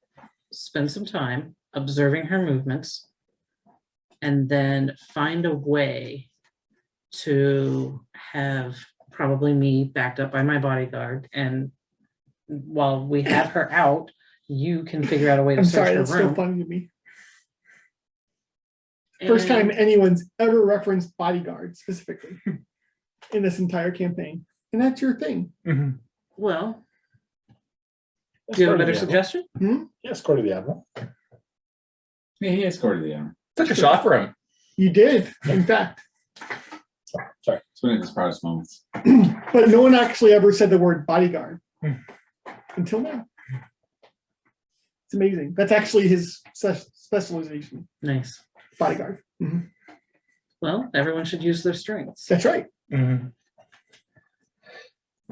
spend some time observing her movements and then find a way to have probably me backed up by my bodyguard. And while we have her out, you can figure out a way to I'm search sorry, her that's still room. funny to me. First time And- anyone's ever referenced bodyguard specifically in this entire campaign. And that's your thing. Well, do you have a better suggestion? Yes, go to the Admiral. Yeah, he escorted the arm. Took a shot for him. You did, in fact. Sorry. It's one of his proudest moments. But no one actually ever said the word bodyguard until now. It's amazing. That's actually his specialization, Nice. bodyguard. Mhm. Well, everyone should use their strengths. That's right.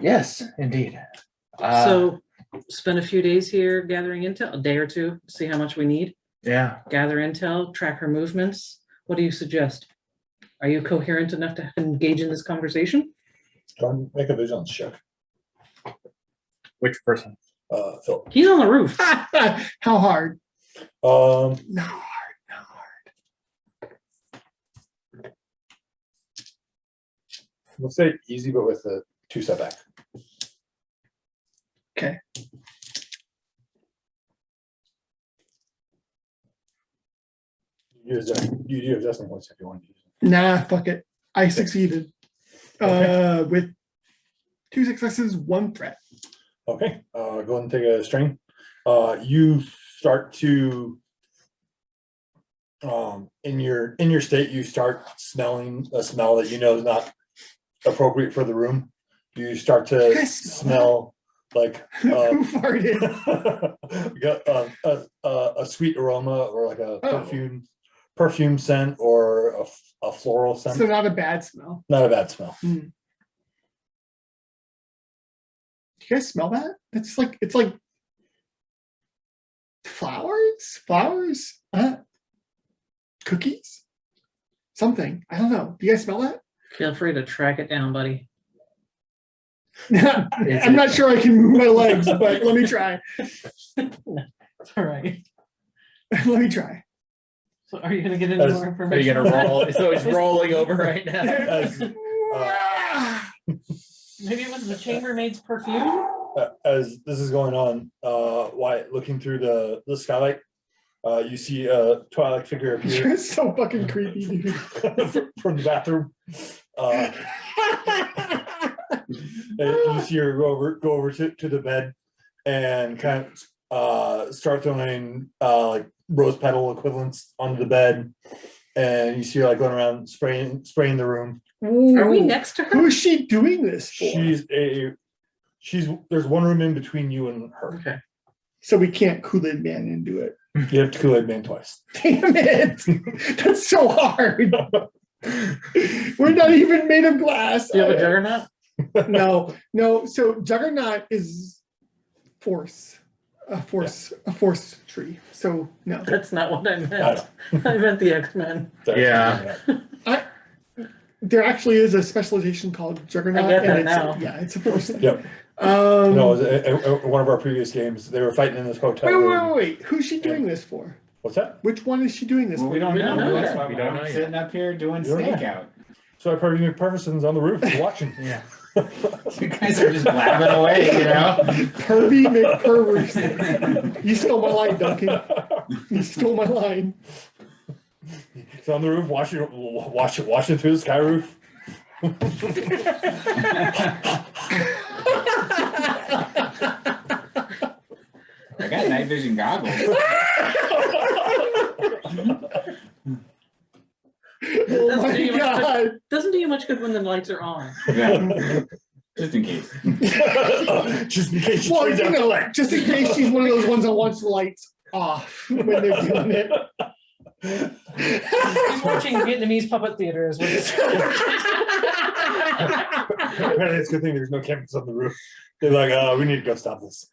Yes, indeed. So spend a few days here gathering intel, a day or two, see how much we need. Yeah. Gather intel, track her movements. What do you suggest? Are you coherent enough to engage in this conversation? Go and make a vigilance check. Which person? Phil. He's on the roof. How hard? Um, No hard. We'll say easy, but with a 2 setback. Okay. You do adjustment points if you want to use it. Nah, fuck it. I succeeded. Okay. With 2 successes, 1 threat. Okay, go ahead and take a strain. You start to, in your state, you start smelling a smell that you know is not appropriate for the room. You start to You guys smell smell like Who farted? a sweet aroma or like a Oh. perfume scent or a floral scent. So not a bad smell. Not a bad smell. Do you guys smell that? It's like flowers, cookies, something. I don't know. Do you guys smell that? Feel free to track it down, buddy. I'm not sure I can move my legs, but let me try. It's all right. Let me try. So are you gonna get any more Are information? you gonna roll? So it's rolling over right now. As, Maybe it was the chambermaid's perfume? as this is going on, Wyatt, looking through the skylight, you see a Twilight figure appear You're so fucking creepy, dude. from the bathroom. And you see her go over to the bed and kind of start throwing like rose petal equivalents onto the bed, and you see her like going around spraying the room. Are we Ooh. next to Who her? is she doing this for? There's one room in between you and her. Okay. So we can't Kool-Aid Man into it. You have to Kool-Aid Man twice. Damn it! That's so hard. We're not even made of glass. Do you have a juggernaut? No. So Juggernaut is a force tree. So no. That's not what I I meant. I meant the X-Men. Yeah. There actually is a specialization called Juggernaut. I get that and now. it's a force thing. Yep. No, it was one of our previous games. They were fighting in this hotel room. Wait. Who's she doing this for? What's that? Which one is she doing this Well, for? we don't We don't know. know That's yet. why We don't know I'm yet. sitting up here doing You don't know. stakeout. So I probably Parkinson's on the roof watching. Yeah. You guys are just blabbing away, you know? Pervy McPerverse. You stole my line, Duncan. You stole my line. He's on the roof watching through the sky roof. I got night vision goggles. Oh my god. Doesn't do you much good when the lights are on. Yeah. Just in case. Just in case Well, turns out to light. just in case she's one of those ones that wants the lights off when they're doing it. He's watching Vietnamese puppet theater is what it's Apparently it's a good thing there's no cameras on the roof. They're like, we need to go stop this.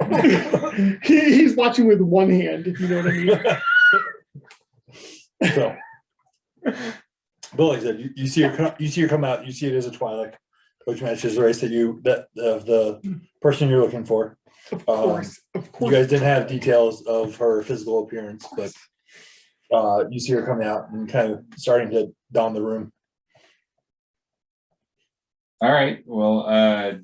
He's watching with one hand, if you know what I mean. So, but like I said, you see her come out. You see it as a Twilight, which matches the race that of the person you're looking for. Of course. You guys didn't have details of her physical appearance, but you see her coming out and kind of starting to don the room. All right. Well,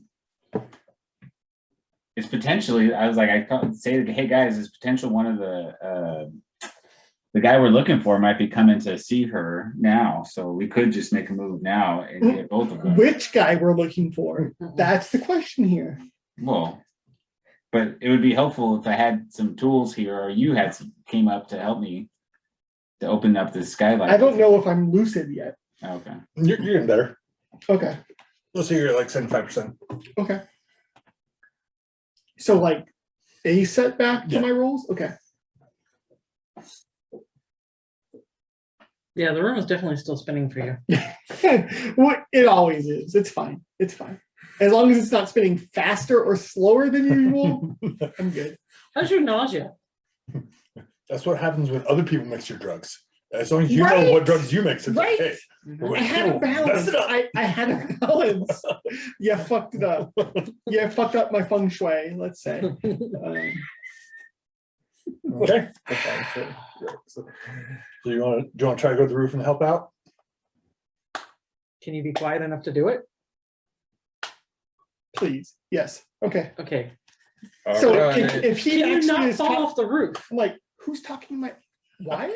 it's potentially. I was like, I say, hey guys, it's potential. One of the guy we're looking for might be coming to see her now, so we could just make a move now and get both of them. Which guy we're looking for? That's the question here. Well, but it would be helpful if I had some tools here, or you had some came up to help me to open up this skylight. I don't know if I'm lucid yet. Okay. You're getting better. Okay. Let's say you're at like 75%. Okay. So like a setback to Yeah. my rolls? Okay. Yeah, the room is definitely still spinning for you. What it always is. It's fine. It's fine. As long as it's not spinning faster or slower than usual, I'm good. How's your nausea? That's what happens when other people mix your drugs. As long as you know Right. what drugs you mix, it's Right. okay. But when I had a people mess balance. it up, I had a balance. Yeah, fucked it up. Yeah, fucked up my feng shui, let's say. Okay. So do you want to try to go to the roof and help out? Can you be quiet enough to do it? please. Yes. Okay. Okay. So Alright. if he Can you actually not is fall off the roof? I'm like, who's talking my Wyatt?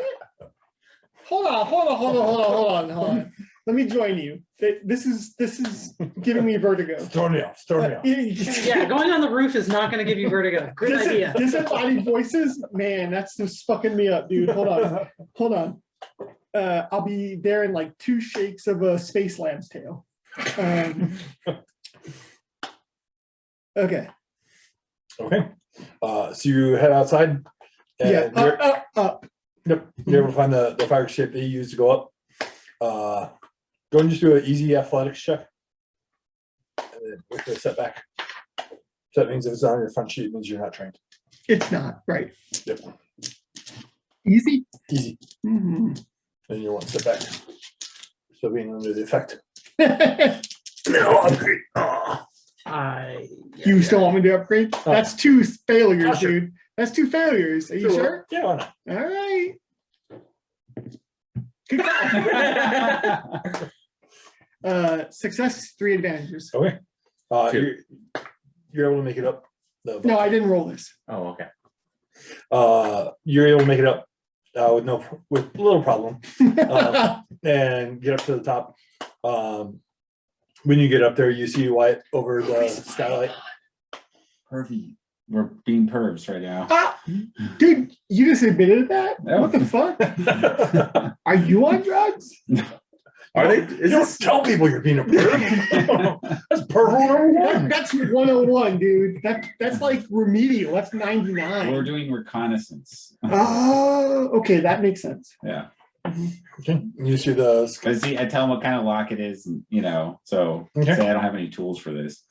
Hold on. Let me join you. This is giving me vertigo. Storm me off. Yeah, going on the roof is not gonna give you vertigo. Great idea. Disembodied voices, man, that's just fucking me up, dude. Hold on. I'll be there in like 2 shakes of a space lamb's tail. Okay. Okay. So you head outside. Yeah. And Up. Yep. You ever find the fire escape they use to go up? Go and just do an easy athletics check. And then with the setback. So that means if it's on your front sheet, it means you're not trained. It's not right. Yep. Easy. Easy. Mhm. And you want to step back. So being under the effect. You No, upgrade. Oh. still want me to upgrade? Oh. That's 2 failures, Sure. dude. That's 2 failures. Are you sure? Yeah, why not? All right. Good call. Success, 3 advantages. Okay. You're able to make it up. No, I didn't roll this. Oh, okay. You're able to make it up with little problem and get up to the top. When you get up there, you see Wyatt over the skylight. Pervy. We're being pervs right now. Ah, dude, you just admitted that? No. What the fuck? Are you on drugs? Are they? You don't tell people you're being a perv. That's pervert number 1. That's 101, dude. That's like remedial. That's 99. We're doing reconnaissance. Oh, okay, that makes sense. Yeah. Okay. You see the Cause see, I tell them what kind of lock it is, and, so Okay. say I don't have any tools for this.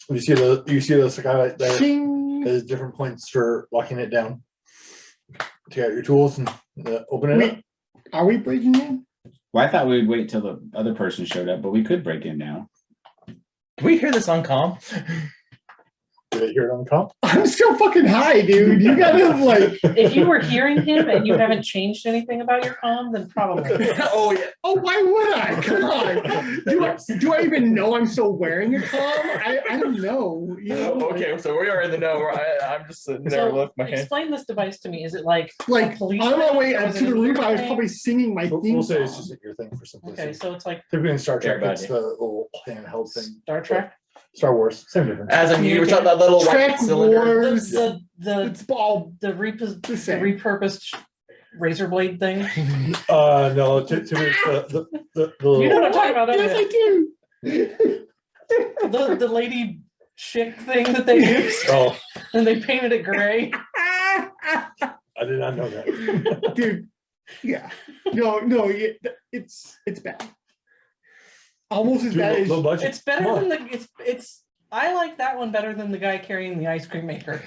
you see the skylight there. Ching. There's different points for locking it down. Take out your tools and open it up. Wait, are we breaking in? Well, I thought we would wait till the other person showed up, but we could break in now. Can we hear this on comm? Did I hear it on the comp? I'm still fucking high, dude. You gotta like. If you were hearing him and you haven't changed anything about your comm, then probably. Oh yeah. Oh, why would I? Come on. Do I even know I'm still wearing a comm? I don't know. You know, Okay, so we are in the know. I'm just sitting there So with my hand. explain this device to me. Is it like like police on my thing, way or up is to it the an roof, I was ear probably singing my theme We'll say it's song. just your thing for simplicity. Okay, so it's like Typically in Star Trek, Here, it's the little handheld thing. Star Trek. Star Wars, same difference. As in you were talking about that little white Trek cylinder. Wars. The It's all the the same. repurposed razor blade thing. No, to me, it's the You know what I'm talking about, don't Yes, you? I do. The lady chick thing that they used, Oh, and they painted it gray. I did not know that. Dude, yeah. No, it's bad. Almost as Dude, bad as low budget. It's better Come on. than it's. I like that one better than the guy carrying the ice cream maker.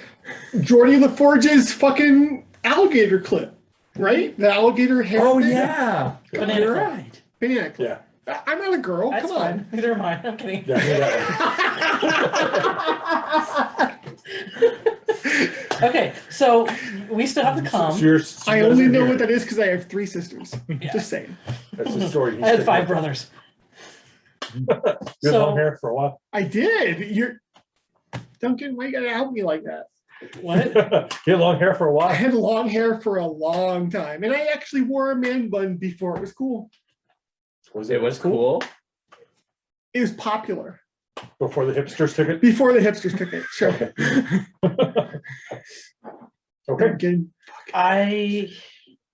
Jordy LaForge's fucking alligator clip, right? The alligator hair. Oh thing? yeah. Banana You're clip. right. Banana clip. Yeah. I'm not a girl. That's Come fine. Neither am I. I'm kidding. Yeah, I knew that Okay, so we still have the one. comm. So you're- I only know what that is because I have 3 sisters. Yeah. Just saying. That's the story. I had 5 brothers. You had So- long hair for a while. I did. Duncan, why you gotta help me like that? What? You had long hair for a I while. had long hair for a long time, and I actually wore a man bun before it was cool. It was cool. It was popular Before the hipsters took it. before the hipsters took it. Sure. Okay. Duncan. I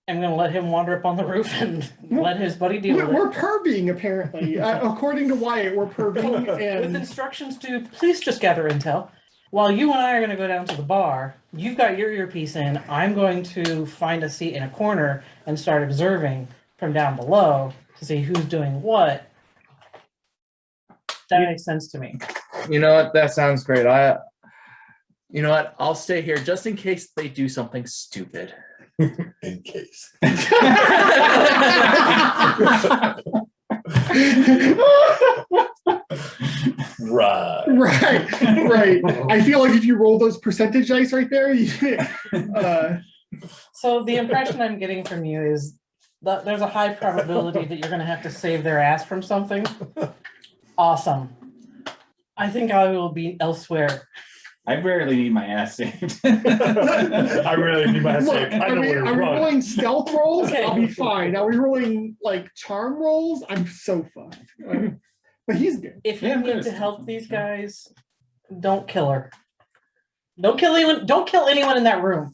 am going to let him wander up on the roof and let his buddy deal with We're it. perving, apparently. According to Wyatt, we're perving. With And instructions to please just gather intel. While you and I are going to go down to the bar, you've got your earpiece in. I'm going to find a seat in a corner and start observing from down below to see who's doing what. That makes sense to me. You know what? That sounds great. You know what? I'll stay here just in case they do something stupid. In case. Right. right. I feel like if you roll those percentage dice right there, So the impression I'm getting from you is that there's a high probability that you're going to have to save their ass from something. Awesome. I think I will be elsewhere. I rarely need my ass saved. I really need my Look, save. I are know we, where to are we run. rolling stealth rolls? Okay. I'll be fine. Are we rolling like charm rolls? I'm so fucked. But he's good. If you Yeah, need good. to help these guys, don't kill her. Don't kill anyone. Don't kill anyone in that room.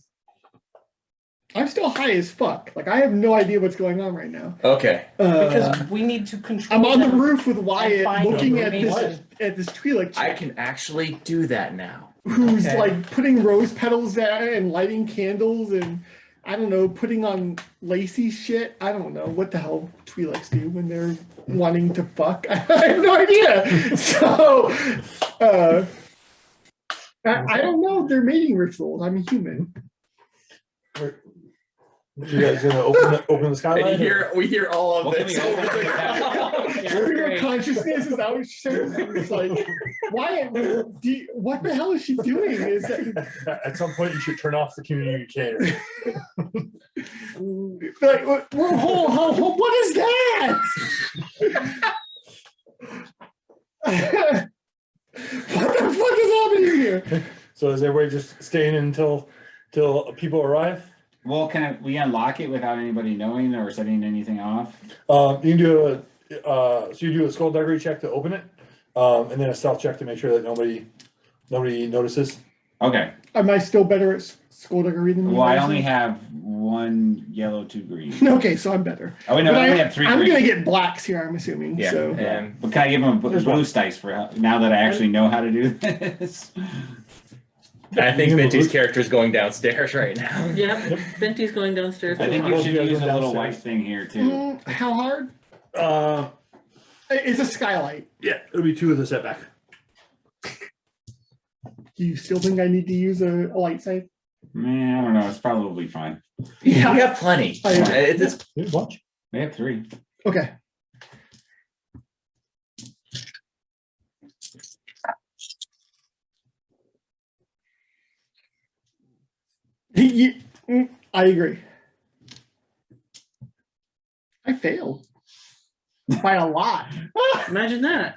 I'm still high as fuck. Like I have no idea what's going on right now. Okay. Because we need to control. I'm on the them. roof with Wyatt find looking them. at this Twi'lek I chick can actually do that now. who's Okay. like putting rose petals out and lighting candles and I don't know, putting on lacy shit. I don't know what the hell Twi'leks do when they're wanting to fuck. I have no idea. So I don't know their mating rituals. I'm a human. You guys gonna open the And skylight? we hear all of What can this. we open? Stream of consciousness is that what she's saying? It's like, Wyatt, what the hell is she doing? Is that At some point, you should turn off the communicator. like what is that? What the fuck is happening here? So is everybody just staying until people arrive? Well, we unlock it without anybody knowing or setting anything off? You can do so you do a skullduggery check to open it, and then a stealth check to make sure that nobody notices. Okay. Am I still better at skullduggery than you? Well, I guys only are? have 1 yellow, 2 green. Okay, so I'm better. Oh, wait, no, But I only have 3 I'm green. gonna get blacks here, I'm assuming. Yeah. So And But can I give them a boost dice for now that I actually know how to do this? I think Minty's character is going downstairs right now. Yep. Benty's going downstairs. I think I you hope should you guys use go a little downstairs. white thing here too. How hard? Uh, It's a skylight. yeah, it'll be 2 with a setback. Do you still think I need to use a light sight? Man, I don't know. It's probably fine. we have plenty. Oh, yeah. It's Watch. They have 3. Okay. I agree. I failed by a lot. Imagine that.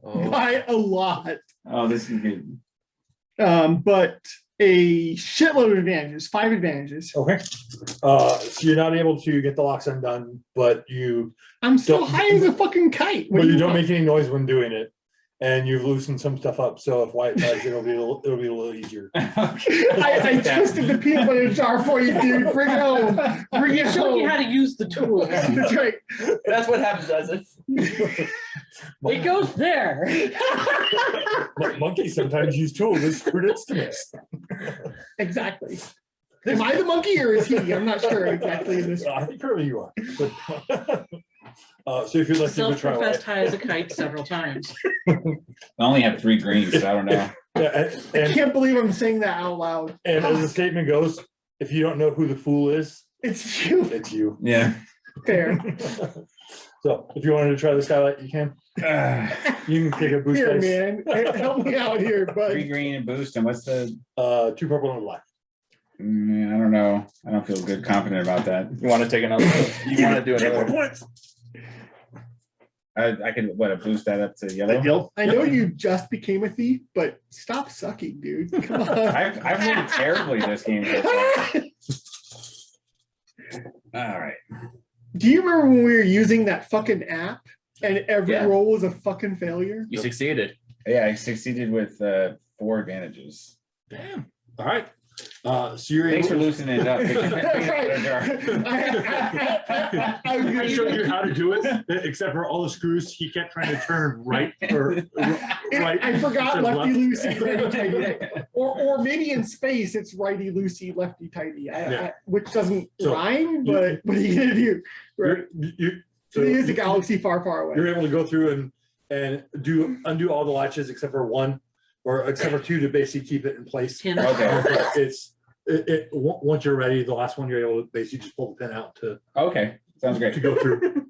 oh, By a lot. Oh, this is good. But a shitload of advantages, 5 advantages. Okay. So you're not able to get the locks undone, but you I'm still Don't- high as a fucking kite. What but do you you don't want? make any noise when doing it, and you've loosened some stuff up. So if Wyatt tries, it'll be a little easier. I twisted the peanut butter jar for you, dude. Bring it home. Bring it Show you home. how to use the tools. That's right. that's what happens, does it? It goes there. Monkeys sometimes use tools as crude instruments. Exactly. Am I the monkey or is he? I'm not sure exactly in this. I think currently you are. But, so if you'd like to give it a try, Self-professed Wyatt. high as a kite several times. I only have 3 greens, so I don't know. Yeah, I and can't believe I'm saying that out loud. as the statement goes, if you don't know who the fool is, It's you. it's you. Yeah. Fair. So if you wanted to try the skylight, you can. You can take a boost Here, dice. man. Help me out here, 3 bud. green and boost. And what's the? 2 purple and a black. I don't know. I don't feel good, confident about that. You want to take another? You want to do another? points. I could boost that up to yellow. I know you just became a thief, but stop sucking, dude. Come on. I've rolled terribly this game. so far. All right. Do you remember when we were using that fucking app and every Yeah. roll was a fucking failure? You succeeded. Yeah, I succeeded with 4 advantages. Damn. All right. So you're Thanks for able. loosening it up. I was I gonna showed say- you how to do it, except for all the screws he kept trying to turn right or right. I forgot instead of lefty left. loosey, righty tighty. Or maybe in space it's righty loosey, lefty tighty. Which doesn't So, rhyme, but what are you gonna do? Right. So It is a galaxy far, far away. you're able to go through and undo all the latches except for 1, or except for 2 to basically keep it in place. Pin. Okay. Once you're ready, the last one you're able to basically just pull the pin out to Okay, sounds great. go through.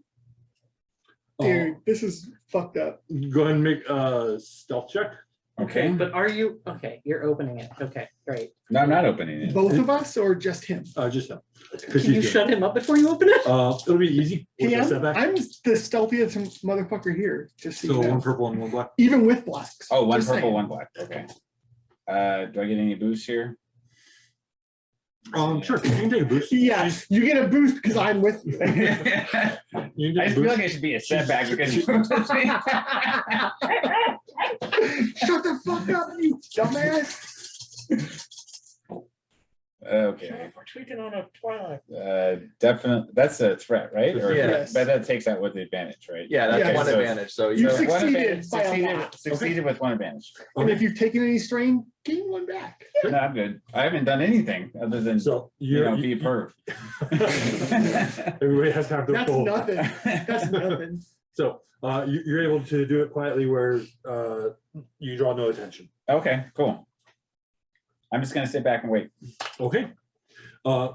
Dude, this is fucked up. Go ahead and make a stealth check. Okay, But are you, okay, you're opening it. Okay, great. no, I'm not opening it. Both of us or just him? Just him. 'Cause Can he's you doing shut him up before you open it? It'll be easy. with Hey, the setback. I'm the stealthiest motherfucker here, just so So you one know. purple and one black. Even with blacks. Oh, one Just purple, saying. one black. Okay. Do I get any boosts here? Sure. You can take a boost. Yeah, you get a boost because I'm with you. You can I take just a feel boost. like it should be a setback because you. Shut the fuck up, you dumbass. Okay, We're tweaking on a Twilight. definitely, that's a threat, right? Or, Yes. but that takes out with the advantage, right? Yeah, that's Yeah, one so- advantage. So You So you one succeeded advantage- by a succeeded- lot. Succeeded with one advantage. And if you've taken any strain, gain one back. No, I'm good. I haven't done anything other than, So you know, you're, be a perv. everybody has to have their That's full. nothing. That's nothing. So you're able to do it quietly where you draw no attention. Okay, cool. I'm just gonna sit back and wait. Okay.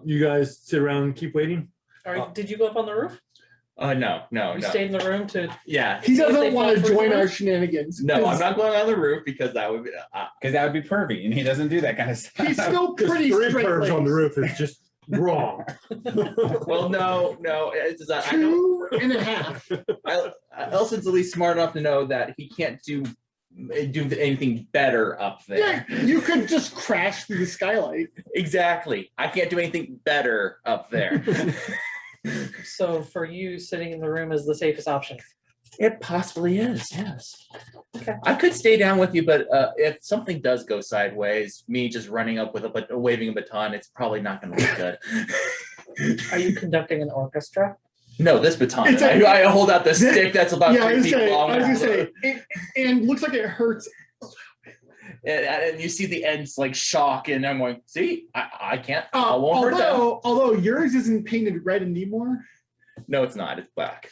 You guys sit around and keep waiting. All right, did you go up on the roof? no. You stayed in the room to, Yeah. He See if they doesn't want to fall through join the our roof? shenanigans. No, I'm 'cause not going on the roof because that would be. Because that would be pervy, and he doesn't do that kind of stuff. He's still Because pretty three straight curves on the laced. roof is just wrong. Well, no. It's that I know. 2.5. Elson's at least smart enough to know that he can't do anything better up Yeah, there. you could just crash through the skylight. Exactly. I can't do anything better up there. so for you, sitting in the room is the safest option. It possibly is, yes. Okay. I could stay down with you, but if something does go sideways, me just running up with waving a baton, it's probably not going to look good. Are you conducting an orchestra? No, this baton. It's a- I hold out the stick that's about Yeah, I 3 was feet gonna say, long. I was gonna say, and looks like it hurts. And you see the ends like shock, and I'm going, see, I can't, I won't hurt them. Although yours isn't painted red anymore. No, it's not. It's black.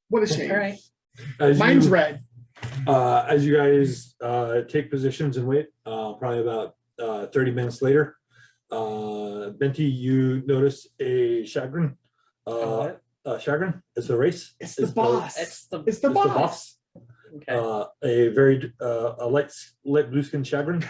What a shame. All right. As Mine's you, red. as you guys take positions and wait, probably about 30 minutes later, Benti, you notice a chagrin. Chagrin is the race. It's the boss. It's the, It's the It's boss. okay. A very a light blue skin chagrin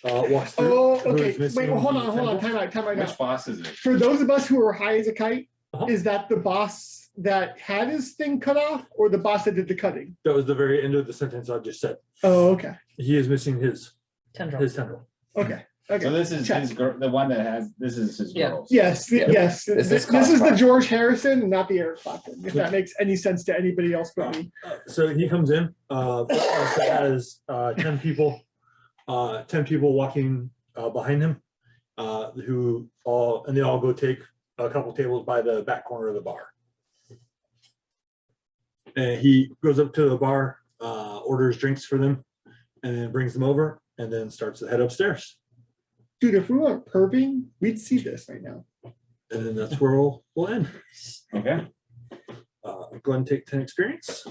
walks through. Oh, who okay. is missing Wait, well, hold on, the hold on. temple. Time out now. Which boss is it? For those of us who are high as a kite, Uh-huh. is that the boss that had his thing cut off or the boss that did the cutting? That was the very end of the sentence I just said. Oh, okay. He is missing his Tendril. tendril. Okay. So Okay. this is Check. his girl, the one that has, this is his Yeah. girl. Yes, Yeah. yes. This This is is the Clapton. George Harrison, not the Eric Clapton, if that makes any sense to anybody else but me. So he comes in, has 10 people walking behind him, who all, and they all go take a couple tables by the back corner of the bar. And he goes up to the bar, orders drinks for them, and then brings them over, and then starts to head upstairs. Dude, if we weren't perving, we'd see this right now. And then that's where we'll end. Okay. Go ahead and take 10 experience.